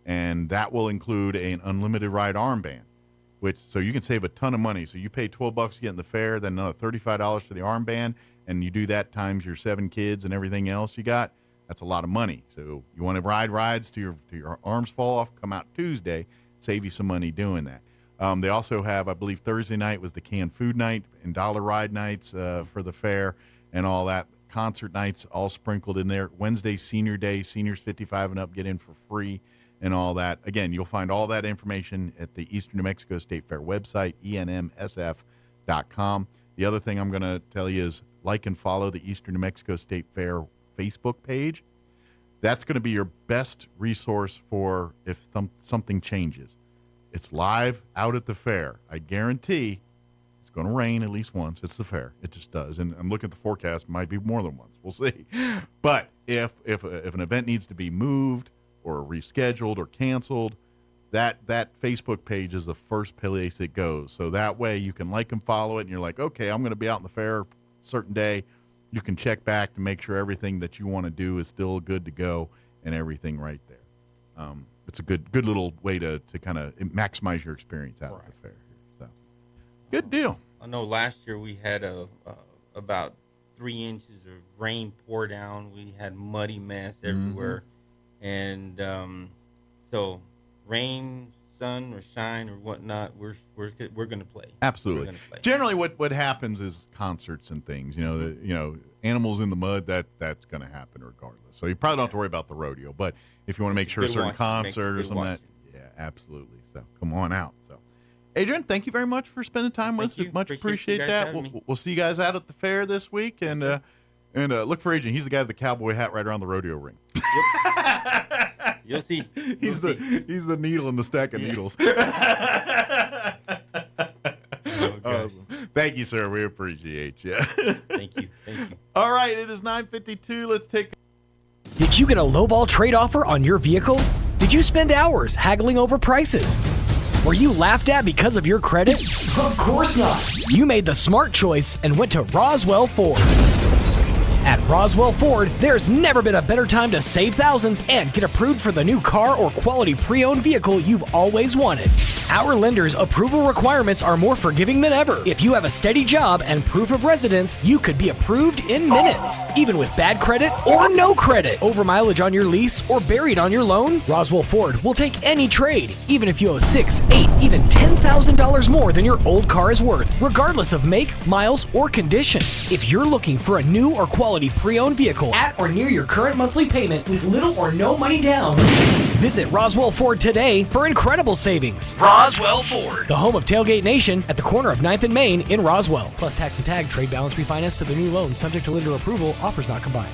and that will include an unlimited ride armband, so you can save a ton of money. So you pay $12 to get in the fair, then another $35 for the armband, and you do that times your 7 kids and everything else you got. That's a lot of money. So you want to ride rides to your arms fall off, come out Tuesday, save you some money doing that. They also have, I believe, Thursday night was the canned food night and dollar ride nights for the fair and all that. Concert nights all sprinkled in there. Wednesday, senior day, seniors 55 and up get in for free and all that. Again, you'll find all that information at the Eastern New Mexico State Fair website, enmsf.com. The other thing I'm going to tell you is like and follow the Eastern New Mexico State Fair Facebook page. That's going to be your best resource for if something changes. It's live out at the fair. I guarantee it's going to rain at least once. It's the fair. It just does. And I'm looking at the forecast. It might be more than once. We'll see. But if an event needs to be moved or rescheduled or canceled, that Facebook page is the first place it goes. So that way you can like and follow it, and you're like, okay, I'm going to be out in the fair a certain day. You can check back to make sure everything that you want to do is still good to go and everything right there. It's a good little way to kind of maximize your experience out at the fair. So, good deal. I know last year we had about 3 inches of rain pour down. We had muddy mess everywhere. And so rain, sun, or shine or whatnot, we're going to play. Absolutely. We're gonna play. Generally, what happens is concerts and things. Animals in the mud. That's going to happen regardless. So you probably don't have to worry about the rodeo. But if you want to make sure a certain concert or something, absolutely. So come on out. So, Adrian, thank you very much for spending time with us. Much appreciate that. We'll see you guys out at the fair this week, and look for Adrian. He's the guy with the cowboy hat right around the rodeo ring. You'll see. He's the needle in the stack of needles. Awesome. Thank you, sir. We appreciate you. Thank you. All right, it is 9:52. Let's take. Did you get a lowball trade offer on your vehicle? Did you spend hours haggling over prices? Were you laughed at because of your credit? Of course not. You made the smart choice and went to Roswell Ford. At Roswell Ford, there's never been a better time to save thousands and get approved for the new car or quality pre-owned vehicle you've always wanted. Our lenders' approval requirements are more forgiving than ever. If you have a steady job and proof of residence, you could be approved in minutes. Even with bad credit or no credit, over mileage on your lease, or buried on your loan, Roswell Ford will take any trade, even if you owe $6,000, $8,000, even $10,000 more than your old car is worth, regardless of make, miles, or condition. If you're looking for a new or quality pre-owned vehicle at or near your current monthly payment with little or no money down, visit Roswell Ford today for incredible savings. Roswell Ford, the home of Tailgate Nation at the corner of 9th and Main in Roswell. Plus tax and tag, trade balance refinance to the new loan, subject to lender approval, offers not combined.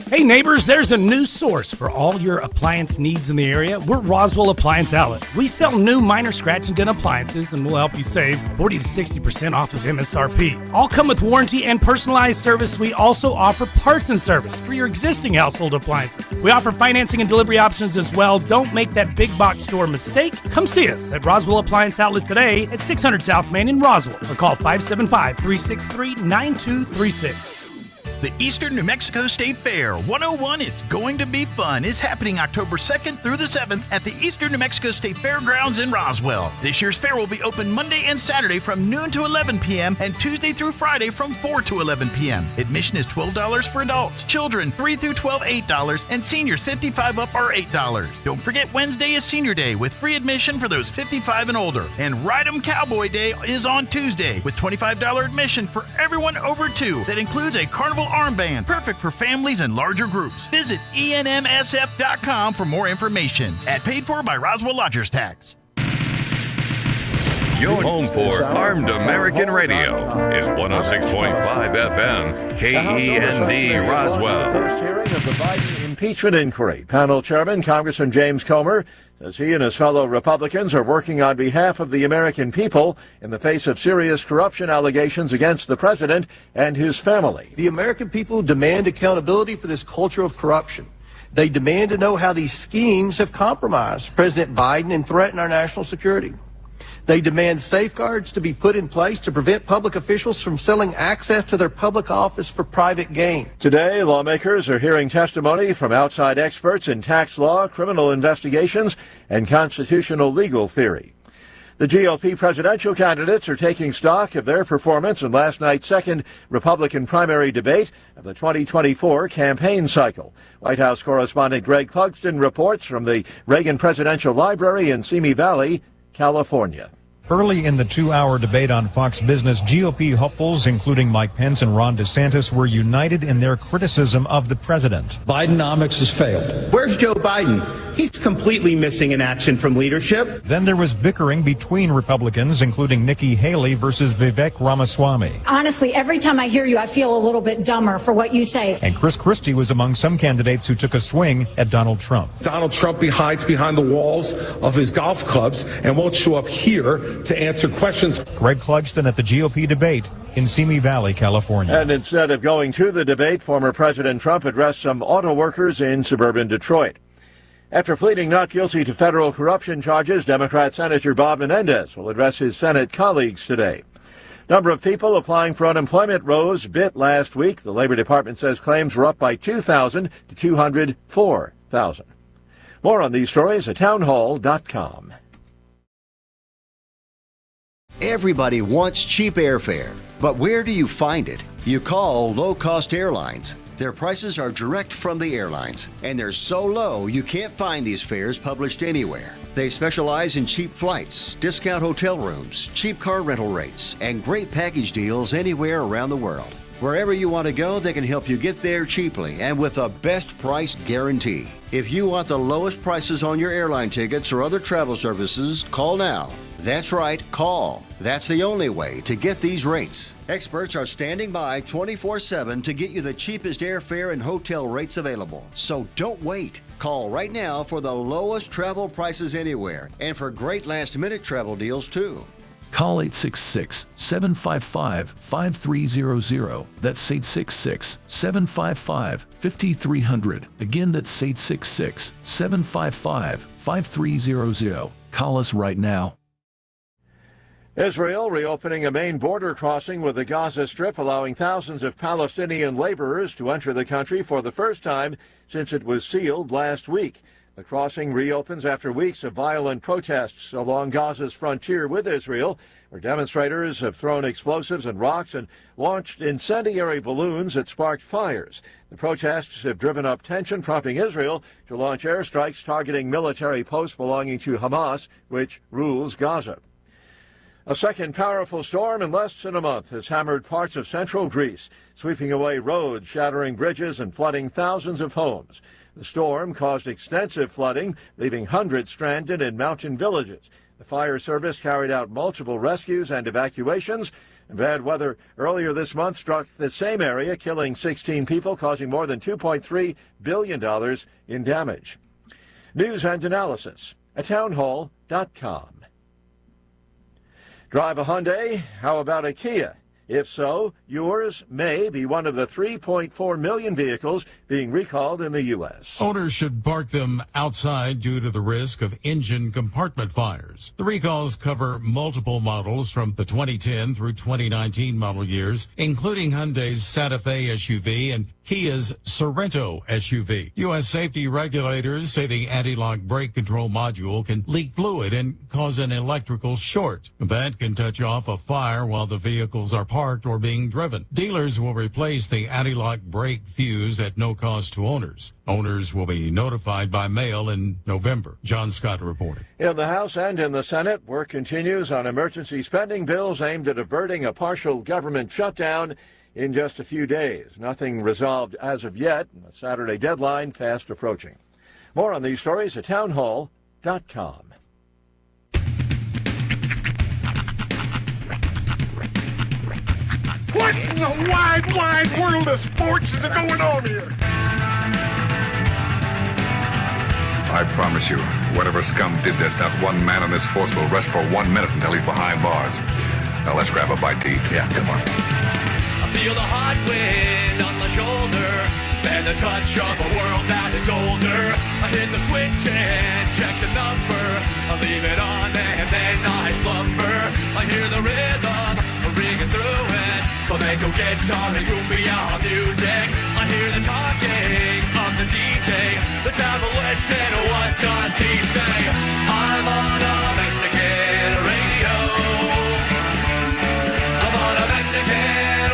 Hey neighbors, there's a new source for all your appliance needs in the area. We're Roswell Appliance Outlet. We sell new minor scratch and dent appliances, and we'll help you save 40 to 60% off of MSRP. All come with warranty and personalized service. We also offer parts and service for your existing household appliances. We offer financing and delivery options as well. Don't make that big box store mistake. Come see us at Roswell Appliance Outlet today at 600 South Main in Roswell, or call 575-363-9236. The Eastern New Mexico State Fair 101, It's Going to Be Fun, is happening October 2nd through the 7th at the Eastern New Mexico State Fairgrounds in Roswell. This year's fair will be open Monday and Saturday from noon to 11 p.m. and Tuesday through Friday from 4 to 11 p.m. Admission is $12 for adults. Children 3 through 12, $8, and seniors 55 up are $8. Don't forget Wednesday is Senior Day with free admission for those 55 and older. And Ride 'em Cowboy Day is on Tuesday with $25 admission for everyone over 2. That includes a carnival armband, perfect for families and larger groups. Visit enmsf.com for more information. Paid for by Roswell Lodgers Tax. Your home for Armed American Radio is 106.5 FM, KEND Roswell. First hearing of the Biden impeachment inquiry. Panel Chairman Congressman James Comer says he and his fellow Republicans are working on behalf of the American people in the face of serious corruption allegations against the president and his family. The American people demand accountability for this culture of corruption. They demand to know how these schemes have compromised President Biden and threatened our national security. They demand safeguards to be put in place to prevent public officials from selling access to their public office for private gain. Today, lawmakers are hearing testimony from outside experts in tax law, criminal investigations, and constitutional legal theory. The GOP presidential candidates are taking stock of their performance in last night's second Republican primary debate of the 2024 campaign cycle. White House correspondent Greg Clugston reports from the Reagan Presidential Library in Simi Valley, California. Early in the 2-hour debate on Fox Business, GOP hopefuls, including Mike Pence and Ron DeSantis, were united in their criticism of the president. Bidenomics has failed. Where's Joe Biden? He's completely missing in action from leadership. Then there was bickering between Republicans, including Nikki Haley versus Vivek Ramaswamy. Honestly, every time I hear you, I feel a little bit dumber for what you say. And Chris Christie was among some candidates who took a swing at Donald Trump. Donald Trump hides behind the walls of his golf clubs and won't show up here to answer questions. Greg Clugston at the GOP debate in Simi Valley, California. And instead of going to the debate, former President Trump addressed some auto workers in suburban Detroit. After pleading not guilty to federal corruption charges, Democrat Senator Bob Menendez will address his Senate colleagues today. Number of people applying for unemployment rose a bit last week. The Labor Department says claims were up by 2,000 to 204,000. More on these stories at townhall.com. Everybody wants cheap airfare, but where do you find it? You call Low Cost Airlines. Their prices are direct from the airlines, and they're so low you can't find these fares published anywhere. They specialize in cheap flights, discount hotel rooms, cheap car rental rates, and great package deals anywhere around the world. Wherever you want to go, they can help you get there cheaply and with a best price guarantee. If you want the lowest prices on your airline tickets or other travel services, call now. That's right, call. That's the only way to get these rates. Experts are standing by 24/7 to get you the cheapest airfare and hotel rates available. So don't wait. Call right now for the lowest travel prices anywhere and for great last-minute travel deals, too. Call 866-755-5300. That's 866-755-5300. Again, that's 866-755-5300. Call us right now. Israel reopening a main border crossing with the Gaza Strip, allowing thousands of Palestinian laborers to enter the country for the first time since it was sealed last week. The crossing reopens after weeks of violent protests along Gaza's frontier with Israel, where demonstrators have thrown explosives and rocks and launched incendiary balloons that sparked fires. The protests have driven up tension, prompting Israel to launch airstrikes targeting military posts belonging to Hamas, which rules Gaza. A second powerful storm in less than a month has hammered parts of central Greece, sweeping away roads, shattering bridges, and flooding thousands of homes. The storm caused extensive flooding, leaving hundreds stranded in mountain villages. The fire service carried out multiple rescues and evacuations. Bad weather earlier this month struck the same area, killing 16 people, causing more than $2.3 billion in damage. News and analysis at townhall.com. Drive a Hyundai? How about a Kia? If so, yours may be one of the 3.4 million vehicles being recalled in the U.S. Owners should park them outside due to the risk of engine compartment fires. The recalls cover multiple models from the 2010 through 2019 model years, including Hyundai's Santa Fe SUV and Kia's Sorento SUV. U.S. safety regulators say the anti-lock brake control module can leak fluid and cause an electrical short. That can touch off a fire while the vehicles are parked or being driven. Dealers will replace the anti-lock brake fuse at no cost to owners. Owners will be notified by mail in November. John Scott reporting. In the House and in the Senate, work continues on emergency spending bills aimed at averting a partial government shutdown in just a few days. Nothing resolved as of yet. A Saturday deadline fast approaching. More on these stories at townhall.com. What in the wide, wide world of sports is going on here? I promise you, whatever scum did this, not one man on this force will rest for 1 minute until he's behind bars. Now let's grab a bite to eat. Yeah, come on. I feel the hot wind on my shoulder and the touch of a world that is older. I hit the switch and check the number. I leave it on and then I slumber. I hear the rhythm ringing through it. Flamenco guitar and cumbia music. I hear the talking of the DJ. The travel listen, what does he say? I'm on a Mexican radio. I'm on a Mexican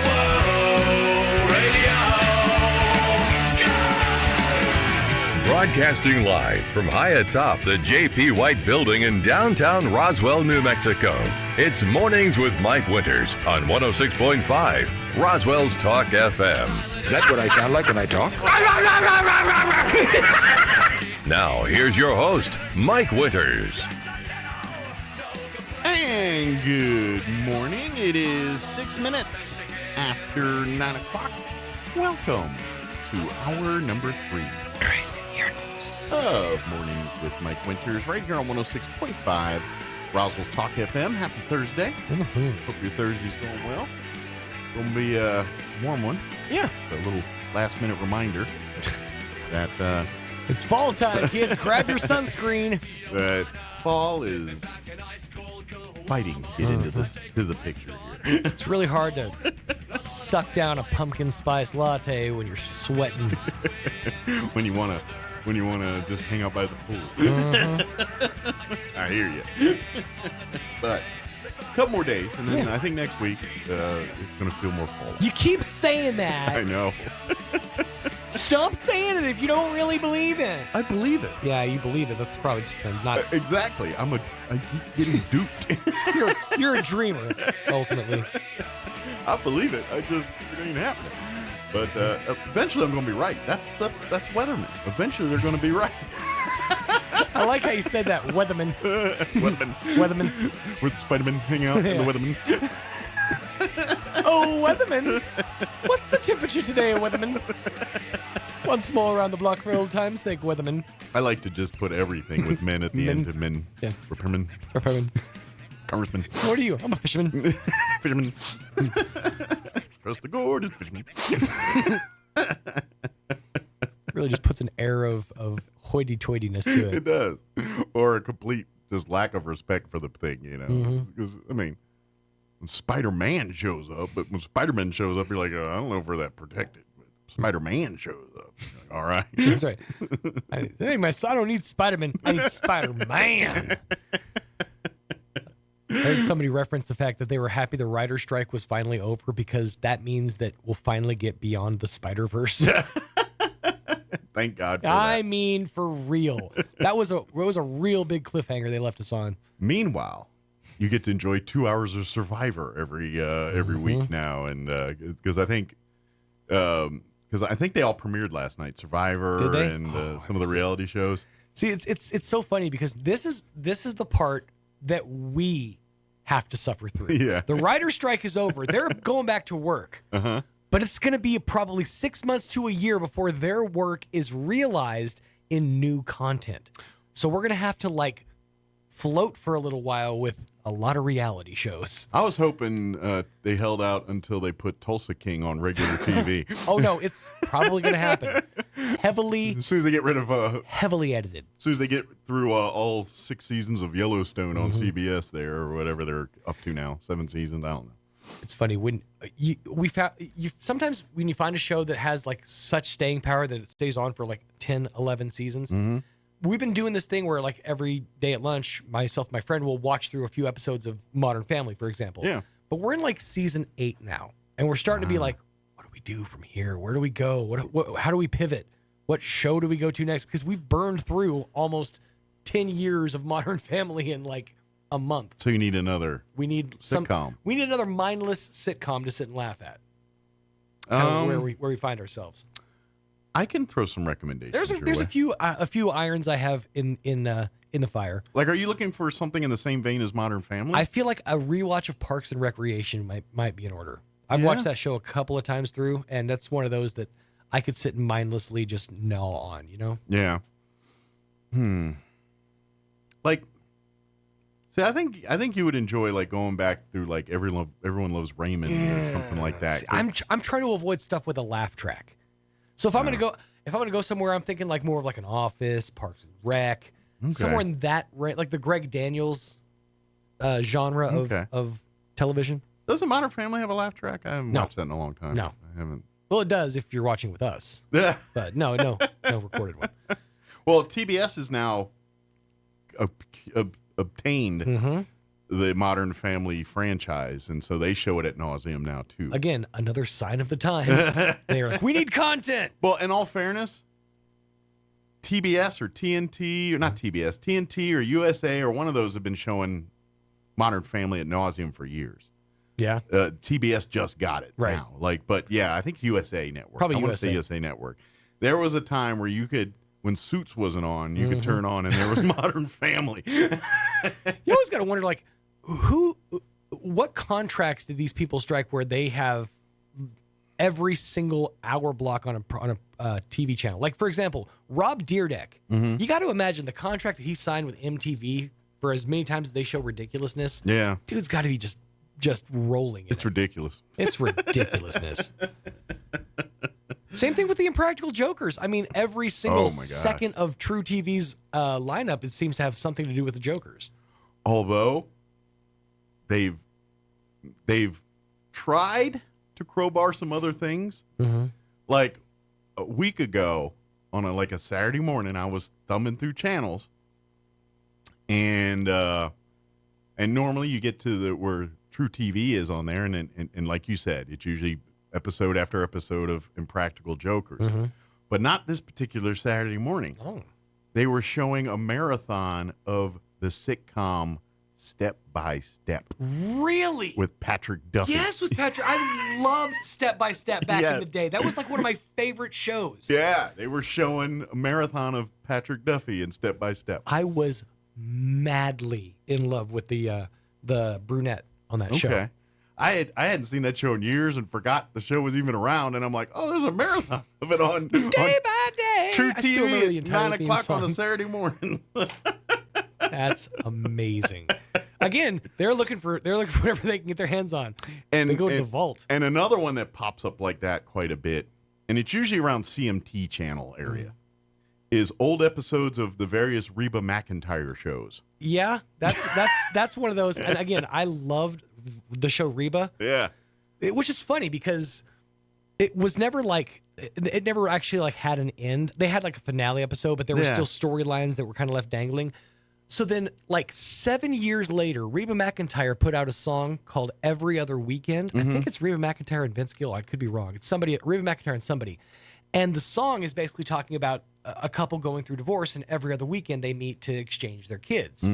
radio. Broadcasting live from high atop the J.P. White Building in downtown Roswell, New Mexico. It's Mornings with Mike Winters on 106.5 Roswell's Talk FM. Is that what I sound like when I talk? Now, here's your host, Mike Winters. And good morning. It is 6 minutes after 9 o'clock. Welcome to hour number 3. Crazy earnings of Mornings with Mike Winters, right here on 106.5 Roswell's Talk FM. Happy Thursday. Hope your Thursday's going well. Going to be a warm one. Yeah. A little last minute reminder that it's fall time, kids. Grab your sunscreen. That fall is fighting to get into the picture here. It's really hard to suck down a pumpkin spice latte when you're sweating. when you wanna just hang out by the pool. I hear you. But a couple more days, and then I think next week it's gonna feel more fall. You keep saying that. I know. Stop saying it if you don't really believe it. I believe it. Yeah, you believe it. That's probably just not exactly. I keep getting duped. You're a dreamer, ultimately. I believe it. It ain't happening. But eventually I'm going to be right. That's weathermen. Eventually they're going to be right. I I like how you said that, Weatherman. Weatherman. Where the Spider-Man hang out in the Weatherman. Oh, Weatherman. What's the temperature today, Weatherman? Once more around the block for old time's sake, Weatherman. I like to just put everything with men at the end of men. Yeah. Repairman. Congressman. What are you? I'm a fisherman. Fisherman. Trust the gorgeous fisherman. Really just puts an air of hoity-toityness to it. It does. Or a complete just lack of respect for the thing, you know. Because, I mean, when Spider-Man shows up, but when Spider-Man shows up, you're like, I don't know if we're that protected. But Spider-Man shows up. Like, all right. That's right. I don't need Spider-Man. I need Spider-Man. I heard somebody reference the fact that they were happy the writer's strike was finally over because that means that we'll finally get beyond the Spider-Verse. Thank God for I that. mean, for real. It was a real big cliffhanger they left us on. Meanwhile, you get to enjoy 2 hours of Survivor every week now, and because I think they all premiered last night, Survivor. Did they? And some of the reality shows. See, it's so funny because this is the part that we have to suffer through. Yeah. The writer's strike is over. They're going back to work. Uh-huh. But it's going to be probably 6 months to a year before their work is realized in new content. So we're going to have to float for a little while with a lot of reality shows. I was hoping they held out until they put Tulsa King on regular TV. Oh, no, it's probably going to happen. As soon as they get rid of... heavily edited. As soon as they get through all 6 seasons of Yellowstone on CBS there, or whatever they're up to now, 7 seasons, I don't know. It's funny when sometimes when you find a show that has such staying power that it stays on for 10, 11 seasons. Mm-hmm. We've been doing this thing where every day at lunch, myself, my friend will watch through a few episodes of Modern Family, for example. Yeah. But we're in season 8 now, and we're starting to be what do we do from here? Where do we go? How do we pivot? What show do we go to next? Because we've burned through almost 10 years of Modern Family in a month. So you need another sitcom. We need another mindless sitcom to sit and laugh at. Kind of where we find ourselves. I can throw some recommendations. There's a few irons I have in the fire. Are you looking for something in the same vein as Modern Family? I feel like a rewatch of Parks and Recreation might be in order. I've watched that show a couple of times through, and that's one of those that I could sit and mindlessly just gnaw on. You know? Yeah. See, I think you would enjoy going back through Everyone Loves Raymond or something like that. See, I'm trying to avoid stuff with a laugh track. So if I'm gonna go somewhere, I'm thinking more of an Office, Parks and Rec, somewhere in that the Greg Daniels genre of television. Doesn't Modern Family have a laugh track? I haven't watched that in a long time. No, I haven't. Well, it does if you're watching with us. Yeah, but no recorded one. Well, TBS is now obtained the Modern Family franchise, and so they show it at nauseum now too. Again, another sign of the times. They're like, we need content. Well, in all fairness, TBS or TNT, or not TBS, TNT or USA or one of those have been showing Modern Family at nauseum for years. Yeah. TBS just got it now. But yeah, I think USA Network. Probably I want to say USA Network. There was a time where you could, when Suits wasn't on, you could turn on and there was Modern Family. You always got to wonder, what contracts did these people strike where they have every single hour block on a TV channel? For example, Rob Dyrdek. You got to imagine the contract that he signed with MTV for as many times as they show ridiculousness. Yeah, dude's got to be just rolling. It's ridiculous. It's ridiculousness. Same thing with the Impractical Jokers. I mean, every single second of True TV's lineup, it seems to have something to do with the Jokers. Although they've tried to crowbar some other things. Like a week ago on a Saturday morning, I was thumbing through channels, and normally you get to where True TV is on there, and like you said, it's usually episode after episode of Impractical Jokers, but not this particular Saturday morning. Oh, they were showing a marathon of the sitcom Step by Step. Really? With Patrick Duffy. Yes, with Patrick. I loved Step by Step back in the day. That was like one of my favorite shows. Yeah, they were showing a marathon of Patrick Duffy in Step by Step. I was madly in love with the brunette on that show. Okay. I hadn't seen that show in years and forgot the show was even around, and I'm like, oh, there's a marathon of it on Day by day. True I still remember the TV at entire 9 theme o'clock on a song. Saturday morning. That's amazing. Again, they're looking for whatever they can get their hands on. And they go to the vault. And another one that pops up like that quite a bit, and it's usually around CMT channel area, is old episodes of the various Reba McEntire shows. Yeah, that's one of those. And again, I loved the show Reba. Yeah. Which is funny because it was never like it never actually like had an end. They had like a finale episode, but there were still storylines that were kind of left dangling. So then, like 7 years later, Reba McEntire put out a song called "Every Other Weekend." I think it's Reba McEntire and Vince Gill. I could be wrong. It's somebody, Reba McEntire and somebody. And the song is basically talking about a couple going through divorce, and every other weekend they meet to exchange their kids.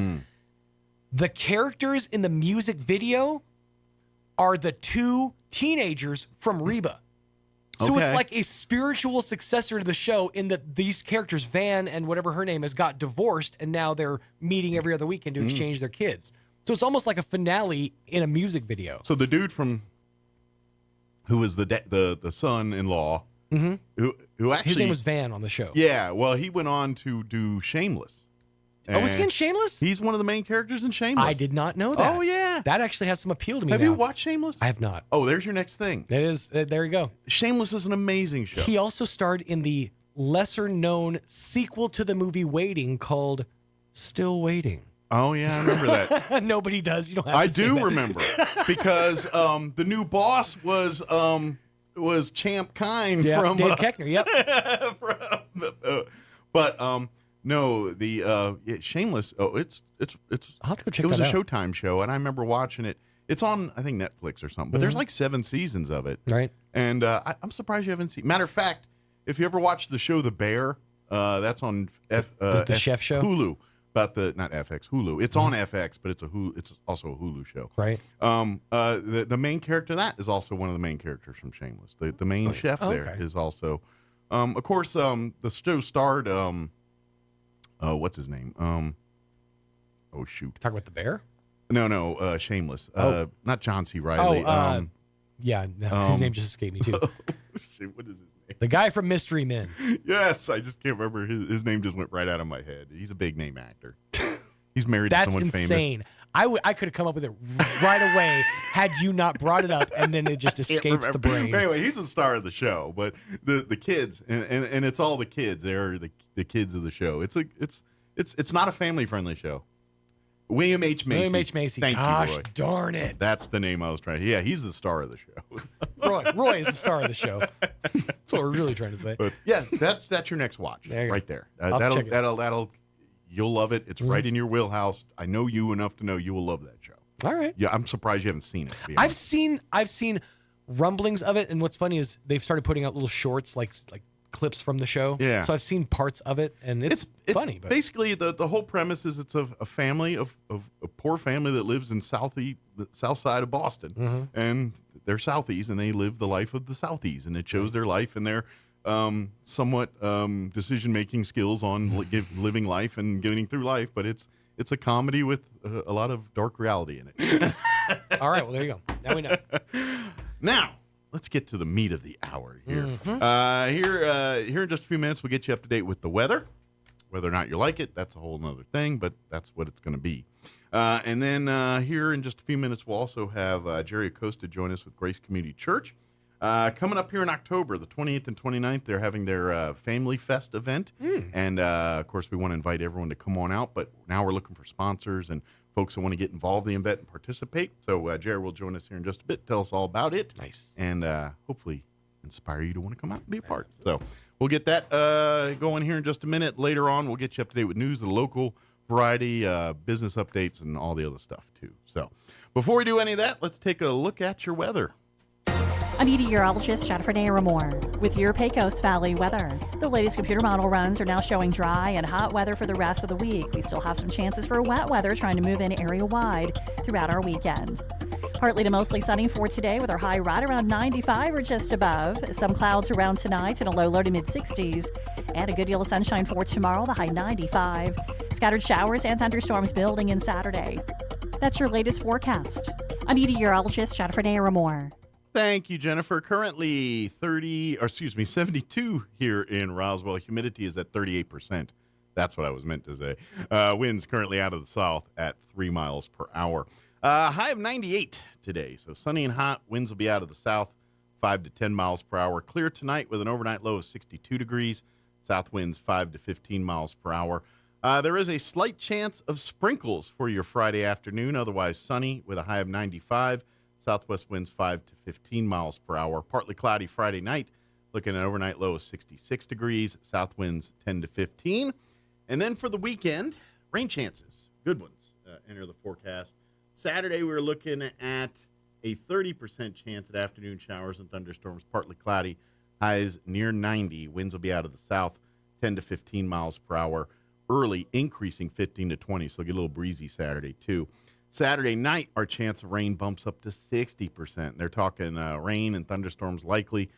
The characters in the music video are the two teenagers from Reba. So it's like a spiritual successor to the show in that these characters, Van and whatever her name is, got divorced, and now they're meeting every other weekend to exchange their kids. So it's almost like a finale in a music video. So the dude from who was the son-in-law, who actually his name was Van on the show. Yeah, well, he went on to do Shameless. Was he in Shameless? He's one of the main characters in Shameless. I did not know that. Oh, yeah. That actually has some appeal to me. Have you watched Shameless? I have not. Oh, there's your next thing. It is. There you go. Shameless is an amazing show. He also starred in the lesser-known sequel to the movie Waiting called Still Waiting. Oh, yeah, I remember that. Nobody does. You don't have I to say do that. remember because the new boss was Champ Kine from Dave Koechner. Yep. No, the Shameless. Oh, it's. I'll have to go check it was that a out. Showtime show, and I remember watching it. It's on, I think, Netflix or something. But there's like 7 seasons of it, right? And I'm surprised you haven't seen. Matter of fact, if you ever watched the show The Bear, that's on the chef show Hulu. About the not FX Hulu. It's on FX, but it's also a Hulu show. Right. The main character in that is also one of the main characters from Shameless. The main chef there is also, of course, the show starred what's his name? Oh shoot. Talk about the bear? No, Shameless. Not John C. Reilly. Yeah, no, his name just escaped me too. Shoot, what is his name? The guy from Mystery Men. Yes, I just can't remember. His name just went right out of my head. He's a big name actor. He's married to someone insane. famous. I could have come up with it right away had you not brought it up, and then it just escapes the brain. Anyway, he's the star of the show, but the kids and it's all the kids. They're the kids of the show. It's not a family friendly show. William H. Macy. William H. Macy. Thank Gosh, you, Roy. darn it. That's the name I was trying to. Yeah, he's the star of the show. Roy is the star of the show. That's what we're really trying to say. But yeah, that's your next watch right there. That'll you'll love it. It's right in your wheelhouse. I know you enough to know you will love that show. All right. Yeah, I'm surprised you haven't seen it. I've seen rumblings of it, and what's funny is they've started putting out little shorts like clips from the show. Yeah. So I've seen parts of it, and it's funny. But basically the whole premise is it's a family of a poor family that lives in the south side of Boston, and they're Southies, and they live the life of the Southies, and it shows their life and their somewhat decision-making skills on living life and getting through life. But it's a comedy with a lot of dark reality in it. All right, well there you go. Now we know. Now, let's get to the meat of the hour here. Here in just a few minutes, we'll get you up to date with the weather. Whether or not you like it, that's a whole other thing, but that's what it's going to be. And then here in just a few minutes, we'll also have Jerry Acosta join us with Grace Community Church. Coming up here in October, the 28th and 29th, they're having their Family Fest event. And, of course, we want to invite everyone to come on out, but now we're looking for sponsors and folks that want to get involved in the event and participate. So Jerry will join us here in just a bit, tell us all about it. Nice. And hopefully inspire you to want to come out and be a part. So we'll get that going here in just a minute. Later on, we'll get you up to date with news of the local variety, business updates, and all the other stuff, too. So before we do any of that, let's take a look at your weather. I'm meteorologist Jennifer Naramore with your Pecos Valley weather. The latest computer model runs are now showing dry and hot weather for the rest of the week. We still have some chances for wet weather trying to move in area-wide throughout our weekend. Partly to mostly sunny for today with our high right around 95 or just above. Some clouds around tonight and a low to mid-60s. And a good deal of sunshine for tomorrow, the high 95. Scattered showers and thunderstorms building in Saturday. That's your latest forecast. I'm meteorologist Jennifer Naramore. Thank you, Jennifer. Currently 72 here in Roswell. Humidity is at 38%. That's what I was meant to say. Winds currently out of the south at 3 miles per hour. High of 98 today. So sunny and hot. Winds will be out of the south, 5 to 10 miles per hour. Clear tonight with an overnight low of 62 degrees. South winds 5 to 15 miles per hour. There is a slight chance of sprinkles for your Friday afternoon. Otherwise sunny with a high of 95. Southwest winds 5 to 15 miles per hour. Partly cloudy Friday night. Looking at an overnight low of 66 degrees. South winds 10 to 15. And then for the weekend, rain chances. Good ones enter the forecast. Saturday, we're looking at a 30% chance at afternoon showers and thunderstorms. Partly cloudy. Highs near 90. Winds will be out of the south 10 to 15 miles per hour. Early increasing 15 to 20. So get a little breezy Saturday, too. Saturday night, our chance of rain bumps up to 60%. They're talking rain and thunderstorms likely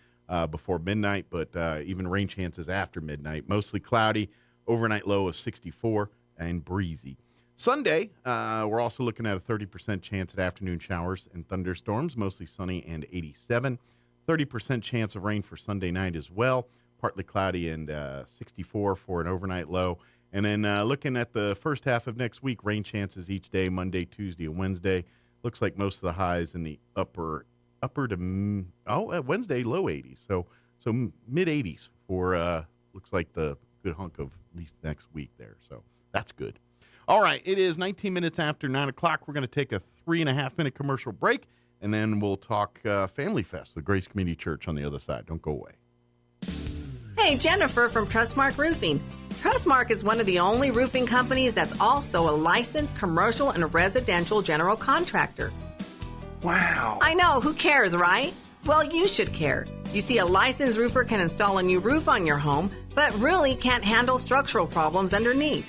before midnight, but even rain chances after midnight. Mostly cloudy, overnight low of 64 and breezy. Sunday, we're also looking at a 30% chance at afternoon showers and thunderstorms, mostly sunny and 87. 30% chance of rain for Sunday night as well, partly cloudy and 64 for an overnight low. And then looking at the first half of next week, rain chances each day, Monday, Tuesday, and Wednesday. Looks like most of the highs in the upper to Wednesday, low 80s. So mid 80s for looks like the good hunk of at least next week there. So that's good. All right, it is 19 minutes after 9 o'clock. We're going to take a 3.5-minute commercial break, and then we'll talk Family Fest, the Grace Community Church on the other side. Don't go away. Hey, Jennifer from Trustmark Roofing. Trustmark is one of the only roofing companies that's also a licensed commercial and residential general contractor. Wow. I know, who cares, right? Well, you should care. You see, a licensed roofer can install a new roof on your home, but really can't handle structural problems underneath.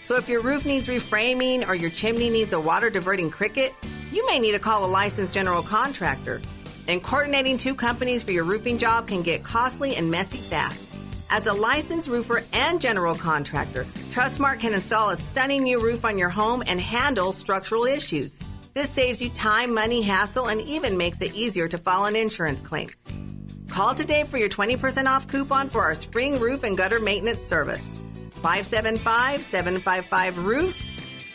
So if your roof needs reframing or your chimney needs a water-diverting cricket, you may need to call a licensed general contractor. And coordinating two companies for your roofing job can get costly and messy fast. As a licensed roofer and general contractor, Trustmark can install a stunning new roof on your home and handle structural issues. This saves you time, money, hassle, and even makes it easier to file an insurance claim. Call today for your 20% off coupon for our spring roof and gutter maintenance service. 575-755-ROOF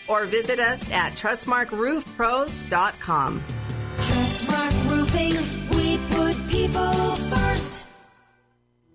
or visit us at TrustmarkRoofPros.com. Trustmark Roofing, we put people first.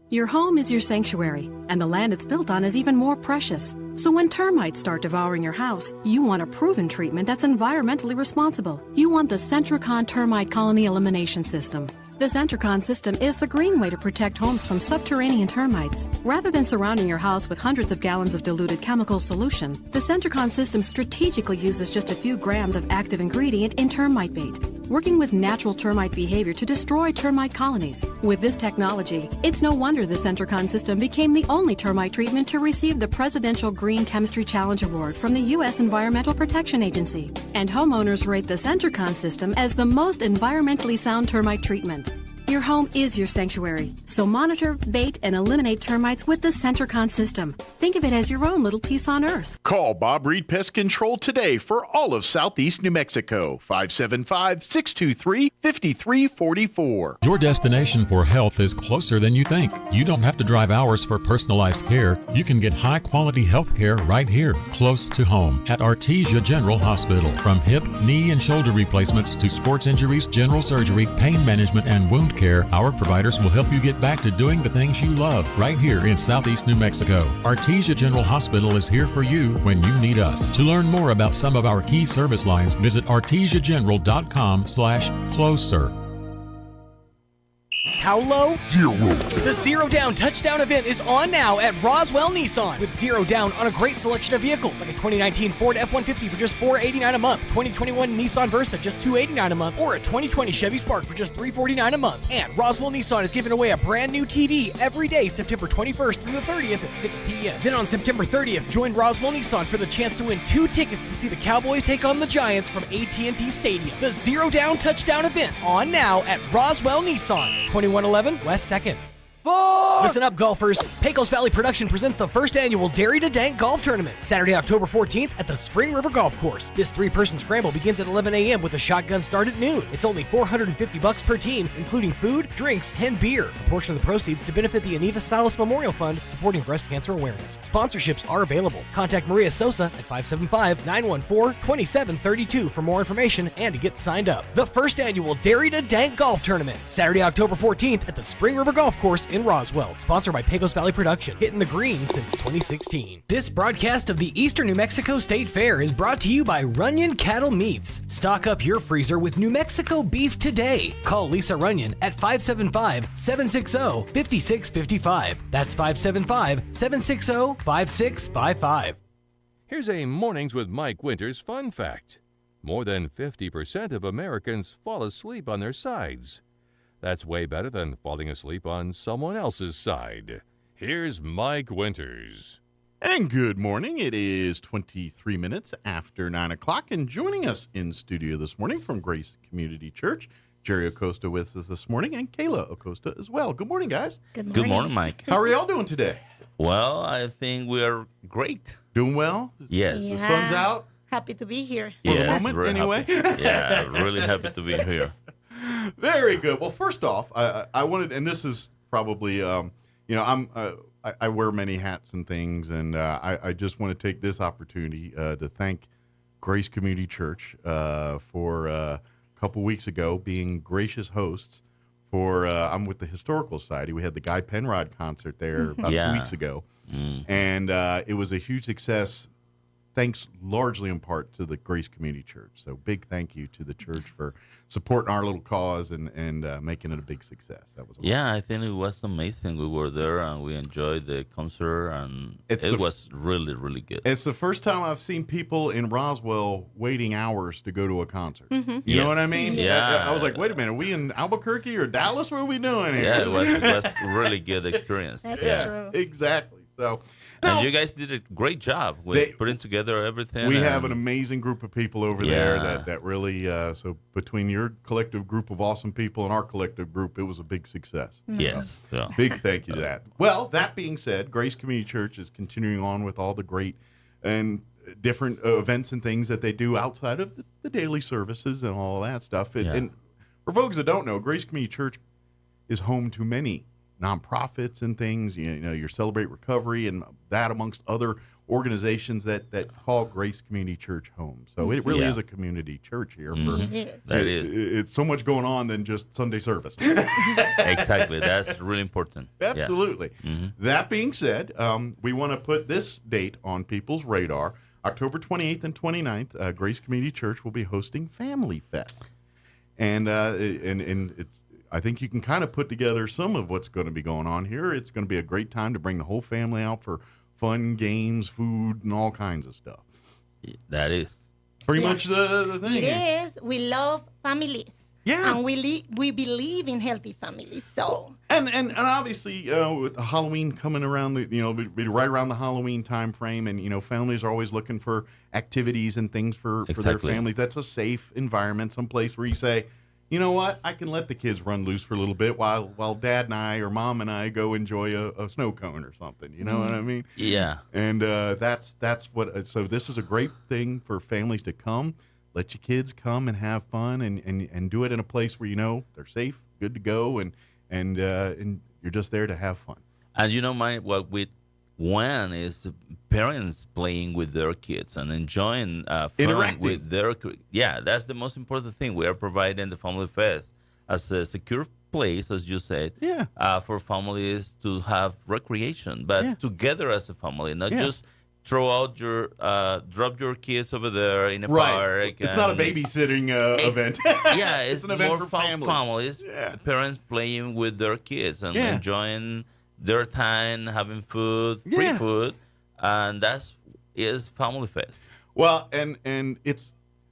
Your home is your sanctuary, and the land it's built on is even more precious. So when termites start devouring your house, you want a proven treatment that's environmentally responsible. You want the Centricon Termite Colony Elimination System. The Centricon system is the green way to protect homes from subterranean termites. Rather than surrounding your house with hundreds of gallons of diluted chemical solution, the Centricon system strategically uses just a few grams of active ingredient in termite bait, working with natural termite behavior to destroy termite colonies. With this technology, it's no wonder the Centricon system became the only termite treatment to receive the Presidential Green Chemistry Challenge Award from the U.S. Environmental Protection Agency. And homeowners rate the Centricon system as the most environmentally sound termite treatment. Your home is your sanctuary, so monitor, bait, and eliminate termites with the Centricon system. Think of it as your own little piece on Earth. Call Bob Reed Pest Control today for all of Southeast New Mexico. 575-623-5344. Your destination for health is closer than you think. You don't have to drive hours for personalized care. You can get high-quality health care right here, close to home, at Artesia General Hospital. From hip, knee, and shoulder replacements to sports injuries, general surgery, pain management, and wound care, our providers will help you get back to doing the things you love right here in Southeast New Mexico. Artesia General Hospital is here for you when you need us. To learn more about some of our key service lines, visit artesiageneral.com/closer. how low? 0. The Zero Down Touchdown event is on now at Roswell Nissan with Zero Down on a great selection of vehicles like a 2019 Ford F-150 for just $489 a month, 2021 Nissan Versa just $289 a month, or a 2020 Chevy Spark for just $349 a month. And Roswell Nissan is giving away a brand new TV every day September 21st through the 30th at 6 p.m. Then on September 30th, join Roswell Nissan for the chance to win 2 tickets to see the Cowboys take on the Giants from AT&T Stadium. The Zero Down Touchdown event on now at Roswell Nissan, 2111 West 2nd. Listen up, golfers. Pecos Valley Production presents the first annual Dairy to Dank Golf Tournament, Saturday, October 14th at the Spring River Golf Course. This 3-person scramble begins at 11 a.m. with a shotgun start at noon. It's only $450 per team, including food, drinks, and beer. A portion of the proceeds to benefit the Anita Salas Memorial Fund, supporting breast cancer awareness. Sponsorships are available. Contact Maria Sosa at 575-914-2732 for more information and to get signed up. The first annual Dairy to Dank Golf Tournament, Saturday, October 14th at the Spring River Golf Course in Roswell, sponsored by Pecos Valley Production, hitting the green since 2016. This broadcast of the Eastern New Mexico State Fair is brought to you by Runyon Cattle Meats. Stock up your freezer with New Mexico beef today. Call Lisa Runyon at 575-760-5655. That's 575-760-5655. Here's a Mornings with Mike Winters fun fact. More than 50% of Americans fall asleep on their sides. That's way better than falling asleep on someone else's side. Here's Mike Winters. And good morning. It is 23 minutes after 9 o'clock, and joining us in studio this morning from Grace Community Church, Jerry Acosta with us this morning, and Kayla Acosta as well. Good morning, guys. Good morning. Good morning, Mike. How are y'all doing today? Well, I think we are great. Doing well? Yes. The sun's out? Happy to be here. For the moment, anyway. Yeah, really happy to be here. Very good. Well, first off, I wanted, and this is probably, I wear many hats and things, and I just want to take this opportunity to thank Grace Community Church for a couple weeks ago being gracious hosts for, I'm with the Historical Society. We had the Guy Penrod concert there about 2 weeks ago, and it was a huge success. Thanks largely in part to the Grace Community Church. So big thank you to the church for supporting our little cause and making it a big success. That was awesome. Yeah, I think it was amazing. We were there and we enjoyed the concert, and it was really, really good. It's the first time I've seen people in Roswell waiting hours to go to a concert. Mm-hmm. You know what I mean? Yeah. I was like, wait a minute, are we in Albuquerque or Dallas? What are we doing here? Yeah, it was really good experience. That's true. Exactly. So, and you guys did a great job with putting together everything. We have an amazing group of people over there that really, so between your collective group of awesome people and our collective group, it was a big success. Yes. So, big thank you to that. Well, that being said, Grace Community Church is continuing on with all the great and different events and things that they do outside of the daily services and all that stuff. And for folks that don't know, Grace Community Church is home to many nonprofits and things, your Celebrate Recovery and that amongst other organizations that call Grace Community Church home. So it really is a community church here. It's so much going on than just Sunday service. Exactly. That's really important. Absolutely. Yeah. Mm-hmm. That being said, we want to put this date on people's radar. October 28th and 29th, Grace Community Church will be hosting Family Fest. And it's, I think you can kind of put together some of what's going to be going on here. It's going to be a great time to bring the whole family out for fun, games, food, and all kinds of stuff. That is pretty much the thing. It is. We love families. Yeah. And we believe in healthy families. So. And obviously, with Halloween coming around, be right around the Halloween time frame, and families are always looking for activities and things for their families. That's a safe environment, some place where you say, you know what? I can let the kids run loose for a little bit while Dad and I or Mom and I go enjoy a snow cone or something. You know what I mean? Yeah. And that's what. So this is a great thing for families to come. Let your kids come and have fun and do it in a place where they're safe, good to go, and you're just there to have fun. And what we when is parents playing with their kids and enjoying fun with their kids. Yeah, that's the most important thing. We are providing the Family Fest as a secure place, as you said, for families to have recreation, but together as a family, not just throw out your drop your kids over there in a Right. park. It's not a babysitting event. Yeah, it's an event more for fun families. families. Parents playing with their kids and Yeah. enjoying their time, having food, free Yeah. food, and is Family Fest. Well, and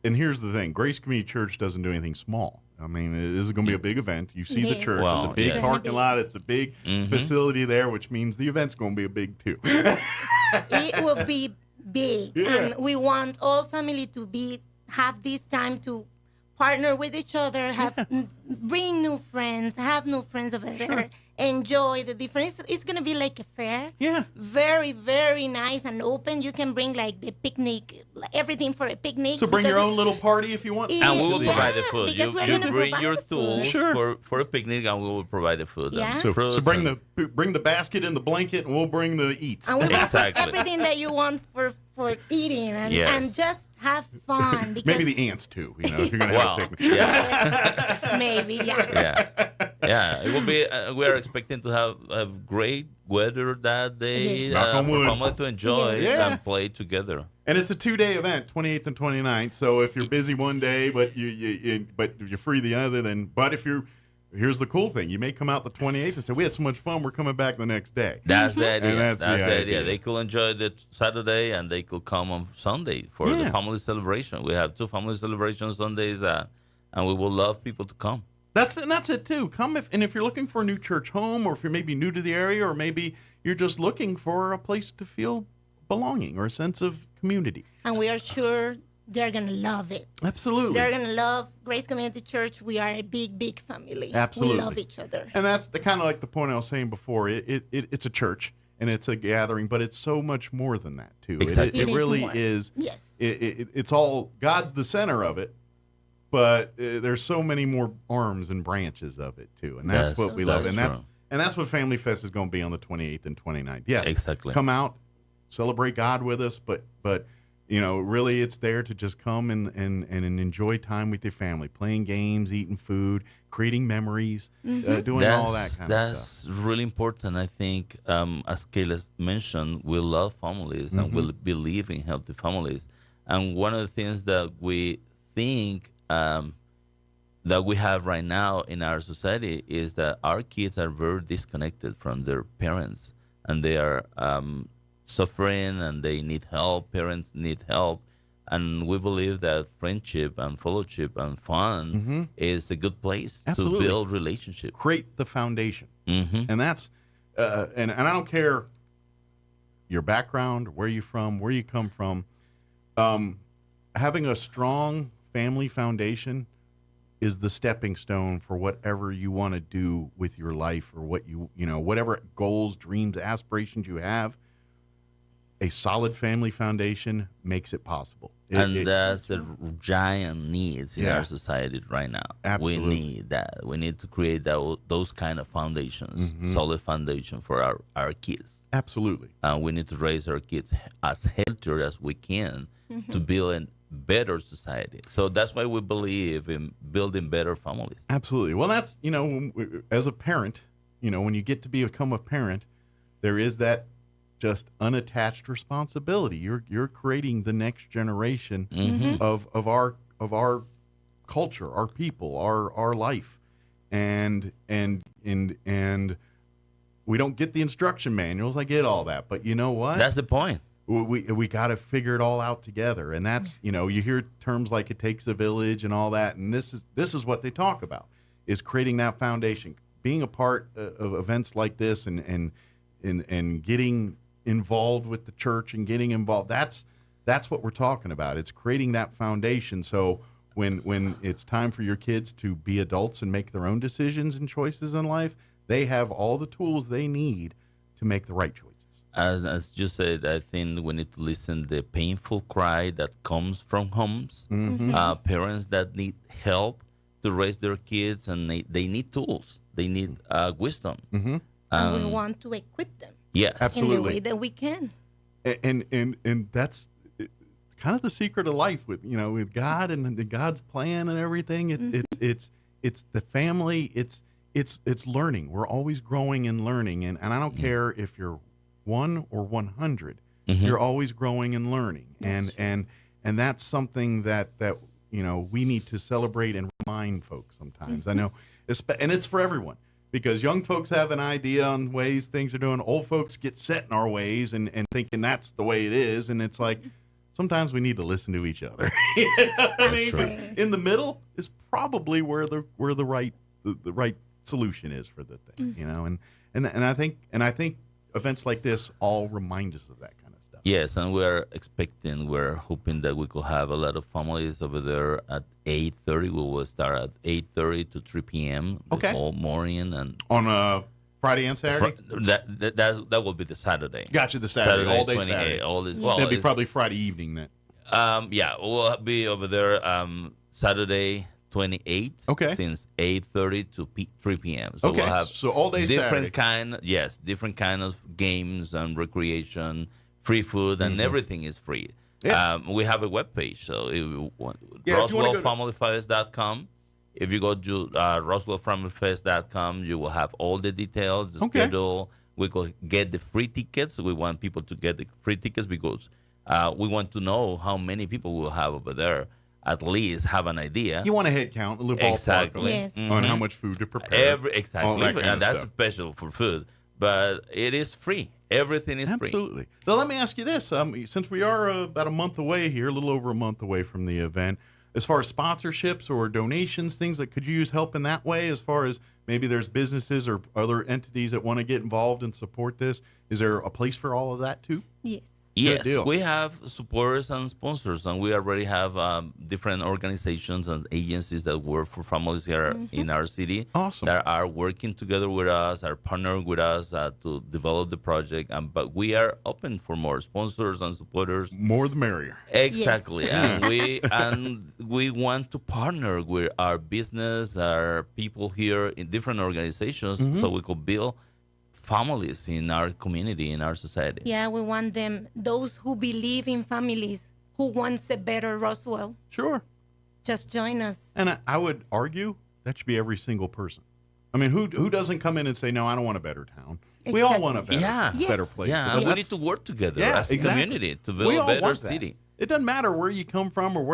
here's the thing: Grace Community Church doesn't do anything small. I mean, this is going to be a big event. You see the church; Well, it's a big yes. parking lot. It's a big facility there, which means the event's going to be a big too. It will be big, Yeah. and we want all family to have this time to partner with each other, bring new friends, have new friends over there, enjoy the difference. It's gonna be like a fair. Yeah. Very, very nice and open. You can bring like the picnic, everything for a picnic. So bring your because own little party if you want. And we will provide the food. because we're You gonna bring provide your the tools food. for a picnic, and we will provide the food. Yeah. And So bring and- the basket and the blanket, and we'll bring the eats. And we will Exactly. put everything that you want for eating and, Yes. and just have fun. Because Maybe the ants too. You know, if you're going to Well, have a picnic. yeah. maybe, yeah. Yeah, it will be. We are expecting to have great weather that day Yes. Knock on for wood. family to enjoy Yes. and play together. And it's a 2-day event, 28th and 29th. So if you're busy one day, but you're free the other, then here's the cool thing: you may come out the 28th and say, "We had so much fun, we're coming back the next day." That's the idea. And That's the the idea. They could enjoy the Saturday and they could come on Sunday for the Yeah. family celebration. We have 2 family celebration Sundays, and we will love people to come. That's it too. Come if you're looking for a new church home, or if you're maybe new to the area, or maybe you're just looking for a place to feel belonging or a sense of community. And we are sure they're going to love it. Absolutely. They're going to love Grace Community Church. We are a big, big family. Absolutely. We love each other. And that's the kind of like the point I was saying before. It's a church and it's a gathering, but it's so much more than that too. Exactly. It It is really more. is. Yes. It's all God's the center of it, but there's so many more arms and branches of it too, and that's what we love. That's And true. that's what Family Fest is going to be on the 28th and 29th. Yes, Exactly. Come out, celebrate God with us, but really it's there to just come and enjoy time with your family, playing games, eating food, creating memories, doing all that kind of stuff. That's really important. I think, as Kayla mentioned, we love families and we believe in healthy families. And one of the things that we think that we have right now in our society is that our kids are very disconnected from their parents, and they are suffering and they need help. Parents need help. And we believe that friendship and fellowship and fun is a good place Absolutely. to build relationships. Create the foundation. And that's and I don't care your background, where you're from, where you come from. Having a strong family foundation is the stepping stone for whatever you want to do with your life, or what whatever goals, dreams, aspirations you have. A solid family foundation makes it possible. That's a giant needs in Yeah. our society right now. Absolutely. We need that. We need to create those kind of foundations, solid foundation for our kids. Absolutely. And we need to raise our kids as healthier as we can to build a better society. So that's why we believe in building better families. Absolutely. Well, that's, as a parent, when you get to become a parent, there is that just unattached responsibility. You're creating the next generation of our culture, our people, our life, and we don't get the instruction manuals. I get all that, but you know what? That's the point. We got to figure it all out together, and that's you hear terms like it takes a village and all that, and this is what they talk about, is creating that foundation, being a part of events like this, and getting involved with the church and getting involved. That's what we're talking about. It's creating that foundation. So when it's time for your kids to be adults and make their own decisions and choices in life, they have all the tools they need to make the right choices. As you said, I think we need to listen to the painful cry that comes from homes, parents that need help to raise their kids, and they need tools. They need wisdom. And we want to equip them. Yes, absolutely. In the way that we can. And that's kind of the secret of life with God and God's plan and everything. It's the family. It's learning. We're always growing and learning. And I don't care if you're 1 or 100. You're always growing and learning, and that's something that we need to celebrate and remind folks sometimes. I know, and it's for everyone, because young folks have an idea on ways things are doing. Old folks get set in our ways and thinking that's the way it is, and it's like sometimes we need to listen to each other. You know what I mean? 'Cause in the middle is probably where the right solution is for the thing, and I think events like this all remind us of that kind of stuff. Yes, and we're hoping that we could have a lot of families over there at 8:30. We will start at 8:30 to 3 p.m. all morning, and on a Friday and Saturday. That will be the Saturday. Gotcha, the Saturday, all day 28, Saturday. all this. Well, it'll be probably Friday evening then. Yeah, we'll be over there Saturday 28. Okay. Since 8:30 to 3 p.m. So Okay, we'll have so all day Saturday. different kind of games and recreation, free food, and everything is free. Yeah. We have a webpage, so if you want, Yeah, if you wanna go to- RoswellFamilyFest.com. If you go to RoswellFamilyFest.com, you will have all the details, the Okay. schedule. We could get the free tickets. We want people to get the free tickets because we want to know how many people we'll have over there. At least have an idea. You want a head count, a little ballpark exactly on how much food to prepare. Exactly, and that's special for food. But it is free. Everything is free. Absolutely. So let me ask you this: since we are about a month away here, a little over a month away from the event, as far as sponsorships or donations, things like, could you use help in that way? As far as maybe there's businesses or other entities that want to get involved and support this, is there a place for all of that too? Yes. Yes, we have supporters and sponsors, and we already have different organizations and agencies that work for families here in our city. Awesome. That are working together with us, are partnering with us to develop the project. But we are open for more sponsors and supporters. More the merrier. Exactly, Yes. and we want to partner with our business, our people here in different organizations, so we could build families in our community, in our society. Yeah, we want those who believe in families, who wants a better Roswell. Sure. Just join us. And I would argue that should be every single person. I mean, who doesn't come in and say, no, I don't want a better town. We all want a better place. Yeah, But we let's- need to work together Yeah, as a exactly. community to We build a all better want that. city. It doesn't matter where you come from or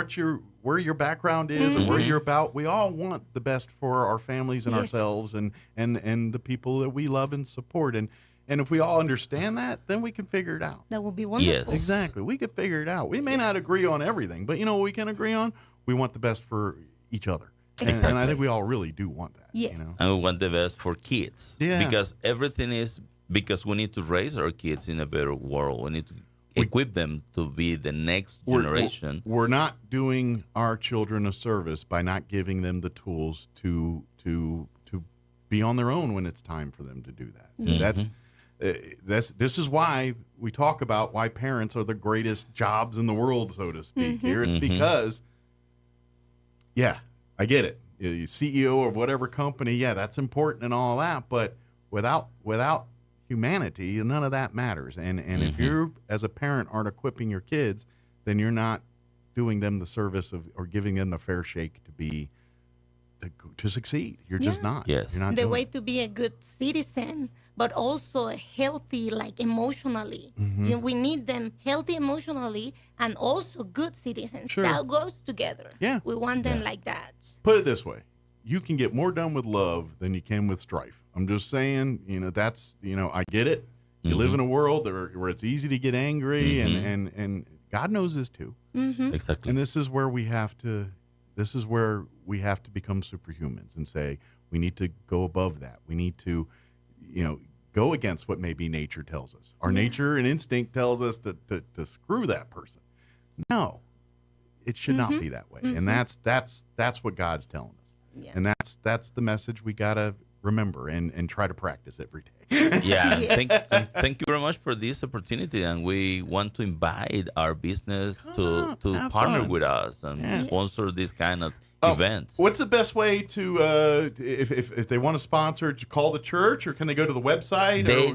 where your background is or where you're about. We all want the best for our families and ourselves and the people that we love and support. And if we all understand that, then we can figure it out. That would be wonderful. Yes. Exactly. We could figure it out. We may not agree on everything, but you know what we can agree on? We want the best for each other. And I think we all really do want that. Yes. You know? And we want the best for kids. Yeah. Because everything is, because we need to raise our kids in a better world. We need to equip them to be the next generation. We're not doing our children a service by not giving them the tools to be on their own when it's time for them to do that. This is why we talk about why parents are the greatest jobs in the world, so to speak. Here it's because, I get it. You're CEO of whatever company, that's important and all that, but without humanity, none of that matters. And if you, as a parent, aren't equipping your kids, then you're not doing them the service of or giving them the fair shake to succeed. You're just not. Yes. You're not The doing way it. to be a good citizen, but also healthy, like emotionally. You know, we need them healthy emotionally and also good citizens. Sure. That goes together. Yeah. We want them like that. Put it this way. You can get more done with love than you can with strife. I'm just saying, that's, I get it. You live in a world where it's easy to get angry and God knows this too. Exactly. And this is where we have to become superhumans and say, we need to go above that. We need to, go against what maybe nature tells us. Our nature and instinct tells us to screw that person. No, it should not be that way. And that's what God's telling us. Yeah. And that's the message we gotta remember and try to practice every day. Thank you very much for this opportunity, and we want to invite our business to partner with us and sponsor this kind of events. What's the best way to if they want to sponsor, to call the church, or can they go to the website? They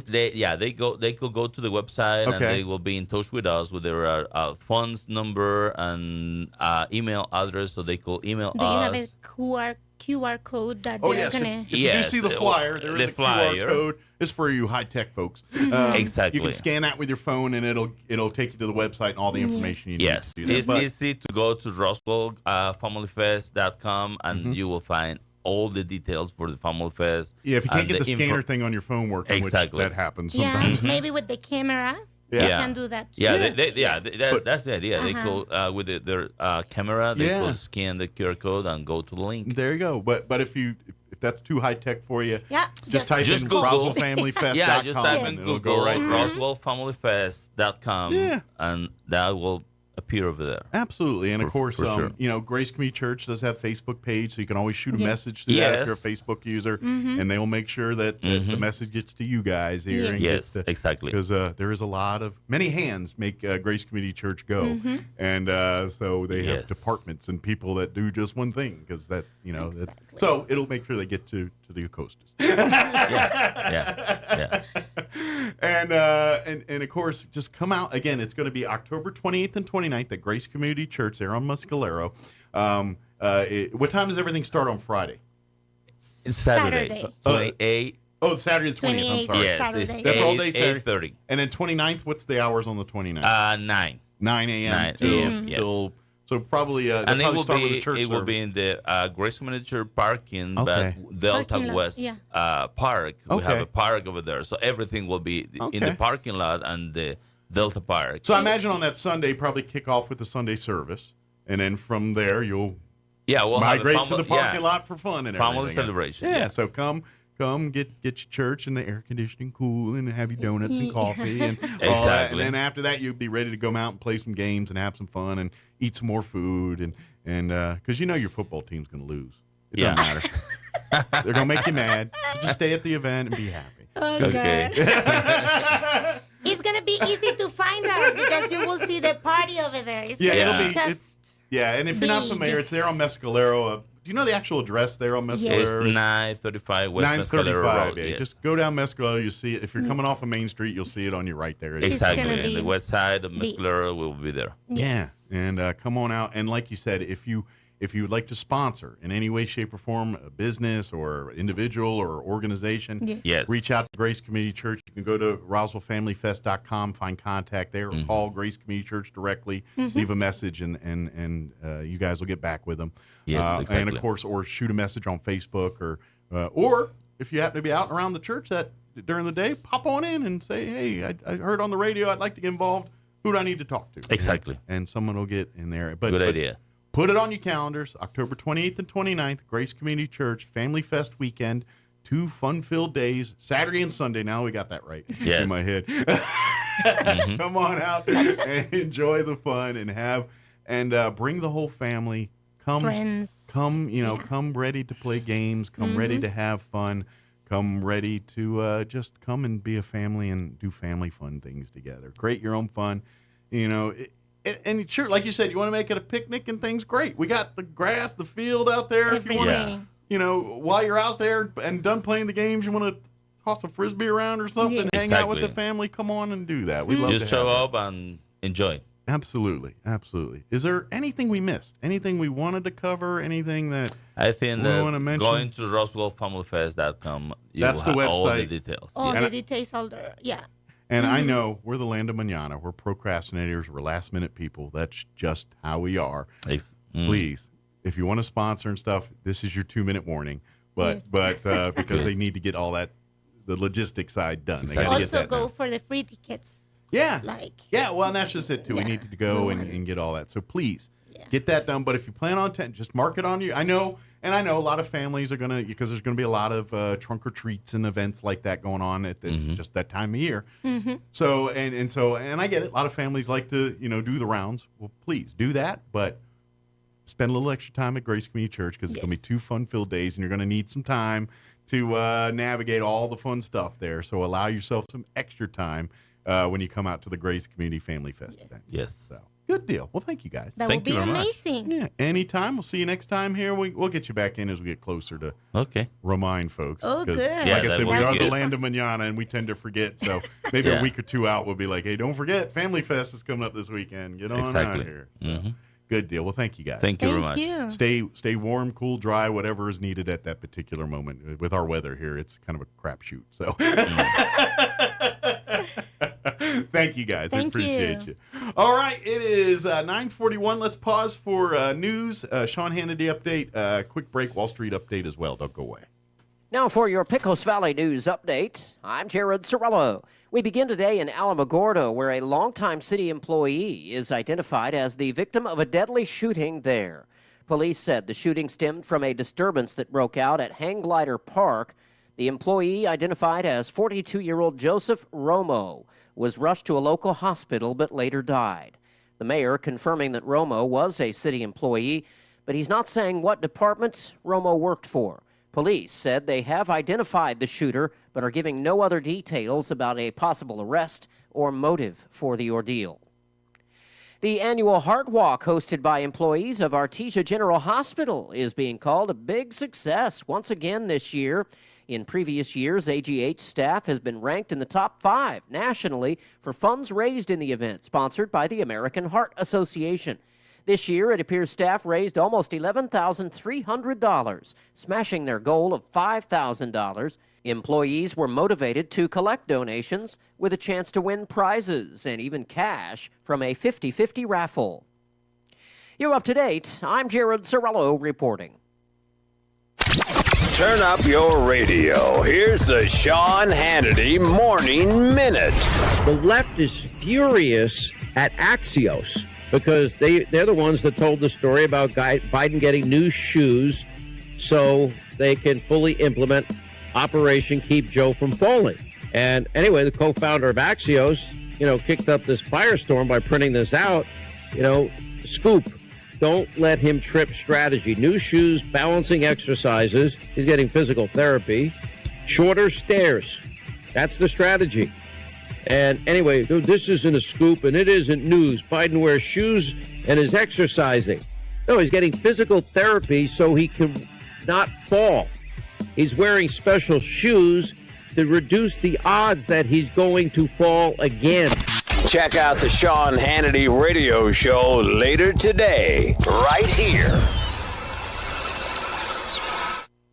could go to the website and they will be in touch with us with their funds number and email address, so they could email us. Do you have a QR code that Oh, they're yes. gonna. If you do see the flyer, there is a QR code. It's for you high-tech folks. Exactly. You can scan that with your phone, and it'll take you to the website and all the information you need Yes, to do that. it's easy to go to RoswellFamilyFest.com, and you will find all the details for the Family Fest. Yeah, if you can't and get the scanner thing on your phone working, Exactly. which that happens Yeah, sometimes. maybe with the camera, they can do that. Too. Yeah, that's the idea. They go with their camera. They could scan the QR code and go to the link. There you go. But if that's too high tech for you, just type in Google RoswellFamilyFest.com. Yeah, just type in and it'll Google go right there. RoswellFamilyFest.com, and that will appear over there. Absolutely. And of course, for sure. Grace Community Church does have a Facebook page, so you can always shoot a message through that if you're a Facebook user, and they will make sure that the message gets to you guys here. And Yes, exactly. Because there is many hands make Grace Community Church go. And so they have departments and people that do just one thing, because so it'll make sure they get to the Acostas. And of course, just come out again. It's going to be October 28th and 29th at Grace Community Church there on Muscalero. What time does everything start on Friday? It's Saturday. 28. Oh, Saturday the 20th. I'm sorry. Yes, Saturday. That's all day Saturday. 8:30. And then 29th. What's the hours on the 29th? 9. 9 a.m. 9 till, a.m., yes. till so probably And they'll it probably will start with be the church will be in the Grace Community Church parking, but Delta Parking lot, West Park. We have a park over there, so everything will be in the parking lot and the Delta Park. So I imagine on that Sunday, probably kick off with the Sunday service, and then from there you'll we'll migrate have to the parking lot for fun and family everything. celebration. Yeah, so come get your church and the air conditioning cool and have your donuts and coffee and all that. And then after that, you'll be ready to go out and play some games and have some fun and eat some more food and because your football team's going to lose. It doesn't matter. They're going to make you mad. So just stay at the event and be happy. Okay. It's going to be easy to find us because you will see the party over there. It's it'll be just and if you're not familiar, it's there on Mescalero. Do you know the actual address there on Mescalero? It's 935 West Mescalero Road. Yeah. Just go down Mescalero. You see it. If you're coming off of Main Street, you'll see it on your right there. Exactly. And the west side of Mescalero will be there. Yeah. And come on out. And like you said, if you would like to sponsor in any way, shape, or form, a business or individual or organization, reach out to Grace Community Church. You can go to RoswellFamilyFest.com, find contact there, or call Grace Community Church directly, leave a message, and you guys will get back with them. Yes, exactly. And of course, or shoot a message on Facebook, or if you happen to be out around the church during the day, pop on in and say, "Hey, I heard on the radio I'd like to get involved. Who do I need to talk to?" Exactly. And someone will get in there. But good idea. Put it on your calendars, October 28th and 29th, Grace Community Church, Family Fest weekend, 2 fun-filled days, Saturday and Sunday. Now we got that right in my head. Come on out and enjoy the fun and bring the whole family. Come, friends. Come ready to play games. Come ready to have fun. Come ready to just come and be a family and do family fun things together. Create your own fun. And sure, like you said, you want to make it a picnic and things, great. We got the grass, the field out there. If you want to, while you're out there and done playing the games, you want to toss a Frisbee around or something, hang out with the family, come on and do that. We love just to show up and enjoy. Absolutely. Is there anything we missed? Anything we wanted to cover? Anything that I think we want to mention? Going to RoswellFamilyFest.com, that's the website. All the details. All the details, all there. Yeah. And I know we're the land of manana. We're procrastinators. We're last-minute people. That's just how we are. Please, if you want to sponsor and stuff, this is your 2-minute warning. But because they need to get all that, the logistics side done. They also get that go done. for the free tickets. Yeah. Well, and that's just it, too. We need to go and get all that. So please, get that done. But if you plan on just mark it on you. I know a lot of families are going to, because there's going to be a lot of trunk or treats and events like that going on. It's just that time of year. So, and I get it. A lot of families like to, do the rounds. Well, please do that. But spend a little extra time at Grace Community Church because it's going to be 2 fun-filled days, and you're going to need some time to navigate all the fun stuff there. So allow yourself some extra time when you come out to the Grace Community Family Fest event. Yes. So good deal. Well, thank you guys. That would be amazing. Yeah. Anytime. We'll see you next time here. We'll get you back in as we get closer to remind folks. Oh, good. Like I said, we are the good. land of manana, and we tend to forget. So maybe a week or 2 out, we'll be like, hey, don't forget, Family Fest is coming up this weekend. Get on out here. So, Good deal. Well, thank you guys. Thank you very much. Stay warm, cool, dry, whatever is needed at that particular moment. With our weather here, it's kind of a crapshoot. So, thank you guys. I appreciate you. All right, it is 9:41. Let's pause for news. Sean Hannity update. Quick break. Wall Street update as well. Don't go away. Now for your Pecos Valley News update, I'm Jared Sorello. We begin today in Alamogordo, where a longtime city employee is identified as the victim of a deadly shooting there. Police said the shooting stemmed from a disturbance that broke out at Hang Glider Park. The employee, identified as 42-year-old Joseph Romo, was rushed to a local hospital but later died. The mayor confirming that Romo was a city employee, but he's not saying what department Romo worked for. Police said they have identified the shooter, but are giving no other details about a possible arrest or motive for the ordeal. The annual Heart Walk hosted by employees of Artesia General Hospital is being called a big success once again this year. In previous years, AGH staff has been ranked in the top 5 nationally for funds raised in the event, sponsored by the American Heart Association. This year, it appears staff raised almost $11,300, smashing their goal of $5,000. Employees were motivated to collect donations with a chance to win prizes and even cash from a 50-50 raffle. You're up to date. I'm Jared Sorello reporting. Turn up your radio. Here's the Sean Hannity Morning Minute. The left is furious at Axios, because they're the ones that told the story about Biden getting new shoes so they can fully implement Operation Keep Joe from Falling. And anyway, the co-founder of Axios, kicked up this firestorm by printing this out. Scoop, don't let him trip strategy. New shoes, balancing exercises. He's getting physical therapy. Shorter stairs. That's the strategy. And anyway, this isn't a scoop and it isn't news. Biden wears shoes and is exercising. No, he's getting physical therapy so he can not fall. He's wearing special shoes to reduce the odds that he's going to fall again. Check out the Sean Hannity radio show later today, right here.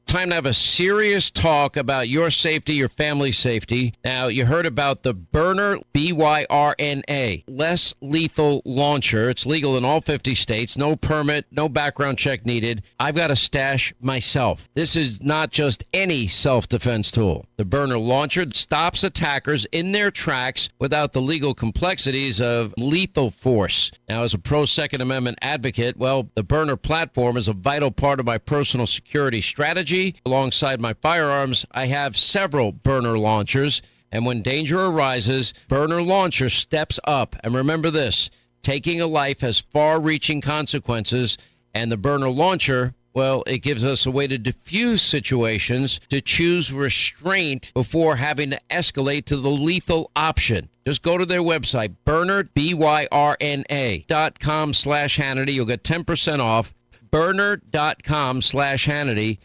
Time to have a serious talk about your safety, your family's safety. Now, you heard about the Burner BYRNA, less lethal launcher. It's legal in all 50 states. No permit, no background check needed. I've got a stash myself. This is not just any self-defense tool. The Burner launcher stops attackers in their tracks without the legal complexities of lethal force. Now, as a pro-Second Amendment advocate, the Burner platform is a vital part of my personal security strategy. Alongside my firearms, I have several Burner launchers, and when danger arises, Burner launcher steps up. And remember this, taking a life has far-reaching consequences, and the Burner launcher, it gives us a way to diffuse situations, to choose restraint before having to escalate to the lethal option. Just go to their website, Burner, BYRNA.com/Hannity. You'll get 10% off, Burner.com/Hannity.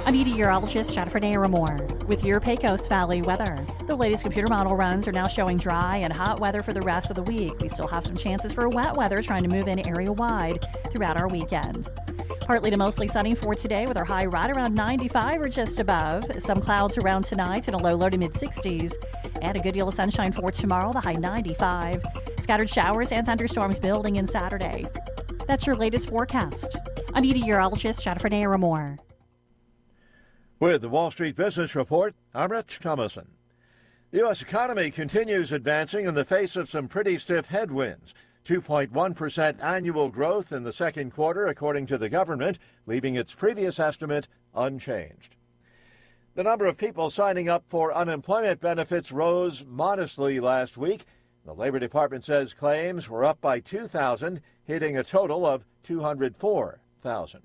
I'm meteorologist Jennifer Naramore with your Pecos Valley weather. The latest computer model runs are now showing dry and hot weather for the rest of the week. We still have some chances for wet weather trying to move in area-wide throughout our weekend. Partly to mostly sunny for today with our high right around 95 or just above. Some clouds around tonight and a low to mid-60s. And a good deal of sunshine for tomorrow, the high 95. Scattered showers and thunderstorms building in Saturday. That's your latest forecast. I'm meteorologist Jennifer Naramore. With the Wall Street Business Report, I'm Rich Thomason. The U.S. economy continues advancing in the face of some pretty stiff headwinds. 2.1% annual growth in the second quarter, according to the government, leaving its previous estimate unchanged. The number of people signing up for unemployment benefits rose modestly last week. The Labor Department says claims were up by 2,000, hitting a total of 204,000.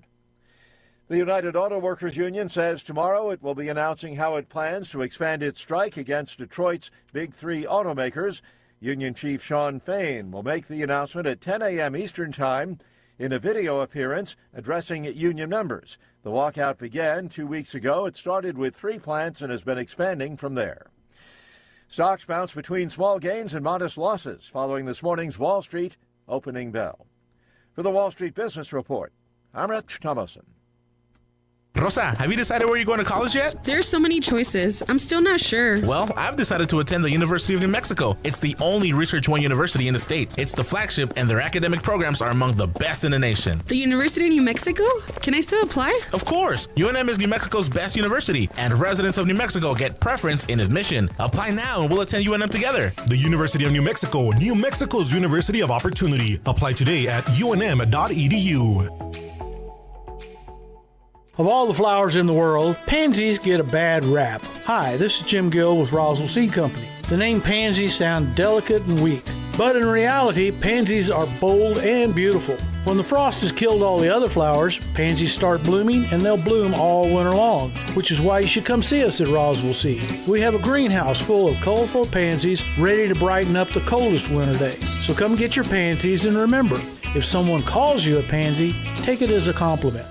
The United Auto Workers Union says tomorrow it will be announcing how it plans to expand its strike against Detroit's big three automakers. Union Chief Shawn Fain will make the announcement at 10 a.m. Eastern Time in a video appearance addressing union members. The walkout began 2 weeks ago. It started with 3 plants and has been expanding from there. Stocks bounced between small gains and modest losses following this morning's Wall Street opening bell. For the Wall Street Business Report, I'm Rich Thomason. Rosa, have you decided where you're going to college yet? There's so many choices. I'm still not sure. Well, I've decided to attend the University of New Mexico. It's the only Research One university in the state. It's the flagship, and their academic programs are among the best in the nation. The University of New Mexico? Can I still apply? Of course. UNM is New Mexico's best university, and residents of New Mexico get preference in admission. Apply now, and we'll attend UNM together. The University of New Mexico, New Mexico's University of Opportunity. Apply today at unm.edu. Of all the flowers in the world, pansies get a bad rap. Hi, this is Jim Gill with Roswell Seed Company. The name pansies sound delicate and weak, but in reality, pansies are bold and beautiful. When the frost has killed all the other flowers, pansies start blooming and they'll bloom all winter long, which is why you should come see us at Roswell Seed. We have a greenhouse full of colorful pansies ready to brighten up the coldest winter day. So come get your pansies, and remember, if someone calls you a pansy, take it as a compliment.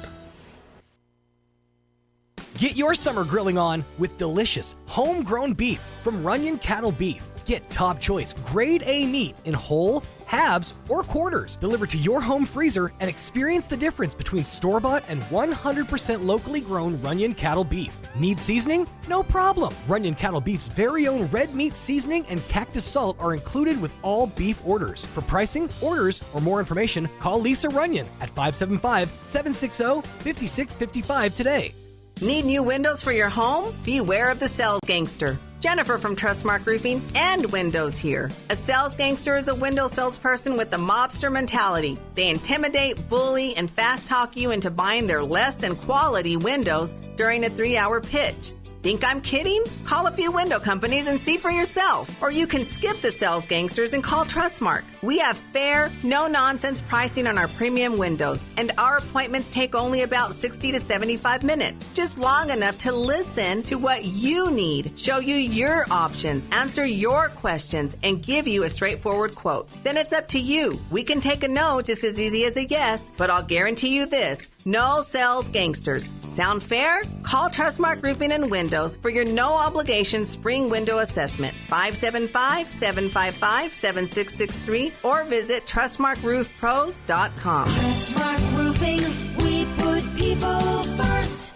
Get your summer grilling on with delicious homegrown beef from Runyon Cattle Beef. Get top choice grade A meat in whole, halves, or quarters delivered to your home freezer and experience the difference between store-bought and 100% locally grown Runyon Cattle Beef. Need seasoning? No problem. Runyon Cattle Beef's very own red meat seasoning and cactus salt are included with all beef orders. For pricing, orders, or more information, call Lisa Runyon at 575-760-5655 today. Need new windows for your home? Beware of the sales gangster. Jennifer from Trustmark Roofing and Windows here. A sales gangster is a window salesperson with the mobster mentality. They intimidate, bully, and fast talk you into buying their less than quality windows during a 3-hour pitch. Think I'm kidding? Call a few window companies and see for yourself. Or you can skip the sales gangsters and call Trustmark. We have fair, no-nonsense pricing on our premium windows, and our appointments take only about 60 to 75 minutes. Just long enough to listen to what you need, show you your options, answer your questions, and give you a straightforward quote. Then it's up to you. We can take a no just as easy as a yes, but I'll guarantee you this. No sales gangsters. Sound fair? Call Trustmark Roofing and Windows for your no-obligation spring window assessment. 575-755-7663 or visit TrustmarkRoofPros.com. Trustmark Roofing, we put people first.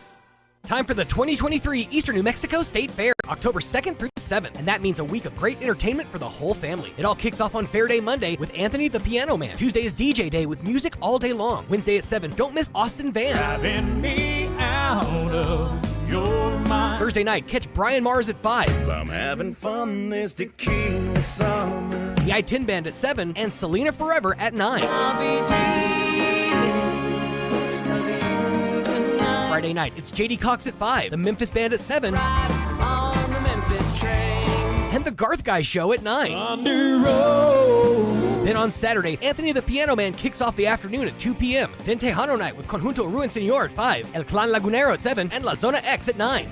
Time for the 2023 Eastern New Mexico State Fair, October 2nd through 7th, and that means a week of great entertainment for the whole family. It all kicks off on Fair Day Monday with Anthony the Piano Man. Tuesday is DJ Day with music all day long. Wednesday at 7, don't miss Austin Van. Driving me out of your mind. Thursday night, catch Brian Mars at 5. I'm having fun this tequila summer. The I-10 Band at 7, and Selena Forever at 9. I'll be dreaming of you tonight. Friday night, it's JD Cox at 5, the Memphis Band at 7, On the Memphis train. and the Garth Guy Show at 9. On the road. Then on Saturday, Anthony the Piano Man kicks off the afternoon at 2 p.m. Then Tejano Night with Conjunto Ruin Señor at 5, El Clan Lagunero at 7, and La Zona X at 9.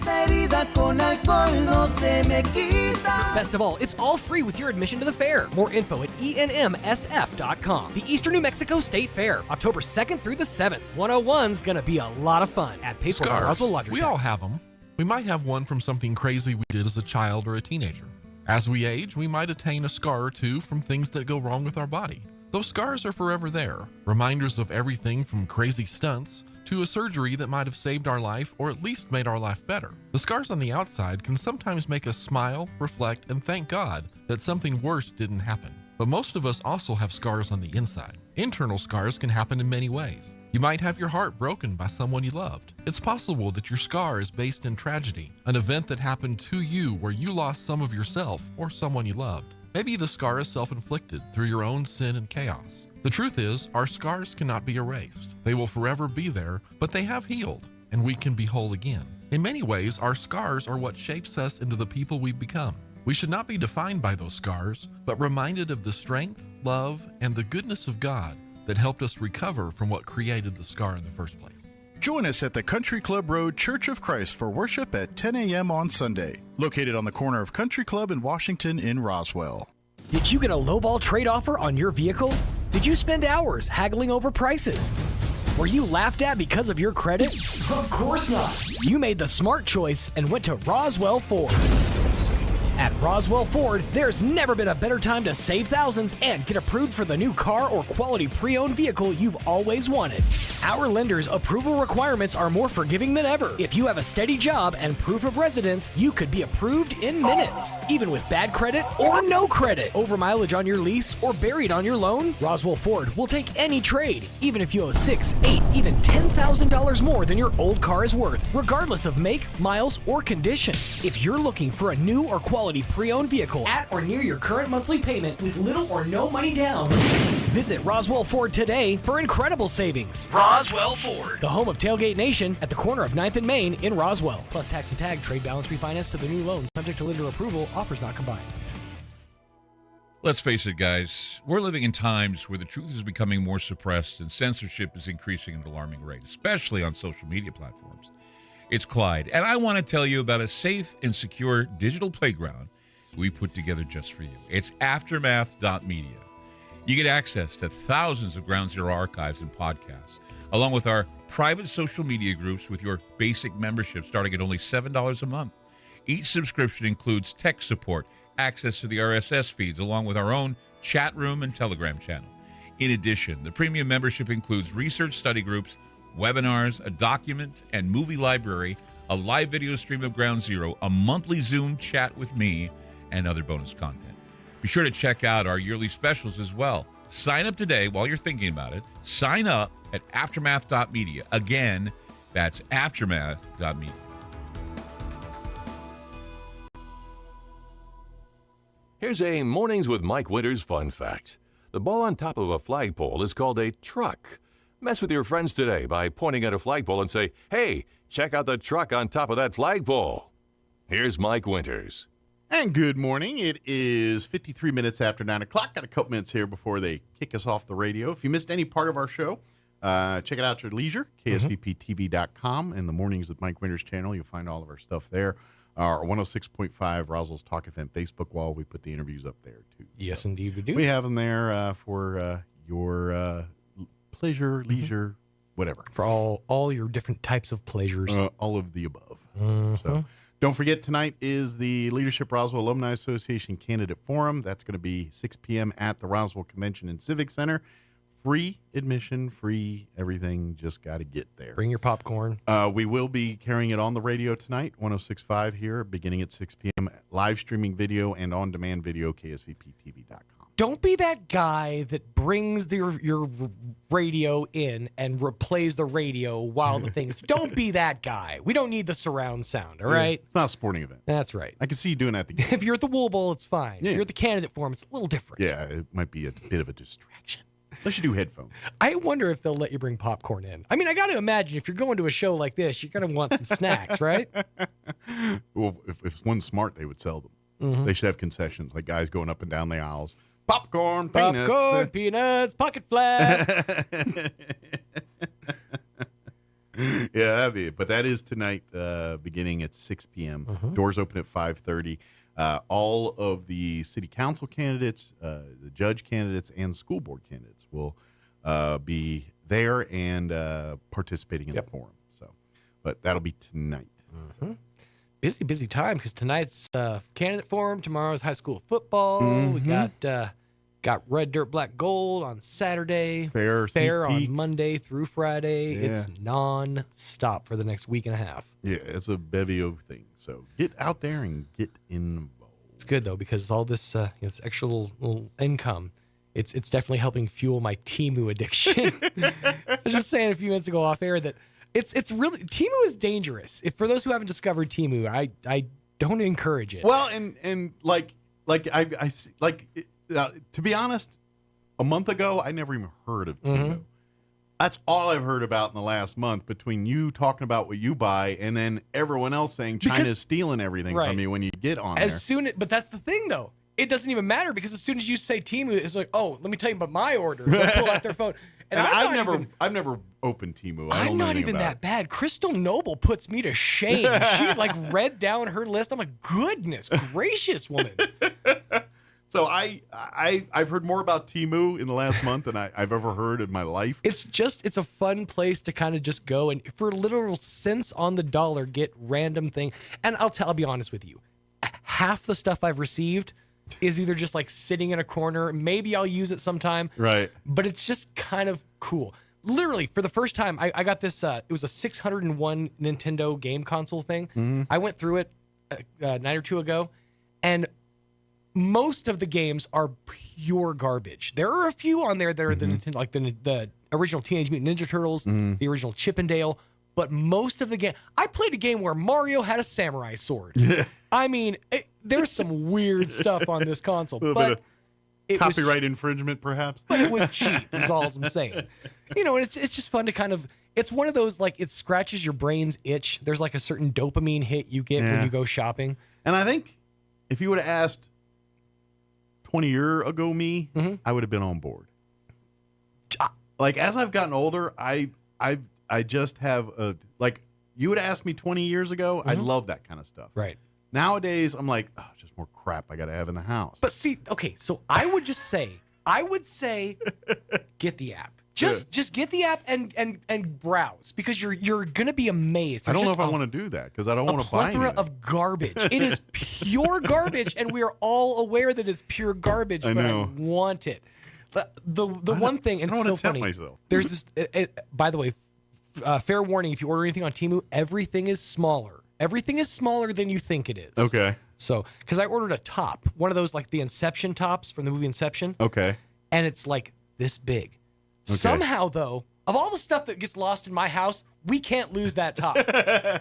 Best of all, it's all free with your admission to the fair. More info at enmsf.com. The Eastern New Mexico State Fair, October 2nd through the 7th. 101's gonna be a lot of fun at Paper Scars. Roswell Lodgers. We all have them. We might have one from something crazy we did as a child or a teenager. As we age, we might attain a scar or two from things that go wrong with our body. Those scars are forever there, reminders of everything from crazy stunts to a surgery that might have saved our life or at least made our life better. The scars on the outside can sometimes make us smile, reflect, and thank God that something worse didn't happen. But most of us also have scars on the inside. Internal scars can happen in many ways. You might have your heart broken by someone you loved. It's possible that your scar is based in tragedy, an event that happened to you where you lost some of yourself or someone you loved. Maybe the scar is self-inflicted through your own sin and chaos. The truth is, our scars cannot be erased. They will forever be there, but they have healed, and we can be whole again. In many ways, our scars are what shapes us into the people we've become. We should not be defined by those scars, but reminded of the strength, love, and the goodness of God that helped us recover from what created the scar in the first place. Join us at the Country Club Road Church of Christ for worship at 10 a.m. on Sunday, located on the corner of Country Club and Washington in Roswell. Did you get a lowball trade offer on your vehicle? Did you spend hours haggling over prices? Were you laughed at because of your credit? Of course not. You made the smart choice and went to Roswell Ford. At Roswell Ford, there's never been a better time to save thousands and get approved for the new car or quality pre-owned vehicle you've always wanted. Our lenders' approval requirements are more forgiving than ever. If you have a steady job and proof of residence, you could be approved in minutes, even with bad credit or no credit. Over mileage on your lease or buried on your loan, Roswell Ford will take any trade, even if you owe $6,000, $8,000, even $10,000 more than your old car is worth, regardless of make, miles, or condition. If you're looking for a new or quality pre-owned vehicle at or near your current monthly payment with little or no money down, visit Roswell Ford today for incredible savings. Roswell Ford, the home of Tailgate Nation at the corner of 9th and Main in Roswell. Plus tax and tag, trade balance refinance to the new loan, subject to lender approval, offers not combined. Let's face it, guys, we're living in times where the truth is becoming more suppressed and censorship is increasing at an alarming rate, especially on social media platforms. It's Clyde, and I want to tell you about a safe and secure digital playground we put together just for you. It's aftermath.media. You get access to thousands of Ground Zero archives and podcasts, along with our private social media groups with your basic membership starting at only $7 a month. Each subscription includes tech support, access to the RSS feeds, along with our own chat room and Telegram channel. In addition, the premium membership includes research study groups, webinars, a document and movie library, a live video stream of Ground Zero, a monthly Zoom chat with me, and other bonus content. Be sure to check out our yearly specials as well. Sign up today while you're thinking about it. Sign up at aftermath.media. Again, that's aftermath.media. Here's a Mornings with Mike Winters fun fact. The ball on top of a flagpole is called a truck. Mess with your friends today by pointing at a flagpole and say, "Hey, check out the truck on top of that flagpole." Here's Mike Winters. And good morning. It is 53 minutes after 9 o'clock. Got a couple minutes here before they kick us off the radio. If you missed any part of our show, check it out at your leisure, ksvptv.com, and the Mornings with Mike Winters channel. You'll find all of our stuff there. Our 106.5 Roswell's Talk FM Facebook wall. We put the interviews up there, too. Yes, indeed we do. We have them there for your pleasure, leisure, whatever. For all your different types of pleasures. All of the above. So don't forget, tonight is the Leadership Roswell Alumni Association Candidate Forum. That's going to be 6 p.m. at the Roswell Convention and Civic Center. Free admission, free everything. Just got to get there. Bring your popcorn. We will be carrying it on the radio tonight, 106.5 here, beginning at 6 p.m. Live streaming video and on-demand video, ksvptv.com. Don't be that guy that brings your radio in and replays the radio while the thing's... Don't be that guy. We don't need the surround sound, all right? It's not a sporting event. That's right. I can see you doing that at the game. If you're at the Wool Bowl, it's fine. Yeah. If you're at the candidate forum, it's a little different. Yeah, it might be a bit of a distraction. Unless you do headphones. I wonder if they'll let you bring popcorn in. I mean, I got to imagine if you're going to a show like this, you're going to want some snacks, right? Well, if one's smart, they would sell them. Mm-hmm. They should have concessions, like guys going up and down the aisles. Popcorn, peanuts. Peanuts, pocket flask. Yeah, that'd be it. But that is tonight, beginning at 6 p.m. Mm-hmm. Doors open at 5:30. All of the city council candidates, the judge candidates, and school board candidates will be there and participating in the forum. So, but that'll be tonight. Mm-hmm. Busy time because tonight's candidate forum. Tomorrow's high school football. Mm-hmm. We got Red Dirt Black Gold on Saturday. Fair on Monday through Friday. Yeah. It's non-stop for the next week and a half. Yeah, it's a bevy of things. So get out there and get involved. It's good though because all this it's extra little income. It's definitely helping fuel my Temu addiction. I was just saying a few minutes ago off air that it's really Temu is dangerous. If for those who haven't discovered Temu, I don't encourage it. Well, and to be honest, a month ago I never even heard of Temu. Mm-hmm. That's all I've heard about in the last month between you talking about what you buy and then everyone else saying China's stealing everything from you when you get on there. But that's the thing though. It doesn't even matter because as soon as you say Temu, it's like, oh, let me tell you about my order. They'll pull out their phone. And I've never opened Temu. I'm not even that bad. Crystal Noble puts me to shame. She read down her list. I'm like, goodness gracious, woman. So I've heard more about Temu in the last month than I've ever heard in my life. It's a fun place to kind of just go and for literal cents on the dollar get random thing. And I'll be honest with you. half the stuff I've received is either just like sitting in a corner. Maybe I'll use it sometime. Right. But it's just kind of cool. Literally, for the first time, I got this. It was a 601 Nintendo game console thing. Mm-hmm. I went through it a night or two ago, and most of the games are pure garbage. There are a few on there that are the Nintendo, like the original Teenage Mutant Ninja Turtles, the original Chip and Dale. But most of the game, I played a game where Mario had a samurai sword. Yeah. I mean, there's some weird stuff on this console, but it was copyright infringement, perhaps. But it was cheap. Is all I'm saying. You know, it's just fun to kind of. It's one of those like it scratches your brain's itch. There's like a certain dopamine hit you get when you go shopping. And I think if you would have asked 20 years ago me, I would have been on board. Like as I've gotten older, I just have a like. You would have asked me 20 years ago, I love that kind of stuff. Right. Nowadays, I'm like, oh, just more crap I got to have in the house. But see, okay, so I would say, get the app. Just get the app and browse because you're gonna be amazed. I don't know if I want to do that because I don't want to buy anything. A plethora of garbage. It is pure garbage, and we are all aware that it's pure garbage. But I want it. The one thing, and it's so funny. Myself. There's this. By the way, fair warning: if you order anything on Temu, everything is smaller. Everything is smaller than you think it is. Okay. So, because I ordered a top, one of those like the Inception tops from the movie Inception. Okay. And it's like this big. Okay. Somehow, though, of all the stuff that gets lost in my house, we can't lose that top.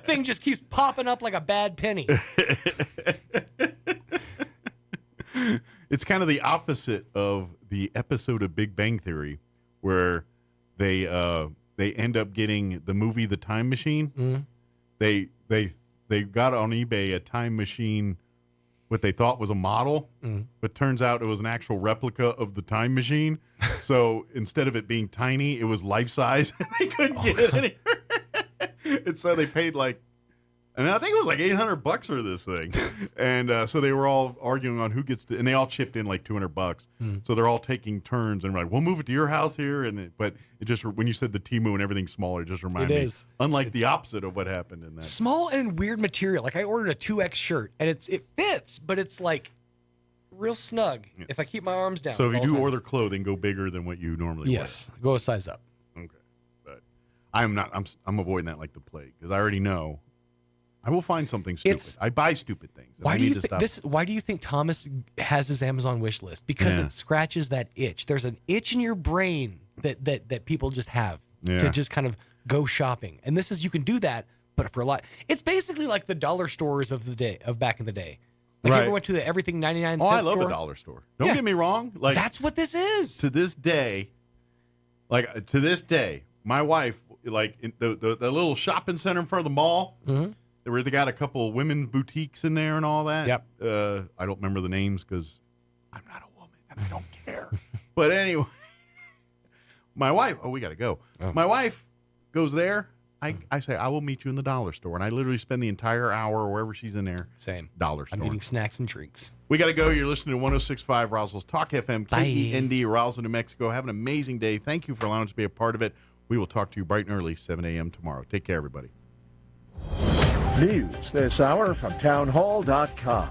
Thing just keeps popping up like a bad penny. It's kind of the opposite of the episode of Big Bang Theory where they end up getting the movie The Time Machine. Mm-hmm. They got on eBay a time machine, what they thought was a model, but turns out it was an actual replica of the time machine. So instead of it being tiny, it was life size. They couldn't get it anywhere. And so they paid and I think it was like $800 for this thing. And so they were all arguing on who gets to, and they all chipped in like $200. So they're all taking turns and like, we'll move it to your house here. But it just, when you said the Temu and everything's smaller, it just reminded me. Unlike the opposite of what happened in that. Small and weird material. Like I ordered a 2X shirt and it fits, but it's like real snug if I keep my arms down. So if you do order clothing, go bigger than what you normally wear. Yes, go a size up. Okay. But I'm avoiding that like the plague because I already know. I will find something stupid. I buy stupid things. Why do you think Thomas has his Amazon wish list? Because it scratches that itch. There's an itch in your brain that people just have to just kind of go shopping. And you can do that, but for a lot. It's basically like the dollar stores of back in the day. Like you ever went to the everything 99 cent store? I love a dollar store. Don't get me wrong. Like that's what this is. To this day, my wife, like in the little shopping center in front of the mall. Mm-hmm. Where they got a couple of women's boutiques in there and all that. Yep. I don't remember the names because I'm not a woman and I don't care. But anyway, my wife. Oh, we got to go. Oh. My wife goes there. I say I will meet you in the dollar store, and I literally spend the entire hour wherever she's in there. Same dollar store. I'm getting snacks and drinks. We got to go. You're listening to 106.5 Roswell's Talk FM, KEND, Roswell, New Mexico. Have an amazing day. Thank you for allowing us to be a part of it. We will talk to you bright and early, 7 a.m. tomorrow. Take care, everybody. News this hour from townhall.com.